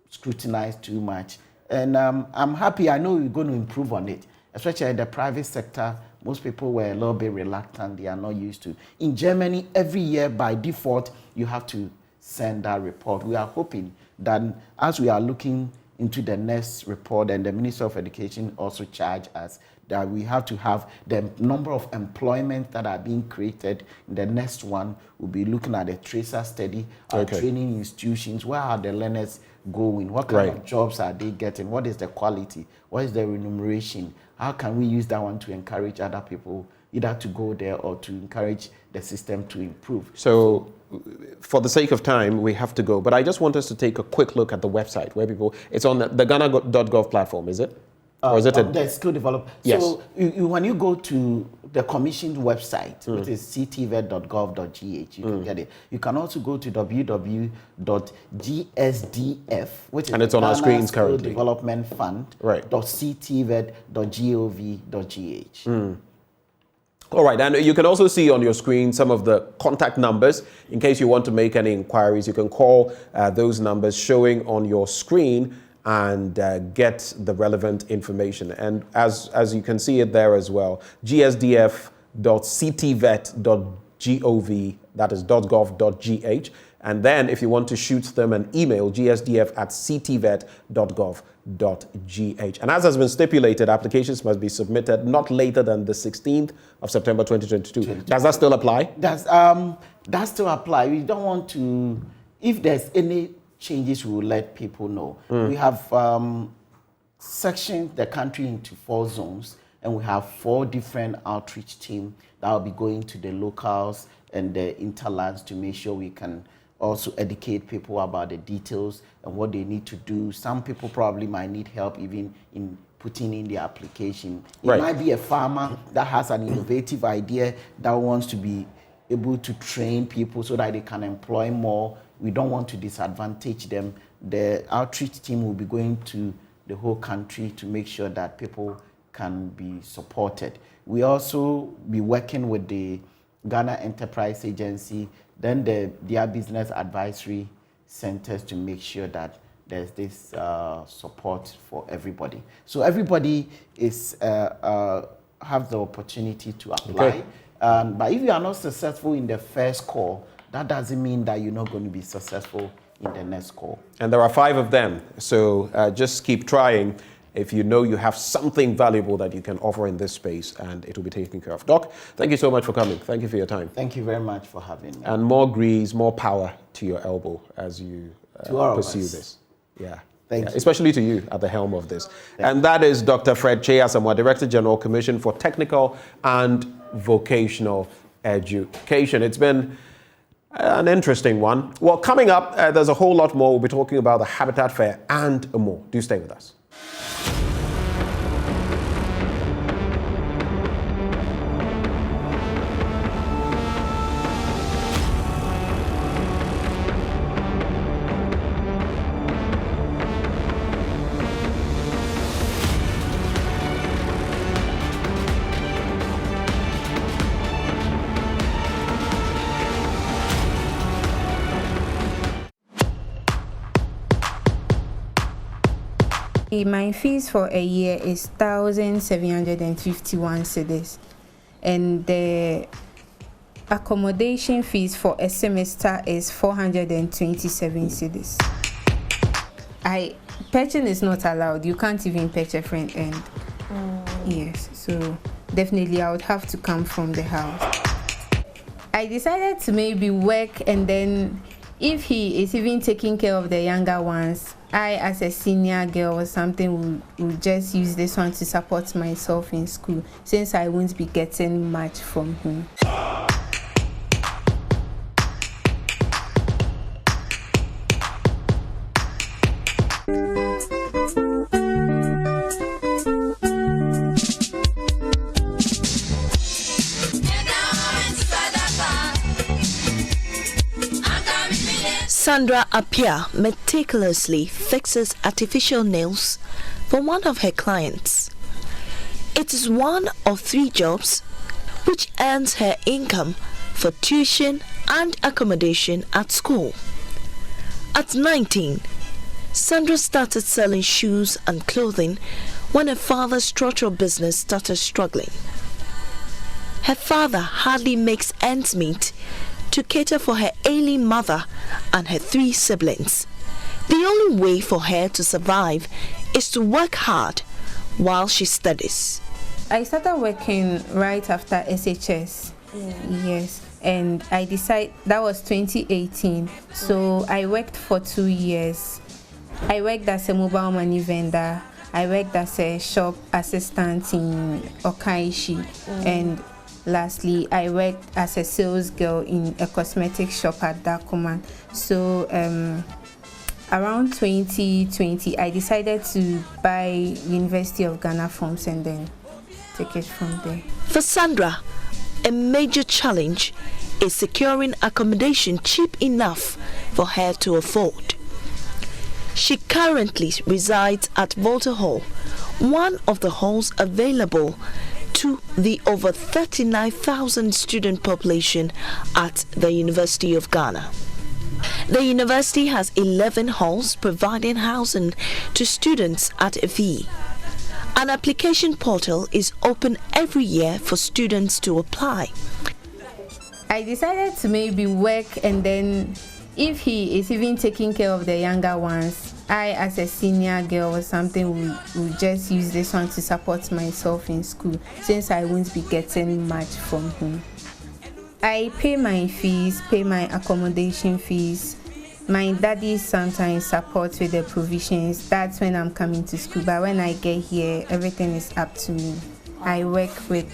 scrutinize too much. And I'm happy. I know we're going to improve on it, especially in the private sector. Most people were a little bit reluctant. They are not used to. In Germany, every year by default, you have to send that report. We are hoping that as we are looking into the next report, and the Minister of Education also charged us that we have to have the number of employment that are being created. In the next one, we'll be looking at a tracer study, our training institutions. Where are the learners going? What kind of jobs are they getting? What is the quality? What is the remuneration? How can we use that one to encourage other people either to go there or to encourage the system to improve? So for the sake of time, we have to go. But I just want us to take a quick look at the website where people, it's on the Ghana.gov platform, is it? Or is it the skill development? Yes. So when you go to the Commission's website, which is ctvet.gov.gh. You can get it. You can also go to www.gsdf, which is and it's on our screens currently. Development Fund, right. .ctvet.gov.gh. All right, and you can also see on your screen some of the contact numbers. In case you want to make any inquiries, you can call those numbers showing on your screen and get the relevant information. And as you can see it there as well, gsdf.ctvet.gov, that is .gov.gh. And then if you want to shoot them an email, gsdf@ctvet.gov.gh. And as has been stipulated, applications must be submitted not later than the 16th of September 2022. Does that still apply? That still apply. We don't want to, if there's any changes, we will let people know. We have sectioned the country into 4 zones, and we have 4 different outreach teams that will be going to the locals and the interlands to make sure we can also educate people about the details and what they need to do. Some people probably might need help even in putting in the application. It might be a farmer that has an innovative idea that wants to be able to train people so that they can employ more. We don't want to disadvantage them. The outreach team will be going to the whole country to make sure that people can be supported. We also be working with the Ghana Enterprise Agency, then their business advisory centers to make sure that there's this support for everybody. So everybody is have the opportunity to apply. Okay. But if you are not successful in the first call, that doesn't mean that you're not going to be successful in the next call. And there are 5 of them. So just keep trying if you know you have something valuable that you can offer in this space, and it will be taken care of. Doc, thank you so much for coming. Thank you for your time. Thank you very much for having me. And more grease, more power to your elbow as you pursue this. Yeah. Thank you. Especially to you at the helm of this. And that is Dr. Fred Che Asamoah, Director General, Commission for Technical and Vocational Education. It's been an interesting one. Well, coming up, there's a whole lot more. We'll be talking about the Habitat Fair and more. Do stay with us. My fees for a year is 1,751 cedis, and the accommodation fees for a semester is 427 cedis. Purchasing is not allowed. You can't even purchase a front end. Yes, so definitely I would have to come from the house. I decided to maybe work, and then if he is even taking care of the younger ones, I, as a senior girl or something, will just use this one to support myself in school, since I won't be getting much from him. Sandra Apia meticulously fixes artificial nails for one of her clients. It is one of 3 jobs which earns her income for tuition and accommodation at school. At 19, Sandra started selling shoes and clothing when her father's structural business started struggling. Her father hardly makes ends meet to cater for her ailing mother and her 3 siblings. The only way for her to survive is to work hard while she studies. I started working right after SHS. Yes, and I decided that was 2018. So I worked for 2 years. I worked as a mobile money vendor. I worked as a shop assistant in Okaishi, and lastly, I worked as a sales girl in a cosmetic shop at Dakuman. So around 2020, I decided to buy University of Ghana forms, and then take it from there. For Sandra, a major challenge is securing accommodation cheap enough for her to afford. She currently resides at Volta Hall, one of the halls available to the over 39,000 student population at the University of Ghana. The university has 11 halls providing housing to students at a fee. An application portal is open every year for students to apply. I decided to maybe work, and then if he is even taking care of the younger ones, I as a senior girl or something will just use this one to support myself in school, since I won't be getting much from him. I pay my fees, pay my accommodation fees. My daddy sometimes supports with the provisions. That's when I'm coming to school. But when I get here, everything is up to me. I work with,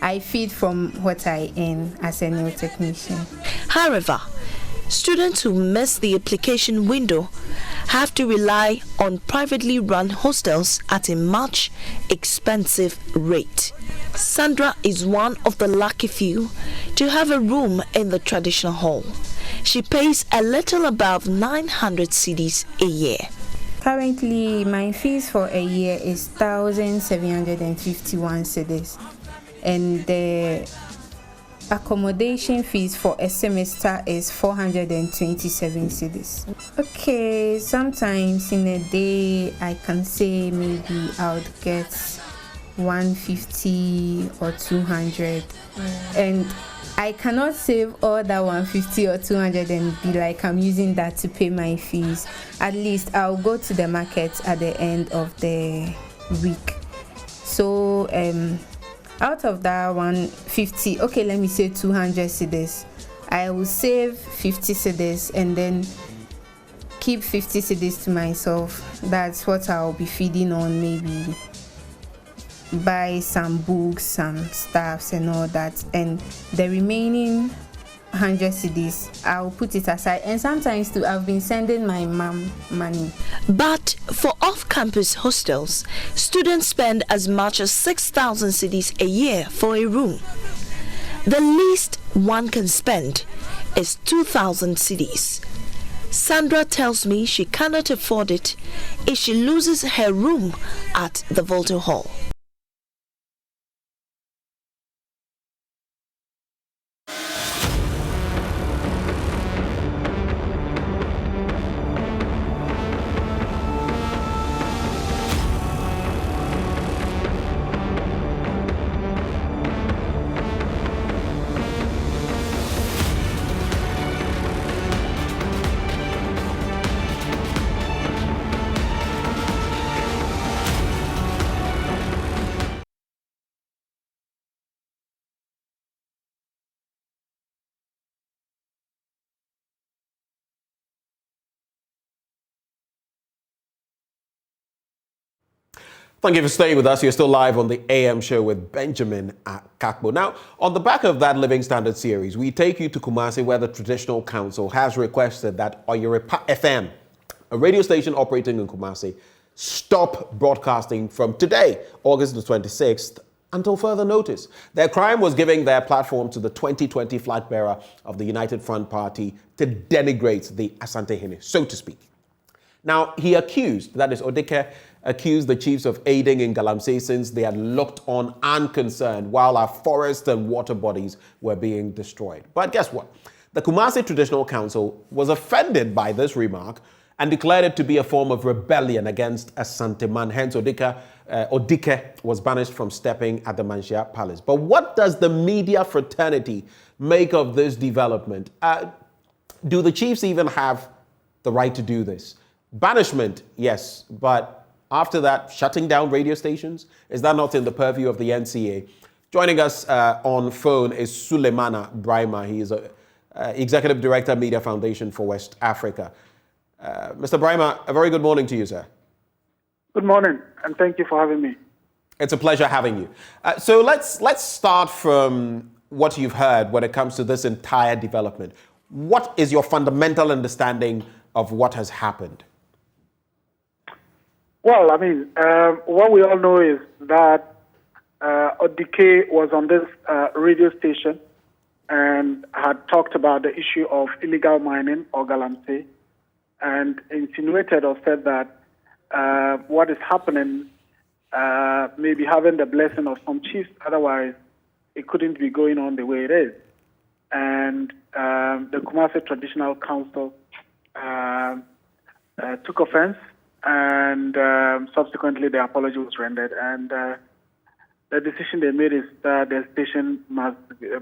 I feed from what I earn as a nail technician. However, students who miss the application window have to rely on privately run hostels at a much expensive rate. Sandra is one of the lucky few to have a room in the traditional hall. She pays a little above 900 cedis a year. Currently, my fees for a year is 1,751 cedis, and the accommodation fees for a semester is 427 cedis. Okay, sometimes in a day I can say maybe I would get 150 or 200, and I cannot save all that 150 or 200 and be like I'm using that to pay my fees. At least I'll go to the market at the end of the week. So out of that 150, okay, let me say 200 cedis, I will save 50 cedis and then keep 50 cedis to myself. That's what I'll be feeding on, maybe buy some books, some stuffs and all that, and the remaining 100 cedis I'll put it aside, and sometimes too I've been sending my mom money. But for off-campus hostels, students spend as much as 6,000 cedis a year for a room. The least one can spend is 2,000 cedis. Sandra tells me she cannot afford it if she loses her room at the Volta Hall. Thank you for staying with us. You're still live on the AM show with Benjamin Akakpo. Now, on the back of that Living Standard series, we take you to Kumasi, where the Traditional Council has requested that Oyeripa FM, a radio station operating in Kumasi, stop broadcasting from today, August the 26th, until further notice. Their crime was giving their platform to the 2020 flag bearer of the United Front Party to denigrate the Asante Hene, so to speak. Now, he accused, that is Odike, accused the chiefs of aiding in Galamsey since they had looked on unconcerned while our forests and water bodies were being destroyed. But guess what? The Kumasi Traditional Council was offended by this remark and declared it to be a form of rebellion against Asante Man. Hence, Odike was banished from stepping at the Manshia Palace. But what does the media fraternity make of this development? Do the chiefs even have the right to do this? Banishment, yes, but after that, shutting down radio stations? Is that not in the purview of the NCA? Joining us on phone is Sulemana Brahima. He is Executive Director, Media Foundation for West Africa. Mr. Brahima, a very good morning to you, sir. Good morning, and thank you for having me. It's a pleasure having you. So let's start from what you've heard when it comes to this entire development. What is your fundamental understanding of what has happened? Well, I mean, what we all know is that Odike was on this radio station and had talked about the issue of illegal mining or galamsey, and insinuated or said that what is happening may be having the blessing of some chiefs, otherwise it couldn't be going on the way it is. And the Kumasi Traditional Council took offense, and subsequently the apology was rendered. And the decision they made is that the station must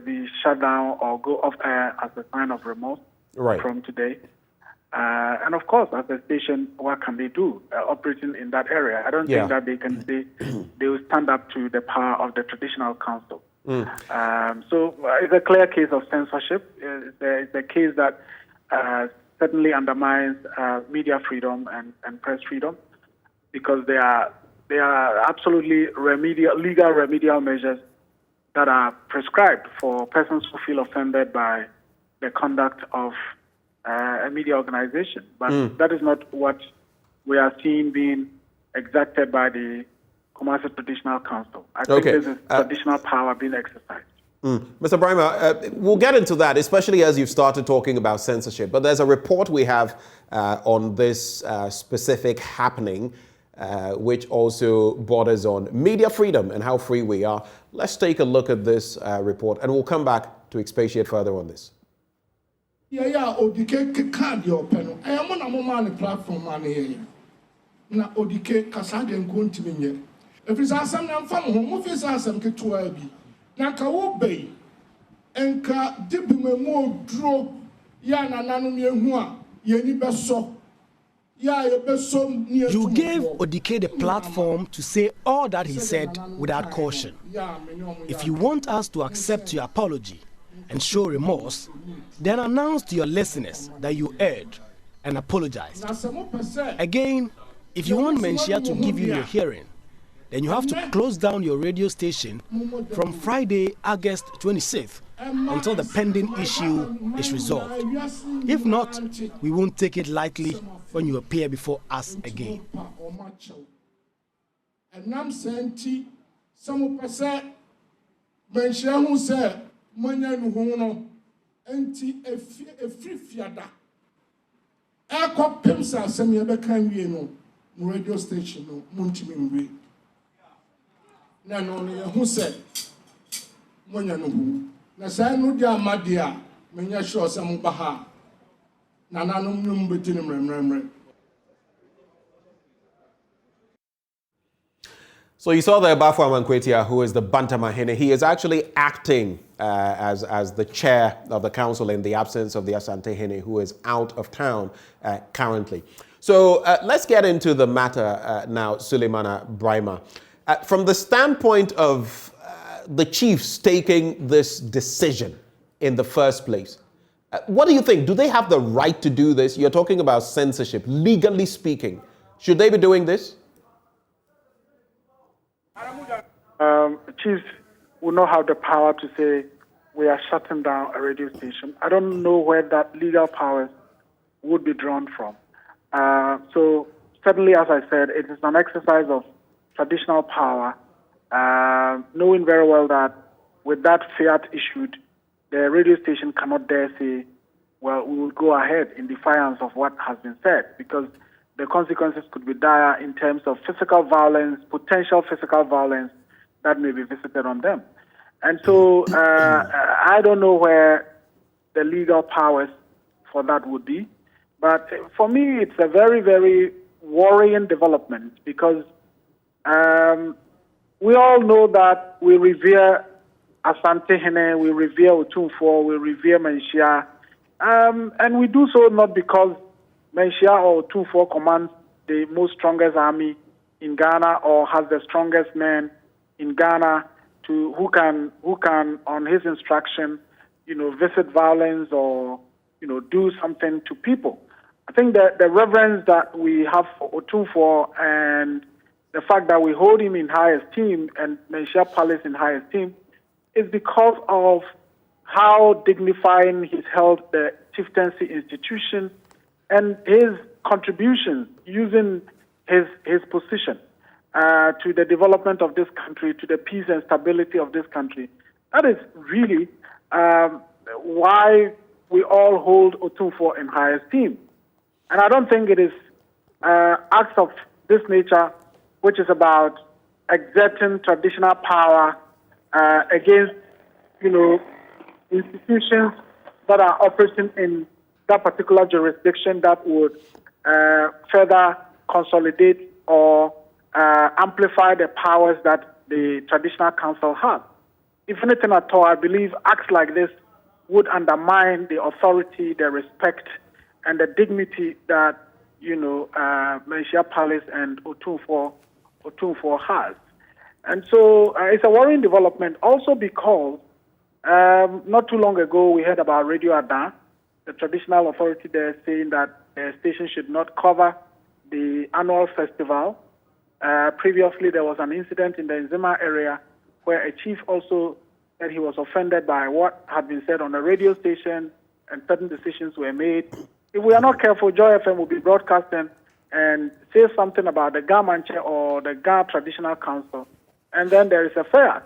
be shut down or go off air as a sign of remorse from today. And of course, as a station, what can they do operating in that area? I don't think that they will stand up to the power of the Traditional Council. So it's a clear case of censorship. It's a case that certainly undermines media freedom and press freedom, because they are absolutely legal remedial measures that are prescribed for persons who feel offended by the conduct of a media organization. But that is not what we are seeing being exacted by the Kumasi Traditional Council. I think this is traditional power being exercised. Mr. Brima, we'll get into that, especially as you've started talking about censorship. But there's a report we have on this specific happening, which also borders on media freedom and how free we are. Let's take a look at this report, and we'll come back to expatiate further on this. Odike card your pen. I am on a moment platform money. Na Odike Kasade and Kuntiminye. If it's awesome, I'm from home, if it's awesome, get to Abby. Naka obey. Enka dibume mo draw. Yana nanumia, Yeni Beso. You gave Odike the platform to say all that he said without caution. If you want us to accept your apology and show remorse, then announce to your listeners that you erred and apologized. Again, if you want Menchia to give you your hearing, then you have to close down your radio station from Friday, August 26th until the pending issue is resolved. If not, we won't take it lightly when you appear before us again. And I'm saying, some percent, Menchia who said, Manya no enti a free fiada. Aircraft Pimsa semi no radio station no Muntimin. Nano who said Manya no na say no dia madia menya sure some baha nananum num betinim remremre. So you saw there Bafo Amankwetia, who is the Bantamahene. He is actually acting as the chair of the council in the absence of the Asante-Hene, who is out of town currently. So let's get into the matter now, Suleimana Brima. From the standpoint of the chiefs taking this decision in the first place, what do you think? Do they have the right to do this? You're talking about censorship. Legally speaking, should they be doing this? Chiefs will not have the power to say we are shutting down a radio station. I don't know where that legal powers would be drawn from. So certainly, as I said, it is an exercise of traditional power, knowing very well that with that fiat issued, the radio station cannot dare say, well, we will go ahead in defiance of what has been said, because the consequences could be dire in terms of physical violence, potential physical violence that may be visited on them. And so I don't know where the legal powers for that would be. But for me, it's a very, very worrying development, because we all know that we revere Asante-Hene, we revere Otumfuo, we revere Menchia. And we do so not because Menchia or Otumfuo commands the most strongest army in Ghana or has the strongest men in Ghana who can on his instruction, visit violence or do something to people. I think that the reverence that we have for Otumfuo and the fact that we hold him in high esteem and Menchia Palace in high esteem is because of how dignifying he's held the chieftaincy institution and his contributions using his position. to the development of this country, to the peace and stability of this country. That is really why we all hold Otumfuo in high esteem. And I don't think it is acts of this nature, which is about exerting traditional power against, institutions that are operating in that particular jurisdiction, that would further consolidate or amplify the powers that the traditional council has. If anything at all, I believe acts like this would undermine the authority, the respect, and the dignity that, Menchia Palace and Otumfuo has. And so it's a worrying development also because not too long ago we heard about Radio Ada, the traditional authority there, saying that the station should not cover the annual festival. Previously there was an incident in the Nzima area where a chief also said he was offended by what had been said on the radio station and certain decisions were made. If we are not careful, Joy FM will be broadcasting and say something about the Ga Manche or the Ga Traditional Council, and then there is a fair.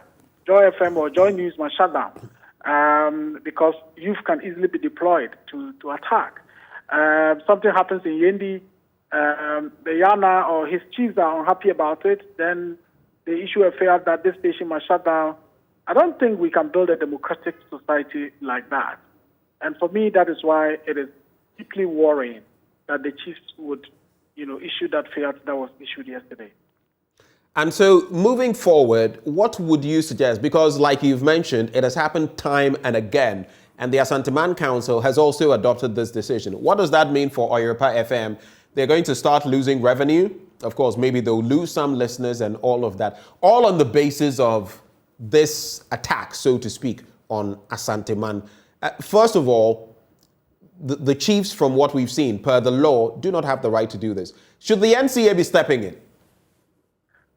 Joy FM or JoyNews must shut down because youth can easily be deployed to attack. Something happens in Yendi, the Yana or his chiefs are unhappy about it, then they issue a fair that this station must shut down. I don't think we can build a democratic society like that. And for me, that is why it is deeply worrying that the chiefs would, issue that fiat that was issued yesterday. And so moving forward, what would you suggest? Because like you've mentioned, it has happened time and again, and the Asanteman Council has also adopted this decision. What does that mean for Oyeripa FM? They're going to start losing revenue. Of course, maybe they'll lose some listeners and all of that, all on the basis of this attack, so to speak, on Asanteman. First of all, the chiefs, from what we've seen, per the law, do not have the right to do this. Should the NCA be stepping in?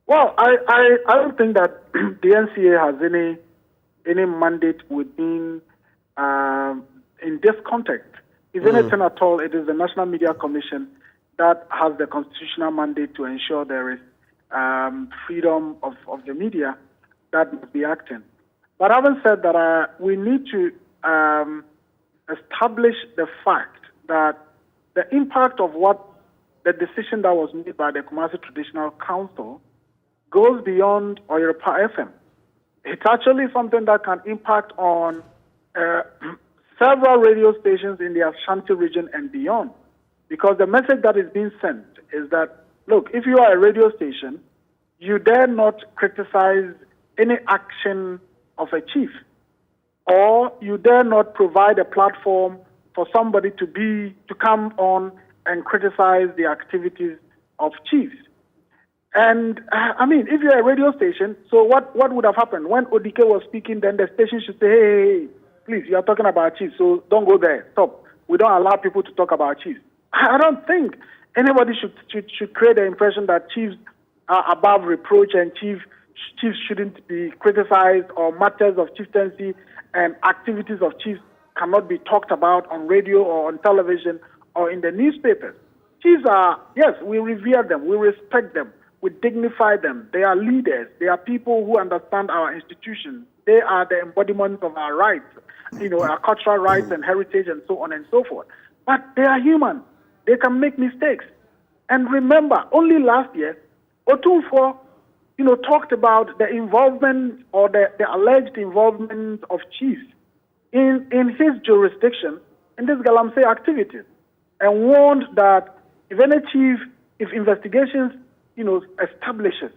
Well, I don't think that the NCA has any mandate within in this context. If anything at all, it is the National Media Commission that has the constitutional mandate to ensure there is freedom of the media that must be acting. But having said that, we need to establish the fact that the impact of what the decision that was made by the Kumasi Traditional Council goes beyond Oyeripa FM. It's actually something that can impact on several radio stations in the Ashanti region and beyond. Because the message that is being sent is that, look, if you are a radio station, you dare not criticize any action of a chief, or you dare not provide a platform for somebody to come on and criticize the activities of chiefs. And if you're a radio station, so what would have happened? When Odike was speaking, then the station should say, hey, please, you are talking about chiefs, so don't go there, stop. We don't allow people to talk about chiefs. I don't think anybody should create the impression that chiefs are above reproach and chiefs shouldn't be criticized, or matters of chieftaincy and activities of chiefs cannot be talked about on radio or on television or in the newspapers. Chiefs are, yes, we revere them, we respect them, we dignify them. They are leaders. They are people who understand our institutions. They are the embodiment of our rights, our cultural rights and heritage and so on and so forth. But they are human. They can make mistakes. And remember, only last year, Otumfuo, talked about the involvement or the alleged involvement of chiefs in his jurisdiction in these Galamsey activities, and warned that if investigations, establishes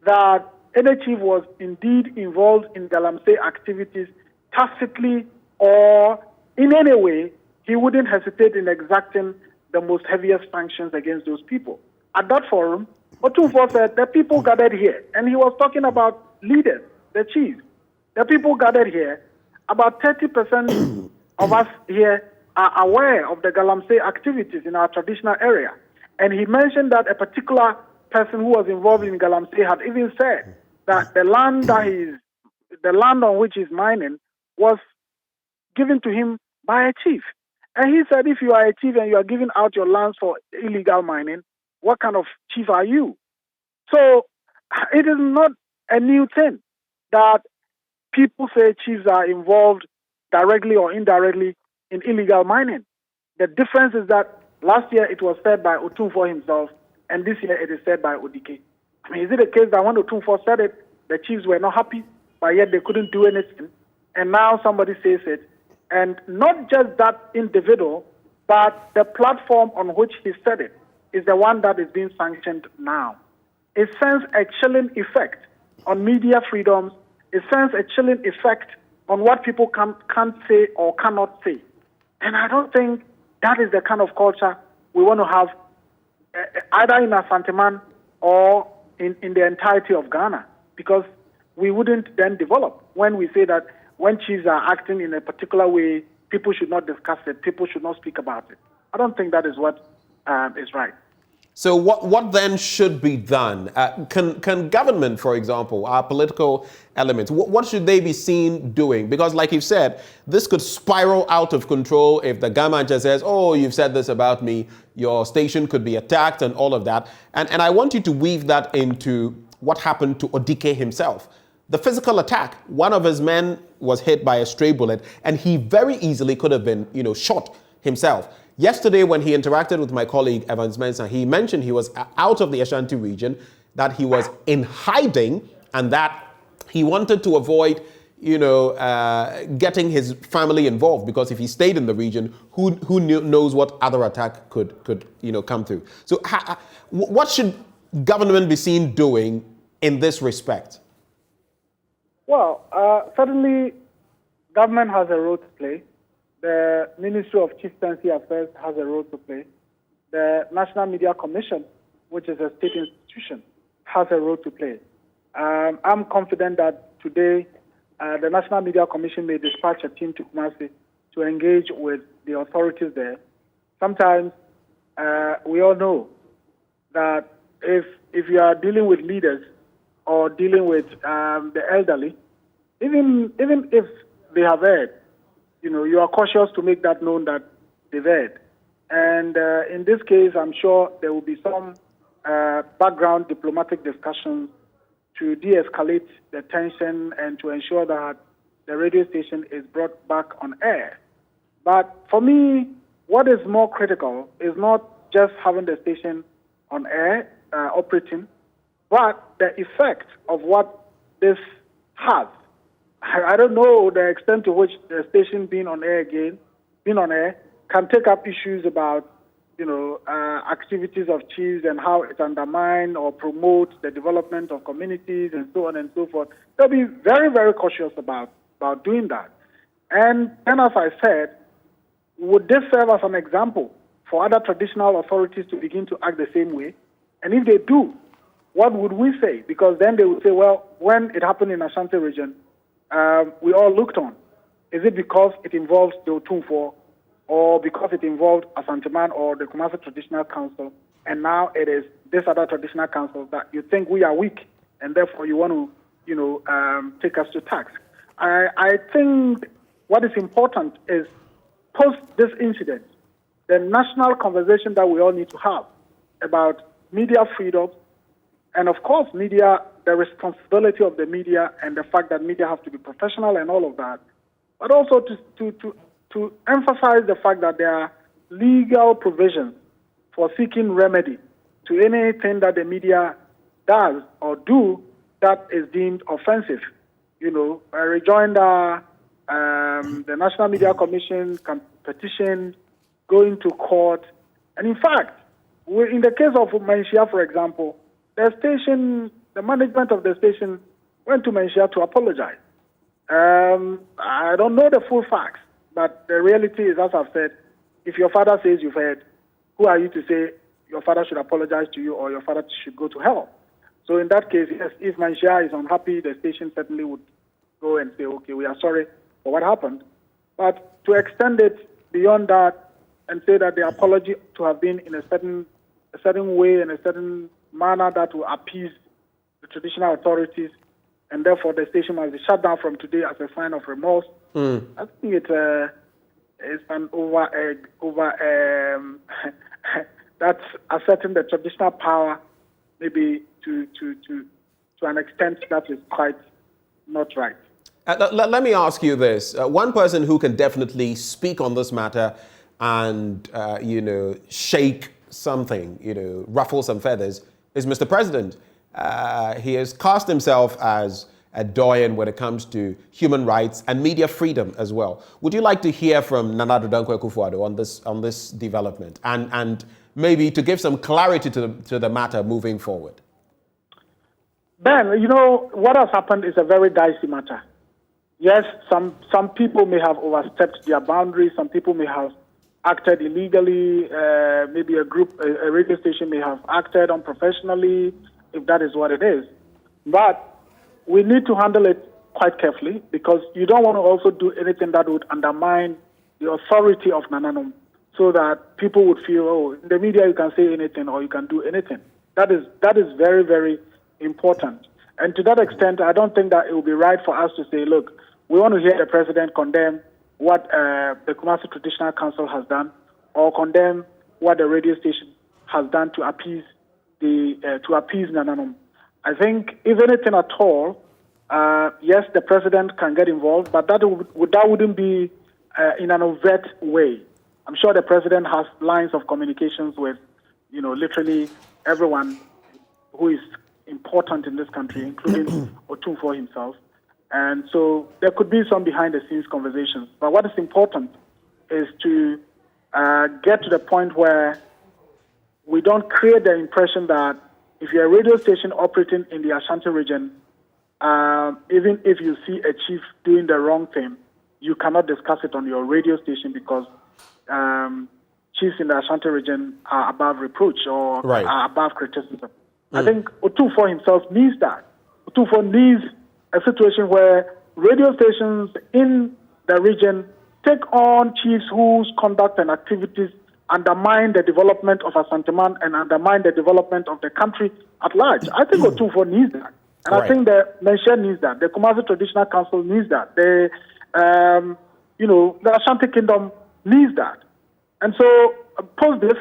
that any chief was indeed involved in Galamsey activities tacitly or in any way, he wouldn't hesitate in exacting the most heaviest sanctions against those people. At that forum, Otumfuo said the people gathered here, and he was talking about leaders, the chiefs. The people gathered here, about 30% of us here are aware of the Galamsey activities in our traditional area. And he mentioned that a particular person who was involved in Galamsey had even said that the land on which he's mining was given to him by a chief. And he said, if you are a chief and you are giving out your lands for illegal mining, what kind of chief are you? So it is not a new thing that people say chiefs are involved directly or indirectly in illegal mining. The difference is that last year it was said by Otumfuo himself, and this year it is said by Odike. I mean, is it a case that when Otumfuo said it, the chiefs were not happy, but yet they couldn't do anything, and now somebody says it, and not just that individual, but the platform on which he said it is the one that is being sanctioned now. It sends a chilling effect on media freedoms. It sends a chilling effect on what people can't say or cannot say. And I don't think that is the kind of culture we want to have either in Asante-Man or in the entirety of Ghana, because we wouldn't then develop when we say that when chiefs are acting in a particular way, people should not discuss it, people should not speak about it. I don't think that is what is right. So what then should be done? Can government, for example, our political elements, what should they be seen doing? Because like you've said, this could spiral out of control if the government just says, oh, you've said this about me, your station could be attacked and all of that. And I want you to weave that into what happened to Odike himself. The physical attack, one of his men was hit by a stray bullet, and he very easily could have been, shot himself. Yesterday, when he interacted with my colleague Evans Mensah, he mentioned he was out of the Ashanti region, that he was in hiding, and that he wanted to avoid, getting his family involved, because if he stayed in the region, who knows what other attack could come through. So, what should government be seen doing in this respect? Well, certainly, government has a role to play. The Ministry of Chieftaincy Affairs has a role to play. The National Media Commission, which is a state institution, has a role to play. I'm confident that today the National Media Commission may dispatch a team to Kumasi to engage with the authorities there. Sometimes we all know that if you are dealing with leaders or dealing with the elderly, even if they have erred, you are cautious to make that known that they've erred. And in this case, I'm sure there will be some background diplomatic discussions to de-escalate the tension and to ensure that the radio station is brought back on air. But for me, what is more critical is not just having the station on air, operating, but the effect of what this has. I don't know the extent to which the station being on air can take up issues about, activities of chiefs and how it undermines or promotes the development of communities and so on and so forth. They'll be very, very cautious about doing that. And then, as I said, would this serve as an example for other traditional authorities to begin to act the same way? And if they do, what would we say? Because then they would say, well, when it happened in Ashanti region, we all looked on. Is it because it involves the Otumfuo, or because it involved Asante-Man or the Kumasi Traditional Council, and now it is this other traditional council that you think we are weak, and therefore you want to, take us to task? I think what is important is, post this incident, the national conversation that we all need to have about media freedom, and of course, media, the responsibility of the media, and the fact that media have to be professional and all of that, but also to emphasize the fact that there are legal provisions for seeking remedy to anything that the media does or do that is deemed offensive. A rejoinder, the National Media Commission can petition, go into court, and in fact, in the case of Menchia, for example, the management of the station went to Menchia to apologize. I don't know the full facts, but the reality is, as I've said, if your father says you've heard, who are you to say your father should apologize to you or your father should go to hell? So in that case, yes, if Menchia is unhappy, the station certainly would go and say, okay, we are sorry for what happened. But to extend it beyond that and say that the apology to have been in a certain way, in a certain manner that will appease the traditional authorities, and therefore the station must be shut down from today as a sign of remorse. I think it's an that's asserting the traditional power, maybe to to an extent that is quite not right. Let me ask you this. One person who can definitely speak on this matter and, shake something, ruffle some feathers is Mr. President. He has cast himself as a doyen when it comes to human rights and media freedom as well. Would you like to hear from Nana Addo Dankwa Akufo-Addo on this development and maybe to give some clarity to the matter moving forward? Ben, what has happened is a very dicey matter. Yes, some people may have overstepped their boundaries. Some people may have acted illegally. Maybe a radio station may have acted unprofessionally, if that is what it is. But we need to handle it quite carefully because you don't want to also do anything that would undermine the authority of Nananum so that people would feel, in the media you can say anything or you can do anything. That is very, very important. And to that extent, I don't think that it would be right for us to say, look, we want to hear the president condemn what the Kumasi Traditional Council has done or condemn what the radio station has done to appease Nananum. I think, if anything at all, yes, the president can get involved, but that wouldn't be in an overt way. I'm sure the president has lines of communications with, literally everyone who is important in this country, including Otumfuo himself. And so there could be some behind-the-scenes conversations. But what is important is to get to the point where we don't create the impression that if you're a radio station operating in the Ashanti region, even if you see a chief doing the wrong thing, you cannot discuss it on your radio station because chiefs in the Ashanti region are above reproach or are above criticism. I think Otumfuo himself needs that. Otumfuo needs a situation where radio stations in the region take on chiefs whose conduct and activities undermine the development of Asanteman and undermine the development of the country at large. I think Otumfuo needs that. And I think the Mention needs that. The Kumasi Traditional Council needs that. The Ashanti Kingdom needs that. And so, post this,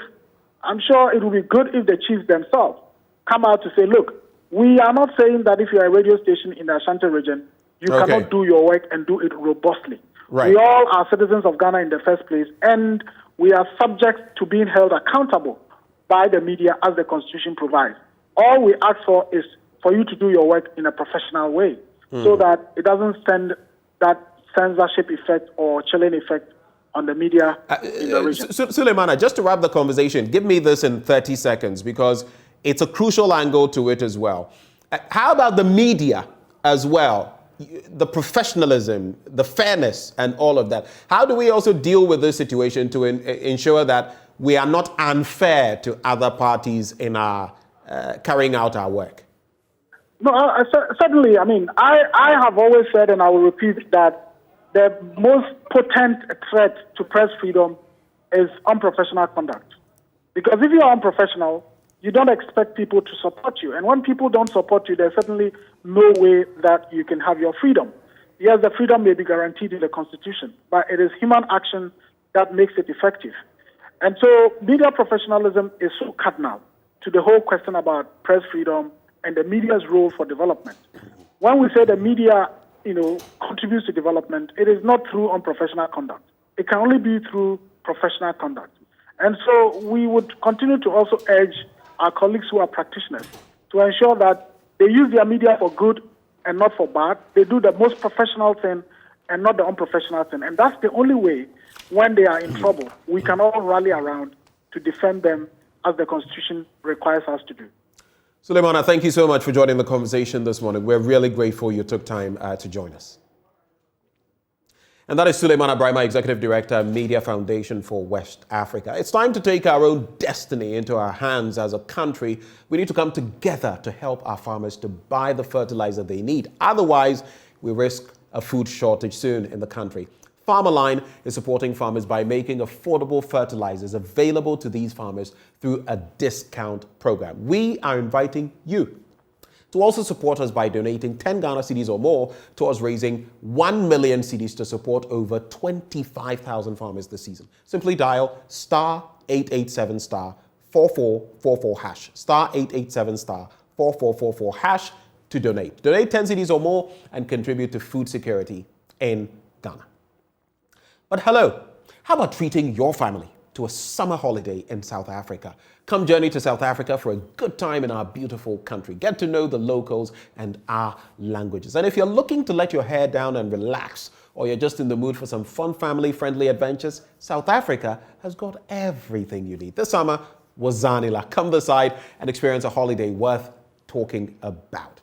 I'm sure it will be good if the chiefs themselves come out to say, look, we are not saying that if you're a radio station in the Ashanti region, you cannot do your work and do it robustly. We all are citizens of Ghana in the first place, and we are subject to being held accountable by the media as the Constitution provides. All we ask for is for you to do your work in a professional way so that it doesn't send that censorship effect or chilling effect on the media in the region. Suleimana, just to wrap the conversation, give me this in 30 seconds because it's a crucial angle to it as well. How about the media as well? The professionalism, the fairness, and all of that. How do we also deal with this situation to ensure that we are not unfair to other parties in our carrying out our work? No, certainly. I mean, I have always said, and I will repeat, that the most potent threat to press freedom is unprofessional conduct. Because if you are unprofessional, you don't expect people to support you. And when people don't support you, there's certainly no way that you can have your freedom. Yes, the freedom may be guaranteed in the Constitution, but it is human action that makes it effective. And so media professionalism is so cardinal to the whole question about press freedom and the media's role for development. When we say the media, contributes to development, it is not through unprofessional conduct. It can only be through professional conduct. And so we would continue to also urge our colleagues who are practitioners to ensure that they use their media for good and not for bad. They do the most professional thing and not the unprofessional thing. And that's the only way, when they are in trouble, we can all rally around to defend them as the Constitution requires us to do. Suleimana, thank you so much for joining the conversation this morning. We're really grateful you took time to join us. And that is Suleimana Brahima, Executive Director, Media Foundation for West Africa. It's time to take our own destiny into our hands as a country. We need to come together to help our farmers to buy the fertilizer they need. Otherwise, we risk a food shortage soon in the country. Farmerline is supporting farmers by making affordable fertilizers available to these farmers through a discount program. We are inviting you to also support us by donating 10 Ghana cedis or more towards raising 1 million cedis to support over 25,000 farmers this season. Simply dial *887*4444#, *887*4444#, to donate. Donate 10 cedis or more and contribute to food security in Ghana. But hello, how about treating your family to a summer holiday in South Africa? Come journey to South Africa for a good time in our beautiful country. Get to know the locals and our languages. And if you're looking to let your hair down and relax, or you're just in the mood for some fun family-friendly adventures, South Africa has got everything you need. This summer, Wazanila. Come this side and experience a holiday worth talking about.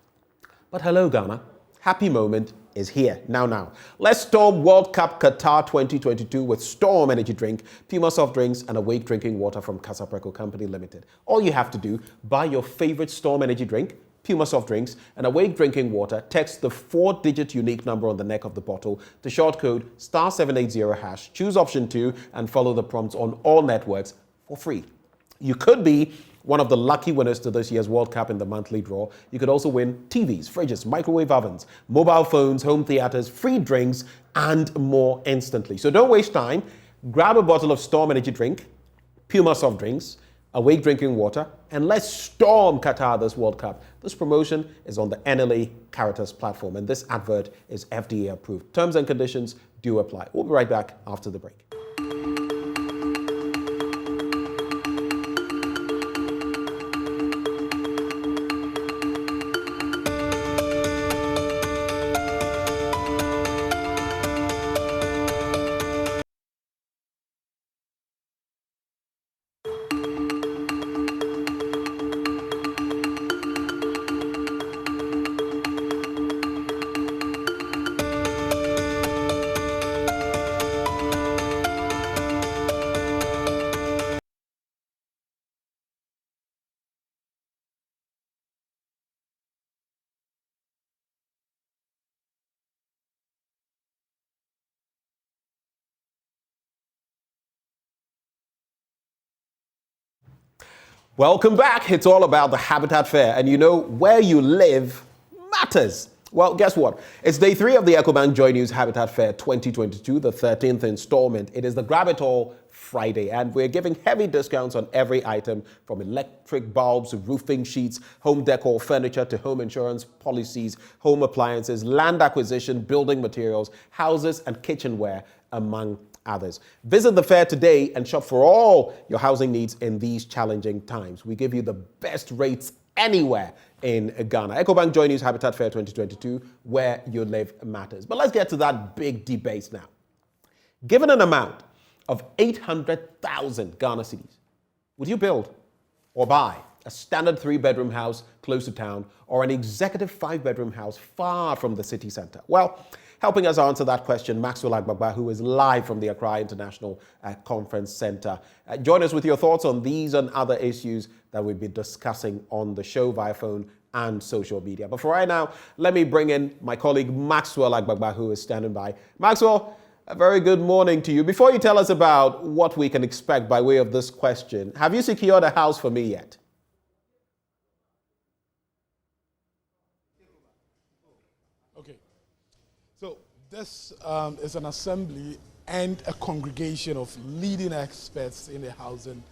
But hello, Ghana. Happy moment is here. Now. Let's storm World Cup Qatar 2022 with Storm Energy Drink, Puma Soft Drinks, and Awake Drinking Water from Casapreco Company Limited. All you have to do, buy your favorite Storm Energy Drink, Puma Soft Drinks, and Awake Drinking Water, text the 4-digit unique number on the neck of the bottle to short code *780#, choose option 2, and follow the prompts on all networks for free. You could be one of the lucky winners to this year's World Cup in the monthly draw. You could also win TVs, fridges, microwave ovens, mobile phones, home theaters, free drinks, and more instantly. So don't waste time. Grab a bottle of Storm Energy Drink, Puma Soft Drinks, Awake Drinking Water, and let's storm Qatar this World Cup. This promotion is on the NLA Caritas platform, and this advert is FDA approved. Terms and conditions do apply. We'll be right back after the break. Welcome back. It's all about the Habitat Fair. And you know, where you live matters. Well, guess what? It's day 3 of the EcoBank JoyNews Habitat Fair 2022, the 13th installment. It is the Grab It All Friday, and we're giving heavy discounts on every item from electric bulbs, roofing sheets, home decor, furniture, to home insurance policies, home appliances, land acquisition, building materials, houses, and kitchenware, among others. Visit the fair today and shop for all your housing needs in these challenging times. We give you the best rates anywhere in Ghana. EcoBank JoyNews Habitat Fair 2022, where you live matters. But let's get to that big debate now. Given an amount of 800,000 Ghana cedis, would you build or buy a standard 3-bedroom house close to town or an executive 5-bedroom house far from the city center? Well, helping us answer that question, Maxwell Agbagba, who is live from the Accra International Conference Center. Join us with your thoughts on these and other issues that we'll be discussing on the show via phone and social media. But for right now, let me bring in my colleague Maxwell Agbagba, who is standing by. Maxwell, a very good morning to you. Before you tell us about what we can expect by way of this question, have you secured a house for me yet? This is an assembly and a congregation of leading experts in the housing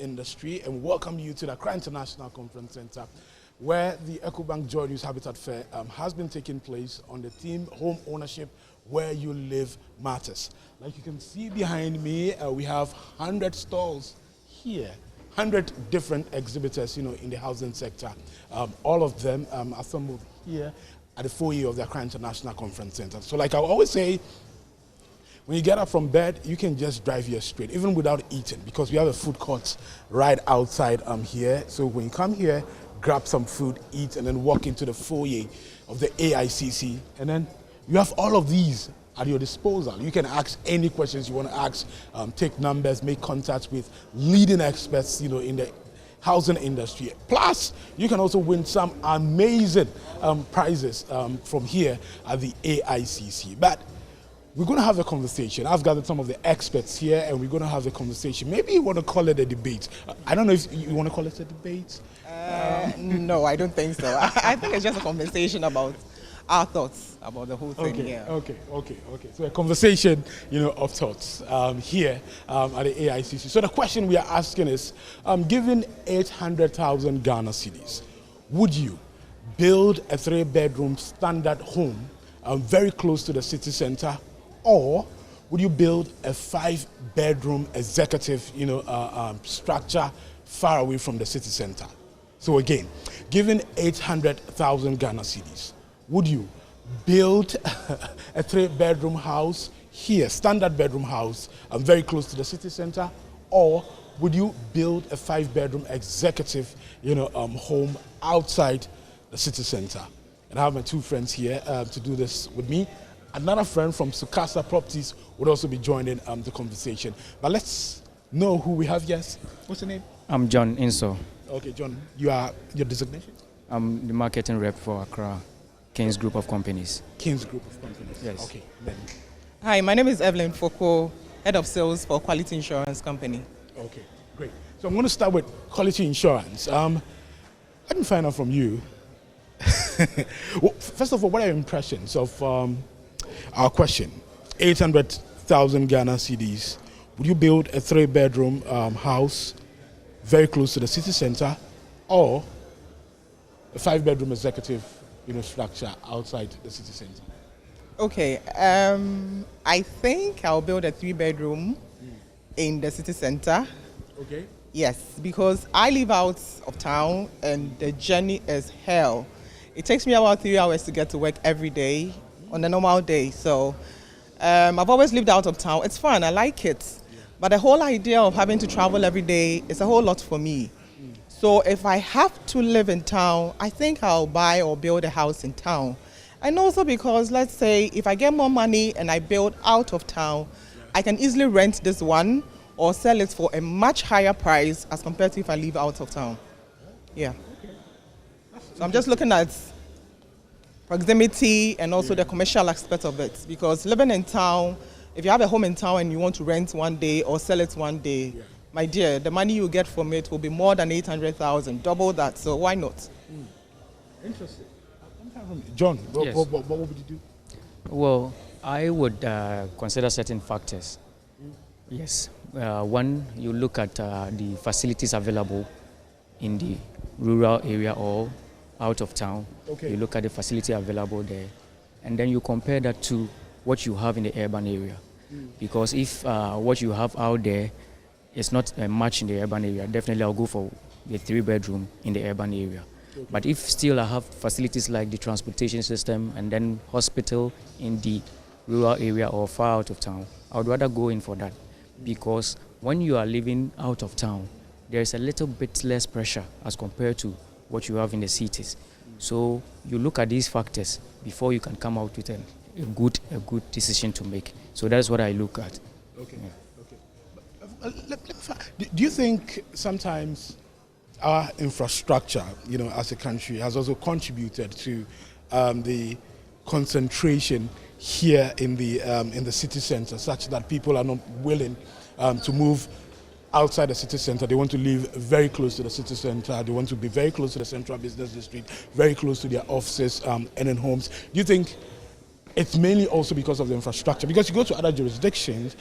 industry, and welcome you to the Accra International Conference Center, where the EcoBank JoyNews Habitat Fair has been taking place on the theme Home Ownership, Where You Live Matters. Like you can see behind me, we have 100 stalls here, 100 different exhibitors, in the housing sector. All of them assembled here at the foyer of the Accra International Conference Center. So like I always say, when you get up from bed, you can just drive here straight, even without eating, because we have a food court right outside here. So when you come here, grab some food, eat, and then walk into the foyer of the AICC. And then you have all of these at your disposal. You can ask any questions you want to ask, take numbers, make contacts with leading experts, in the housing industry. Plus, you can also win some amazing prizes from here at the AICC. But we're going to have a conversation. I've gathered some of the experts here, and we're going to have a conversation. Maybe you want to call it a debate. I don't know if you want to call it a debate. No, I don't think so. I think it's just a conversation about our thoughts about the whole thing. Okay. So a conversation, of thoughts here at the AICC. So the question we are asking is, given 800,000 Ghana cedis, would you build a 3-bedroom standard home very close to the city center, or would you build a 5-bedroom executive, structure far away from the city center? So again, given 800,000 Ghana cedis, would you build a 3-bedroom house here, standard bedroom house, very close to the city center, or would you build a 5-bedroom executive, home outside the city center? And I have my two friends here to do this with me. Another friend from Sukasa Properties would also be joining the conversation. But let's know who we have. Yes. What's your name? I'm John Inso. Okay, John. You are your designation? I'm the marketing rep for Accra, King's Group of Companies. King's Group of Companies. Yes. Okay. Then. Hi, my name is Evelyn Foko, Head of Sales for Quality Insurance Company. Okay, great. So I'm going to start with Quality Insurance. Let me find out from you. Well, first of all, what are your impressions of our question? 800,000 Ghana cedis. Would you build a 3-bedroom house very close to the city center, or a 5-bedroom executive, structure outside the city center? Okay, I think I'll build a 3-bedroom in the city center. Okay. Yes, because I live out of town and the journey is hell. It takes me about 3 hours to get to work every day on a normal day. So I've always lived out of town. It's fun, I like it. But the whole idea of having to travel every day is a whole lot for me. So if I have to live in town, I think I'll buy or build a house in town. And also because, let's say, if I get more money and I build out of town, I can easily rent this one or sell it for a much higher price as compared to if I live out of town. Yeah. So I'm just looking at proximity and also the commercial aspect of it. Because living in town, if you have a home in town and you want to rent one day or sell it one day, my dear, the money you get from it will be more than 800,000, double that. So why not? Interesting. John, Yes. what would you do? Well, I would consider certain factors. Yes. One, you look at the facilities available in the rural area or out of town. Okay. You look at the facility available there, and then you compare that to what you have in the urban area. Because if what you have out there is not much in the urban area, definitely I'll go for the 3-bedroom in the urban area. Okay. But if still I have facilities like the transportation system and then hospital in the rural area or far out of town, I would rather go in for that. Because when you are living out of town, there is a little bit less pressure as compared to what you have in the cities. So you look at these factors before you can come out with a good decision to make. So that's what I look at. Okay. Yeah. Okay. Do you think sometimes our infrastructure, as a country, has also contributed to the concentration here in the city center, such that people are not willing to move outside the city center? They want to live very close to the city center. They want to be very close to the central business district, very close to their offices and in homes. Do you think it's mainly also because of the infrastructure? Because you go to other jurisdictions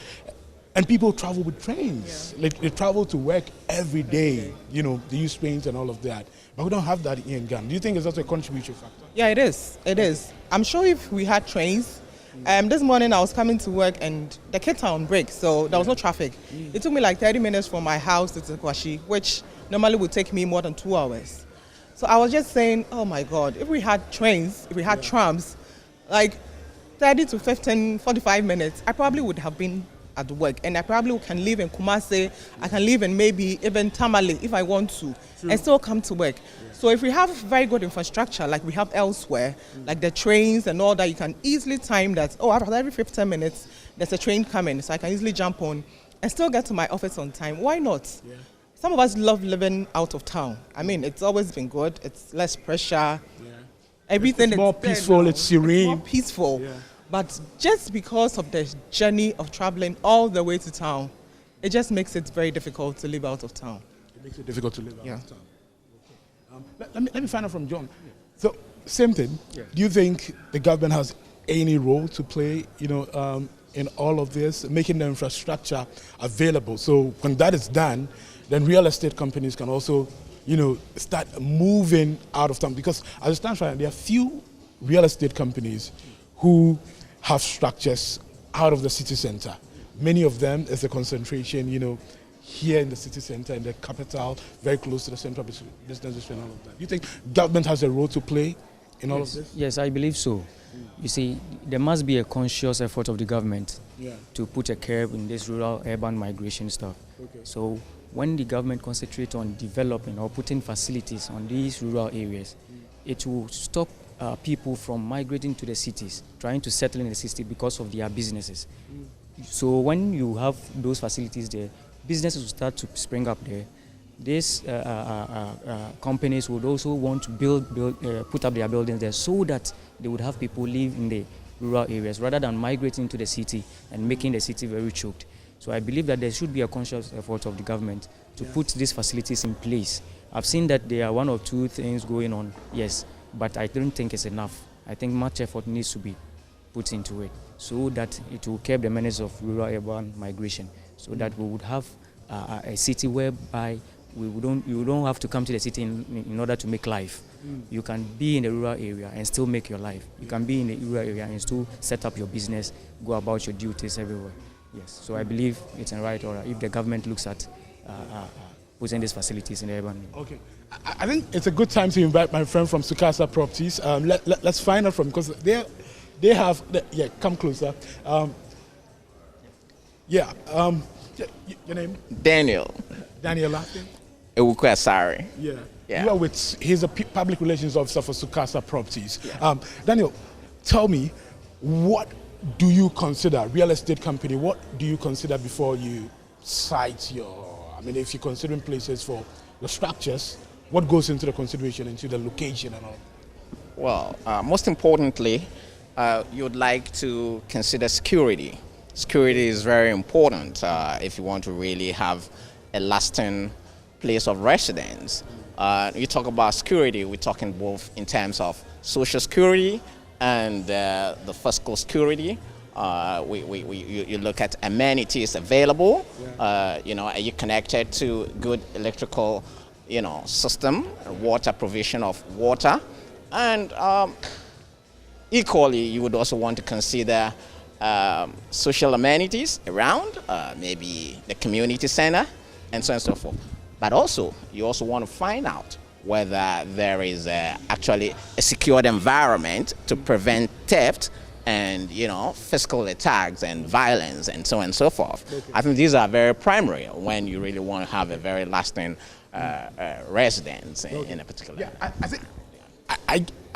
and people travel with trains. Yeah. They travel to work every day. They use trains and all of that. But we don't have that here in Ghana. Do you think it's also a contribution factor? Yeah, it is. It is. I'm sure if we had trains, this morning I was coming to work and the kids are on break, so there was no traffic. It took me like 30 minutes from my house to Kwashi, which normally would take me more than 2 hours. So I was just saying, oh my God, if we had trains, if we had trams, like 30 to 15, 45 minutes, I probably would have been at work. And I probably can live in Kumasi, I can live in maybe even Tamale if I want to, and still come to work. So if we have very good infrastructure like we have elsewhere, like the trains and all that, you can easily time that, after every 15 minutes, there's a train coming, so I can easily jump on and still get to my office on time. Why not? Yeah. Some of us love living out of town. I mean, it's always been good. It's less pressure. Yeah. Everything it's more peaceful, it's serene. It's more peaceful. Yeah. But just because of the journey of traveling all the way to town, it just makes it very difficult to live out of town. It makes it difficult to live out of town. Okay. Let me find out from John. So, same thing. Yeah. Do you think the government has any role to play, in all of this, making the infrastructure available? So when that is done, then real estate companies can also start moving out of town? Because as it stands right now, there are few real estate companies who have structures out of the city center. Many of them is a concentration, here in the city center, in the capital, very close to the central business district and all of that. Do you think government has a role to play in all of this? Yes, I believe so. You see, there must be a conscious effort of the government to put a curb in this rural-urban migration stuff. Okay. So when the government concentrates on developing or putting facilities on these rural areas, it will stop people from migrating to the cities, trying to settle in the city because of their businesses. So when you have those facilities there, businesses will start to spring up there. These companies would also want to put up their buildings there so that they would have people live in the rural areas rather than migrating to the city and making the city very choked. So I believe that there should be a conscious effort of the government to put these facilities in place. I've seen that there are one or two things going on, yes, but I don't think it's enough. I think much effort needs to be put into it so that it will curb the menace of rural-urban migration, so that we would have a city whereby you don't have to come to the city in order to make life. You can be in the rural area and still make your life. You can be in the rural area and still set up your business, go about your duties everywhere. Yes, so I believe it's in the right order if the government looks at putting these facilities in the urban area. Okay, I think it's a good time to invite my friend from Sukasa Properties. Let's find out from, because they have, come closer. Your name? Daniel. Daniel, last name? Ewukwesari. Yeah. Yeah. He's a public relations officer for Sukasa Properties. Yeah. Daniel, tell me, what do you consider, real estate company, what do you consider before you cite if you're considering places for the structures, what goes into the consideration, into the location and all? Well, most importantly, you'd like to consider security. Security is very important if you want to really have a lasting place of residence. You talk about security, we're talking both in terms of social security and the fiscal security. You look at amenities available. Are you connected to good electrical, system, water provision of water, and equally you would also want to consider social amenities around, maybe the community center, and so on and so forth. But also, you also want to find out whether there is actually a secured environment to prevent theft and, physical attacks and violence and so on and so forth. Okay. I think these are very primary when you really want to have a very lasting residence in a particular area. I think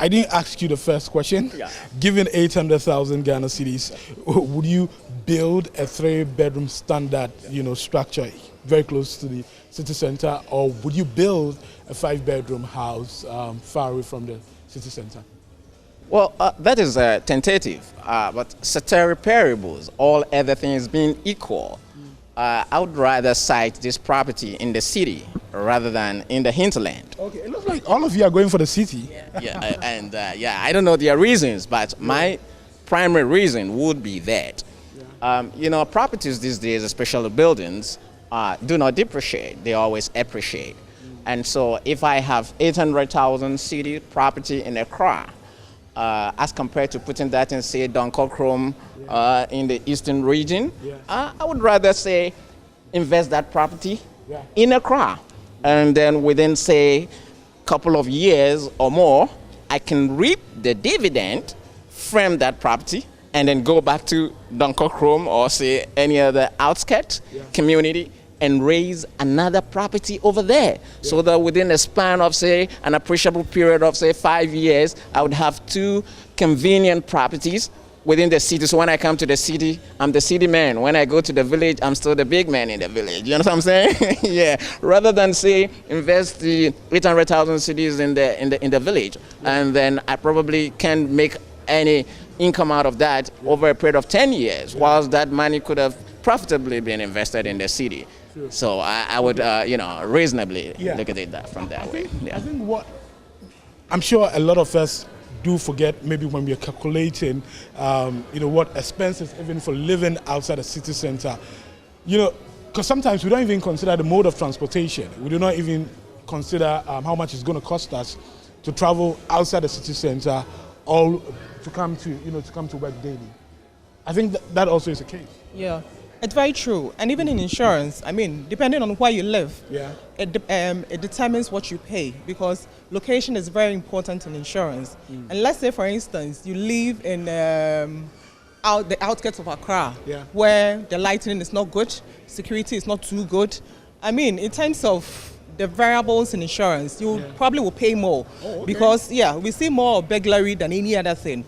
I didn't ask you the first question. Yeah. Given 800,000 Ghana cedis, would you build a 3-bedroom standard, structure very close to the city center, or would you build a 5-bedroom house far away from the city center? Well, that is tentative, but ceteris paribus, all other things being equal, I would rather site this property in the city rather than in the hinterland. Okay, it looks like all of you are going for the city. I don't know their reasons, but my primary reason would be that. Properties these days, especially buildings, do not depreciate, they always appreciate. And so if I have 800,000 city property in Accra, as compared to putting that in, say, Donkorkrom in the eastern region, I would rather say invest that property in Accra. And then within, say, couple of years or more, I can reap the dividend from that property and then go back to Donkorkrom or, say, any other outskirt community and raise another property over there. So that within a span of, say, an appreciable period of, say, 5 years, I would have 2 convenient properties within the city. So when I come to the city, I'm the city man. When I go to the village, I'm still the big man in the village. You know what I'm saying? Yeah. Rather than, say, invest the 800,000 cedis in the village, and then I probably can't make any income out of that over a period of 10 years, whilst that money could have profitably been invested in the city. Sure. So I would, reasonably look at it from that way. I think I'm sure a lot of us do forget, maybe when we're calculating, what expenses even for living outside the city center, because sometimes we don't even consider the mode of transportation. We do not even consider how much it's going to cost us to travel outside the city center, all to come to work daily. I think that also is the case. Yeah, it's very true. And even in insurance, I mean, depending on where you live, it determines what you pay, because location is very important in insurance. And let's say, for instance, you live in the outskirts of Accra, where the lighting is not good, security is not too good. I mean, in terms of the variables in insurance, you probably will pay more because, we see more of burglary than any other thing.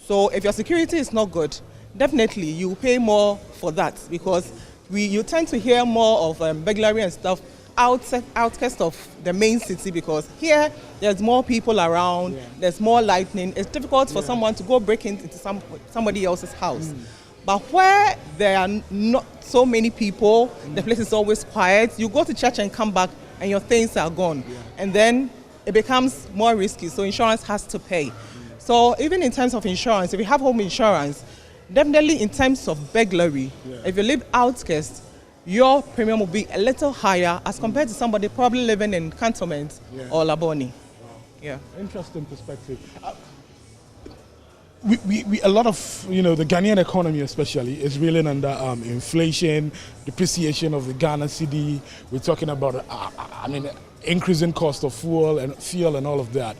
So if your security is not good, definitely you pay more for that, because you tend to hear more of burglary and stuff outskirts of the main city, because here there's more people around, there's more lightning. It's difficult for someone to go break into somebody else's house. But where there are not so many people, the place is always quiet. You go to church and come back and your things are gone. And then it becomes more risky, so insurance has to pay. So even in terms of insurance, if you have home insurance, definitely in terms of burglary, if you live outskirts, your premium will be a little higher as compared to somebody probably living in Cantonment or Laboni. Yeah. Interesting perspective. A lot of, the Ghanaian economy especially is reeling under inflation, depreciation of the Ghana cedi. We're talking about, increasing cost of fuel and all of that.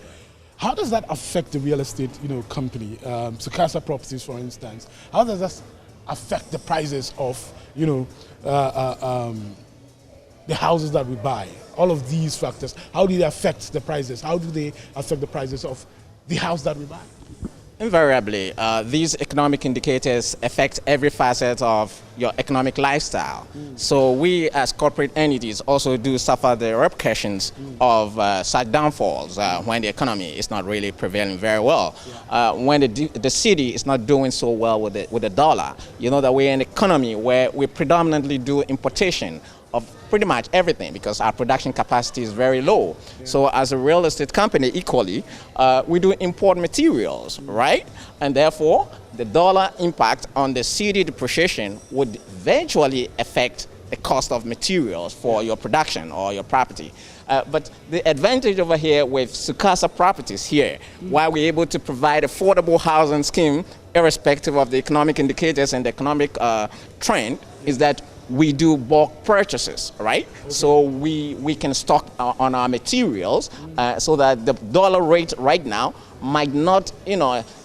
How does that affect the real estate, company, Sukasa Properties, for instance? How does that affect the prices of, the houses that we buy? All of these factors, how do they affect the prices? How do they affect the prices of the house that we buy? Invariably, these economic indicators affect every facet of your economic lifestyle. So we as corporate entities also do suffer the repercussions of such downfalls when the economy is not really prevailing very well. When the city is not doing so well with the dollar, you know that we're in an economy where we predominantly do importation of pretty much everything because our production capacity is very low. So as a real estate company equally, we do import materials, right? And therefore, the dollar impact on the cedi depreciation would eventually affect the cost of materials for your production or your property. But the advantage over here with Sukasa Properties here, while we're able to provide affordable housing scheme, irrespective of the economic indicators and the economic trend, is that we do bulk purchases, right? So we can stock on our materials so that the dollar rate right now might not,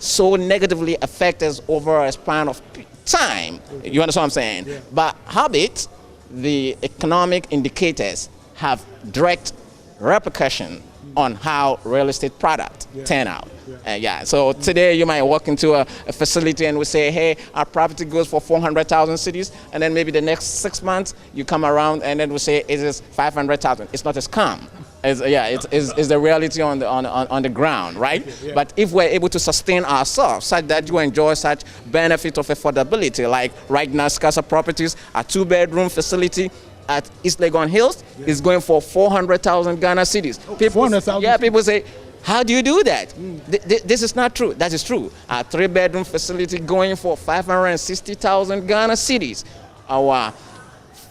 so negatively affect us over a span of time. You understand what I'm saying? But howbeit, the economic indicators have direct repercussion on how real estate product turn out. So today you might walk into a facility and we say, hey, our property goes for 400,000 cedis, and then maybe the next 6 months you come around and then we say it is 500,000. It's not a scam. It's the reality on the ground, right? But if we're able to sustain ourselves such that you enjoy such benefit of affordability, like right now Sukasa Properties, a 2-bedroom facility at East Legon Hills is going for 400,000 Ghana cedis. People say, how do you do that? This is not true. That is true. A 3-bedroom facility going for 560,000 Ghana cedis. Our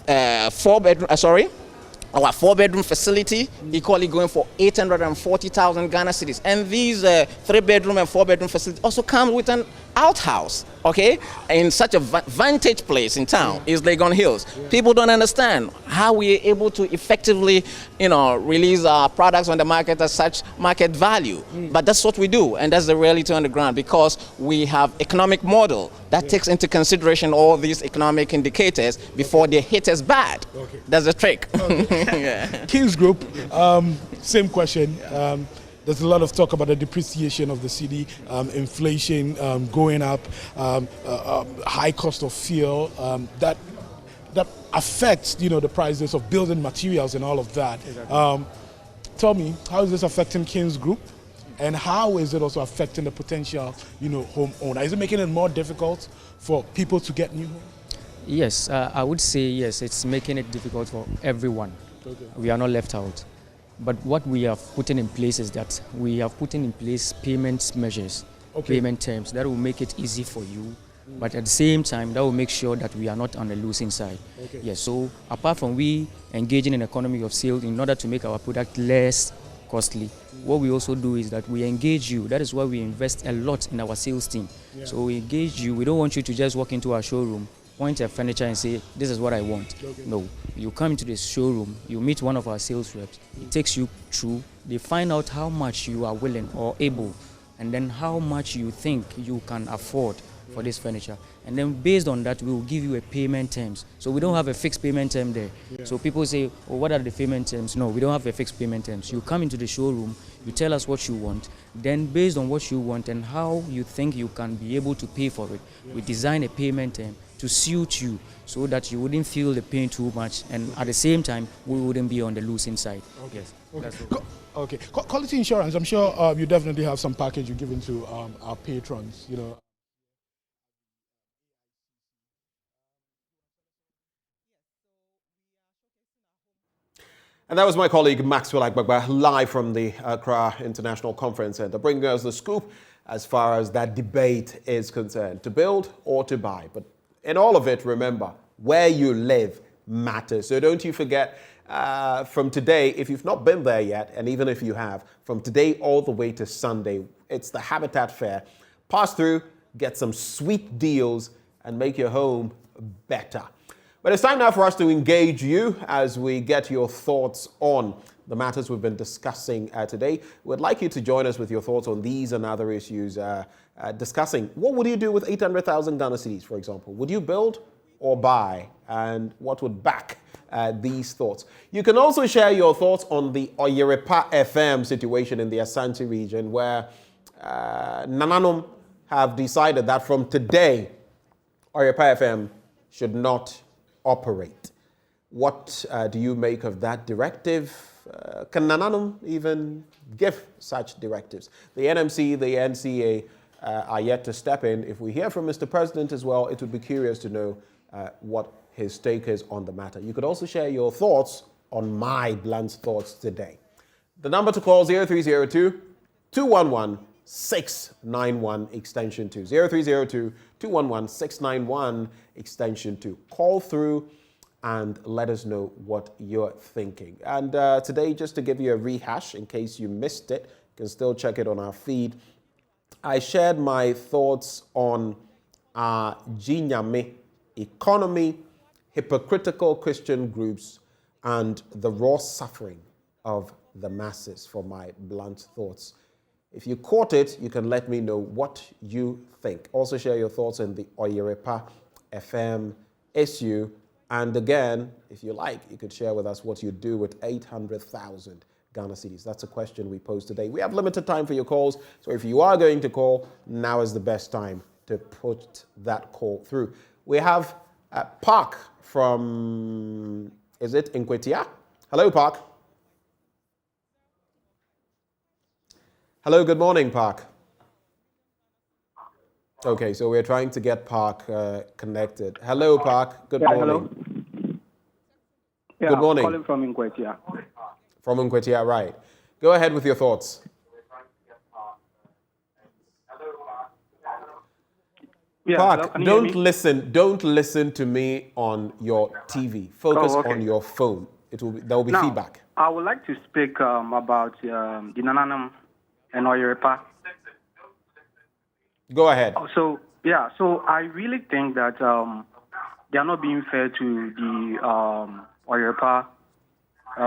4-bedroom facility equally going for 840,000 Ghana cedis. And these 3-bedroom and 4-bedroom facilities also come with an outhouse, okay? In such a vantage place in town is Legon Hills. People don't understand how we are able to effectively, release our products on the market at such market value. But that's what we do, and that's the reality on the ground, because we have economic model that takes into consideration all these economic indicators before they hit us bad. That's the trick. Kings Group, same question. There's a lot of talk about the depreciation of the cedi, inflation going up, high cost of fuel, that affects, the prices of building materials and all of that. Tell me, how is this affecting Kings Group? And how is it also affecting the potential, homeowner? Is it making it more difficult for people to get new homes? Yes, I would say yes, it's making it difficult for everyone. We are not left out. But what we have put in place is that we have put in place payment measures, payment terms that will make it easy for you But at the same time, that will make sure that we are not on the losing side. Okay. Yes, so apart from we engaging in economy of sales in order to make our product less costly, what we also do is that we engage you. That is why we invest a lot in our sales team. Yeah. So we engage you. We don't want you to just walk into our showroom, point at furniture and say, this is what I want. Okay. No, you come into this showroom, you meet one of our sales reps. It takes you through. They find out how much you are willing or able, and then how much you think you can afford for this furniture. And then based on that, we will give you a payment terms. So we don't have a fixed payment term there. Yeah. So people say, oh, what are the payment terms? No, we don't have a fixed payment terms. You come into the showroom, you tell us what you want. Then based on what you want and how you think you can be able to pay for it, we design a payment term to suit you so that you wouldn't feel the pain too much. And at the same time, we wouldn't be on the losing side. Okay. Yes. Okay. That's what Okay. Quality insurance. I'm sure you definitely have some package you're giving to our patrons. You know. And that was my colleague Maxwell Agbagba, live from the Accra International Conference Center, bringing us the scoop as far as that debate is concerned, to build or to buy. But in all of it, remember, where you live matters. So don't you forget, from today, if you've not been there yet, and even if you have, from today all the way to Sunday, it's the Habitat Fair. Pass through, get some sweet deals, and make your home better. But it's time now for us to engage you as we get your thoughts on the matters we've been discussing today. We'd like you to join us with your thoughts on these and other issues, discussing what would you do with 800,000 Ghana cedis, for example? Would you build or buy? And what would back these thoughts? You can also share your thoughts on the Oyerepa FM situation in the Asante region, where Nananom have decided that from today, Oyerepa FM should not operate. What do you make of that directive? Can Nananom even give such directives? The NMC, the NCA are yet to step in. If we hear from Mr. President as well, it would be curious to know what his take is on the matter. You could also share your thoughts on my blunt thoughts today. The number to call 0302-211-691 extension 2. 0302-211-691 extension 2. Call through and let us know what you're thinking. And today, just to give you a rehash, in case you missed it, you can still check it on our feed. I shared my thoughts on Jinyame economy, hypocritical Christian groups, and the raw suffering of the masses for my blunt thoughts. If you caught it, you can let me know what you think. Also share your thoughts on the Oyerepa FM issue. And again, if you like, you could share with us what you do with 800,000 Ghana cedis. That's a question we posed today. We have limited time for your calls, so if you are going to call, now is the best time to put that call through. We have Park from, is it Nkwetia? Hello, Park. Hello, good morning, Park. Okay, so we're trying to get Park connected. Hello, Park. Good morning. Hello. Yeah, good morning. Calling from Nkwetia. From Nkwetia, right. Go ahead with your thoughts. Yeah, Park, hello, don't listen to me on your TV. Focus on your phone. There will be feedback. I would like to speak about the Nananom and Oyerepa. Go ahead. So I really think that they are not being fair to the Oyerepa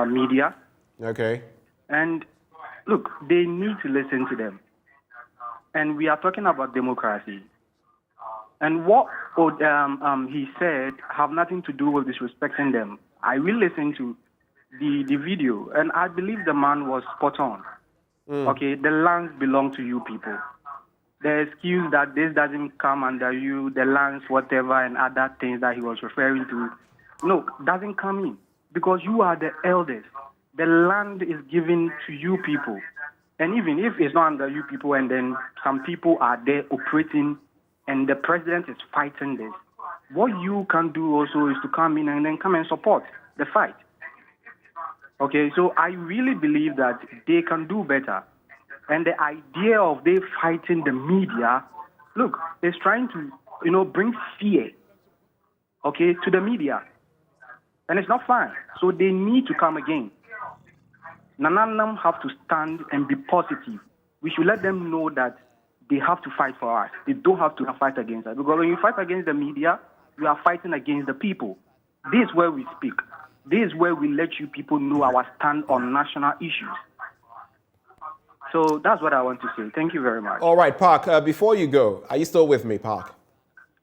media. Okay. And look, they need to listen to them. And we are talking about democracy. And what he said have nothing to do with disrespecting them. I will listen to the video, and I believe the man was spot on. Okay, the lands belong to you people. The excuse that this doesn't come under you, the lands, whatever, and other things that he was referring to, no, doesn't come in. Because you are the elders. The land is given to you people. And even if it's not under you people, and then some people are there operating, and the president is fighting this, what you can do also is to come in and then come and support the fight. Okay, so I really believe that they can do better. And the idea of they fighting the media, look, is trying to brings fear, okay, to the media. And it's not fine. So they need to come again. Nananam have to stand and be positive. We should let them know that they have to fight for us. They don't have to fight against us. Because when you fight against the media, you are fighting against the people. This is where we speak. This is where we let you people know our stand on national issues. So that's what I want to say. Thank you very much. All right, Park, before you go, are you still with me, Park?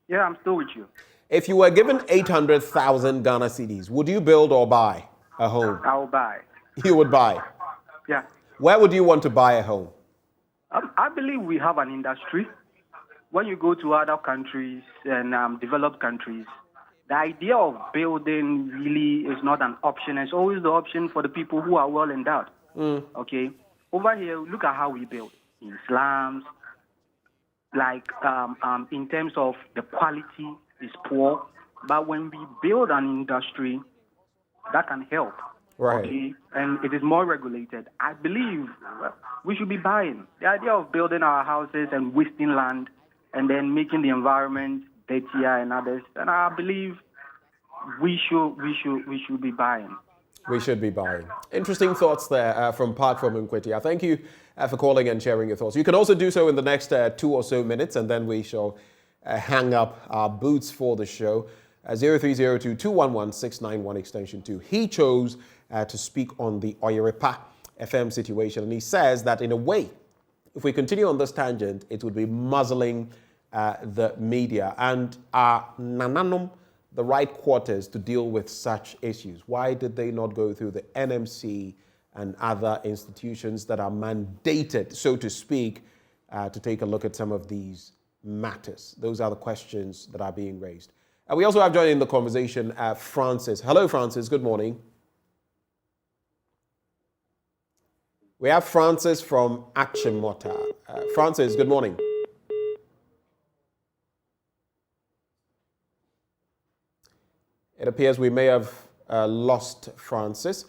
Yeah, I'm still with you. If you were given 800,000 Ghana cedis, would you build or buy a home? I'll buy. You would buy? Yeah. Where would you want to buy a home? I believe we have an industry. When you go to other countries and developed countries, the idea of building really is not an option. It's always the option for the people who are well endowed. Okay? Over here, look at how we build. In slums, like in terms of the quality is poor. But when we build an industry, that can help. Right. Okay? And it is more regulated. I believe we should be buying. The idea of building our houses and wasting land and then making the environment dirtier and others, and I believe we should be buying. We should be buying. Interesting thoughts there from Park from Nkweti. Thank you for calling and sharing your thoughts. You can also do so in the next 2 or so minutes, and then we shall hang up our boots for the show. 0302-211-691 extension 2. He chose to speak on the Oyerepa FM situation, and he says that in a way, if we continue on this tangent, it would be muzzling the media and Nananum the right quarters to deal with such issues. Why did they not go through the NMC and other institutions that are mandated, so to speak, to take a look at some of these matters? Those are the questions that are being raised. We also have joining the conversation Francis. Hello, Francis. Good morning. We have Francis from Achimota. Francis, good morning. It appears we may have lost Francis.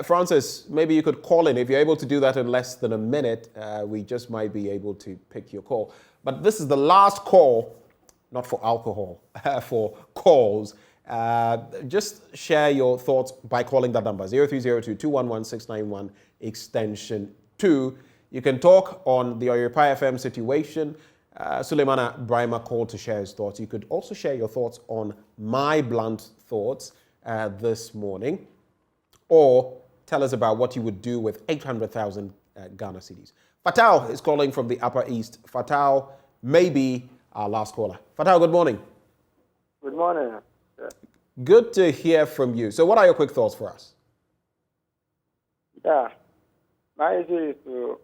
Francis, maybe you could call in. If you're able to do that in less than a minute, we just might be able to pick your call. But this is the last call, not for alcohol, for calls. Just share your thoughts by calling that number, 0302-211-691, extension 2. You can talk on the Oyerepa FM situation. Suleimana Brahima called to share his thoughts. You could also share your thoughts on my blunt thoughts this morning, or tell us about what you would do with 800,000 Ghana cedis. Fatal is calling from the Upper East. Fatal may be our last caller. Fatal, good morning. Good morning. Good to hear from you. So what are your quick thoughts for us? Yeah, my issue is to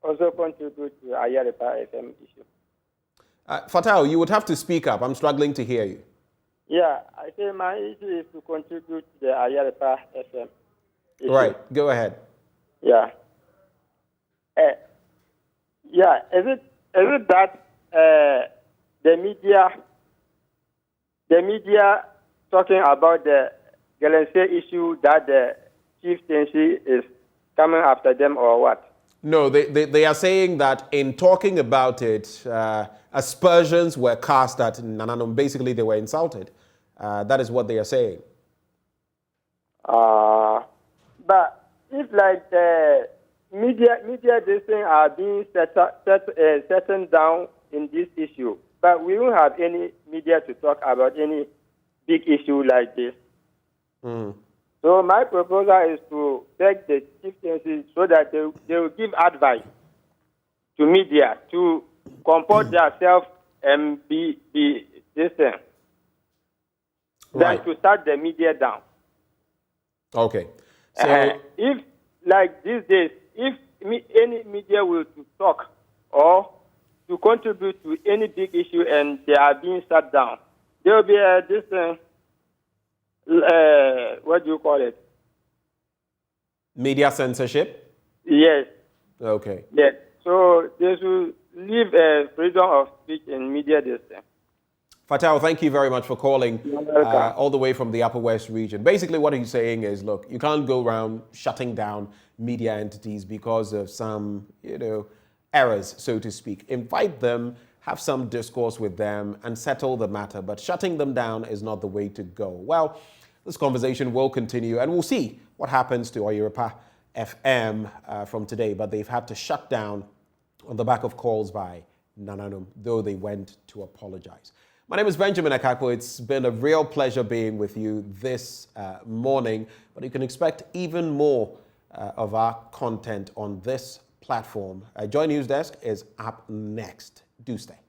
also contribute to Oyerepa FM issue. Fatal, you would have to speak up. I'm struggling to hear you. Yeah, I say my issue is to contribute to the Oyerepa FM issue. Right, go ahead. Yeah. Is it that the media talking about the Galense issue that the chieftaincy is coming after them or what? No, they are saying that in talking about it, aspersions were cast at Nananum. Basically, they were insulted. That is what they are saying. But if like the media this thing are being settled down in this issue, but we don't have any media to talk about any big issue like this. So my proposal is to take the chieftaincy so that they will give advice to media to comport themselves and be this thing. Right. Than to start the media down. Okay. So if like these days, if any media will to talk or to contribute to any big issue and they are being shut down, there will be this thing. What do you call it? Media censorship? Yes. Okay. Yes. So they should leave freedom of speech in media this time. Fatal, thank you very much for calling all the way from the Upper West region. Basically what he's saying is, look, you can't go around shutting down media entities because of some, errors, so to speak. Invite them, have some discourse with them and settle the matter. But shutting them down is not the way to go. Well, this conversation will continue, and we'll see what happens to Oyiripa FM from today. But they've had to shut down on the back of calls by Nananum, though they went to apologize. My name is Benjamin Akakpo. It's been a real pleasure being with you this morning, but you can expect even more of our content on this platform. JoyNews Desk is up next. Do stay.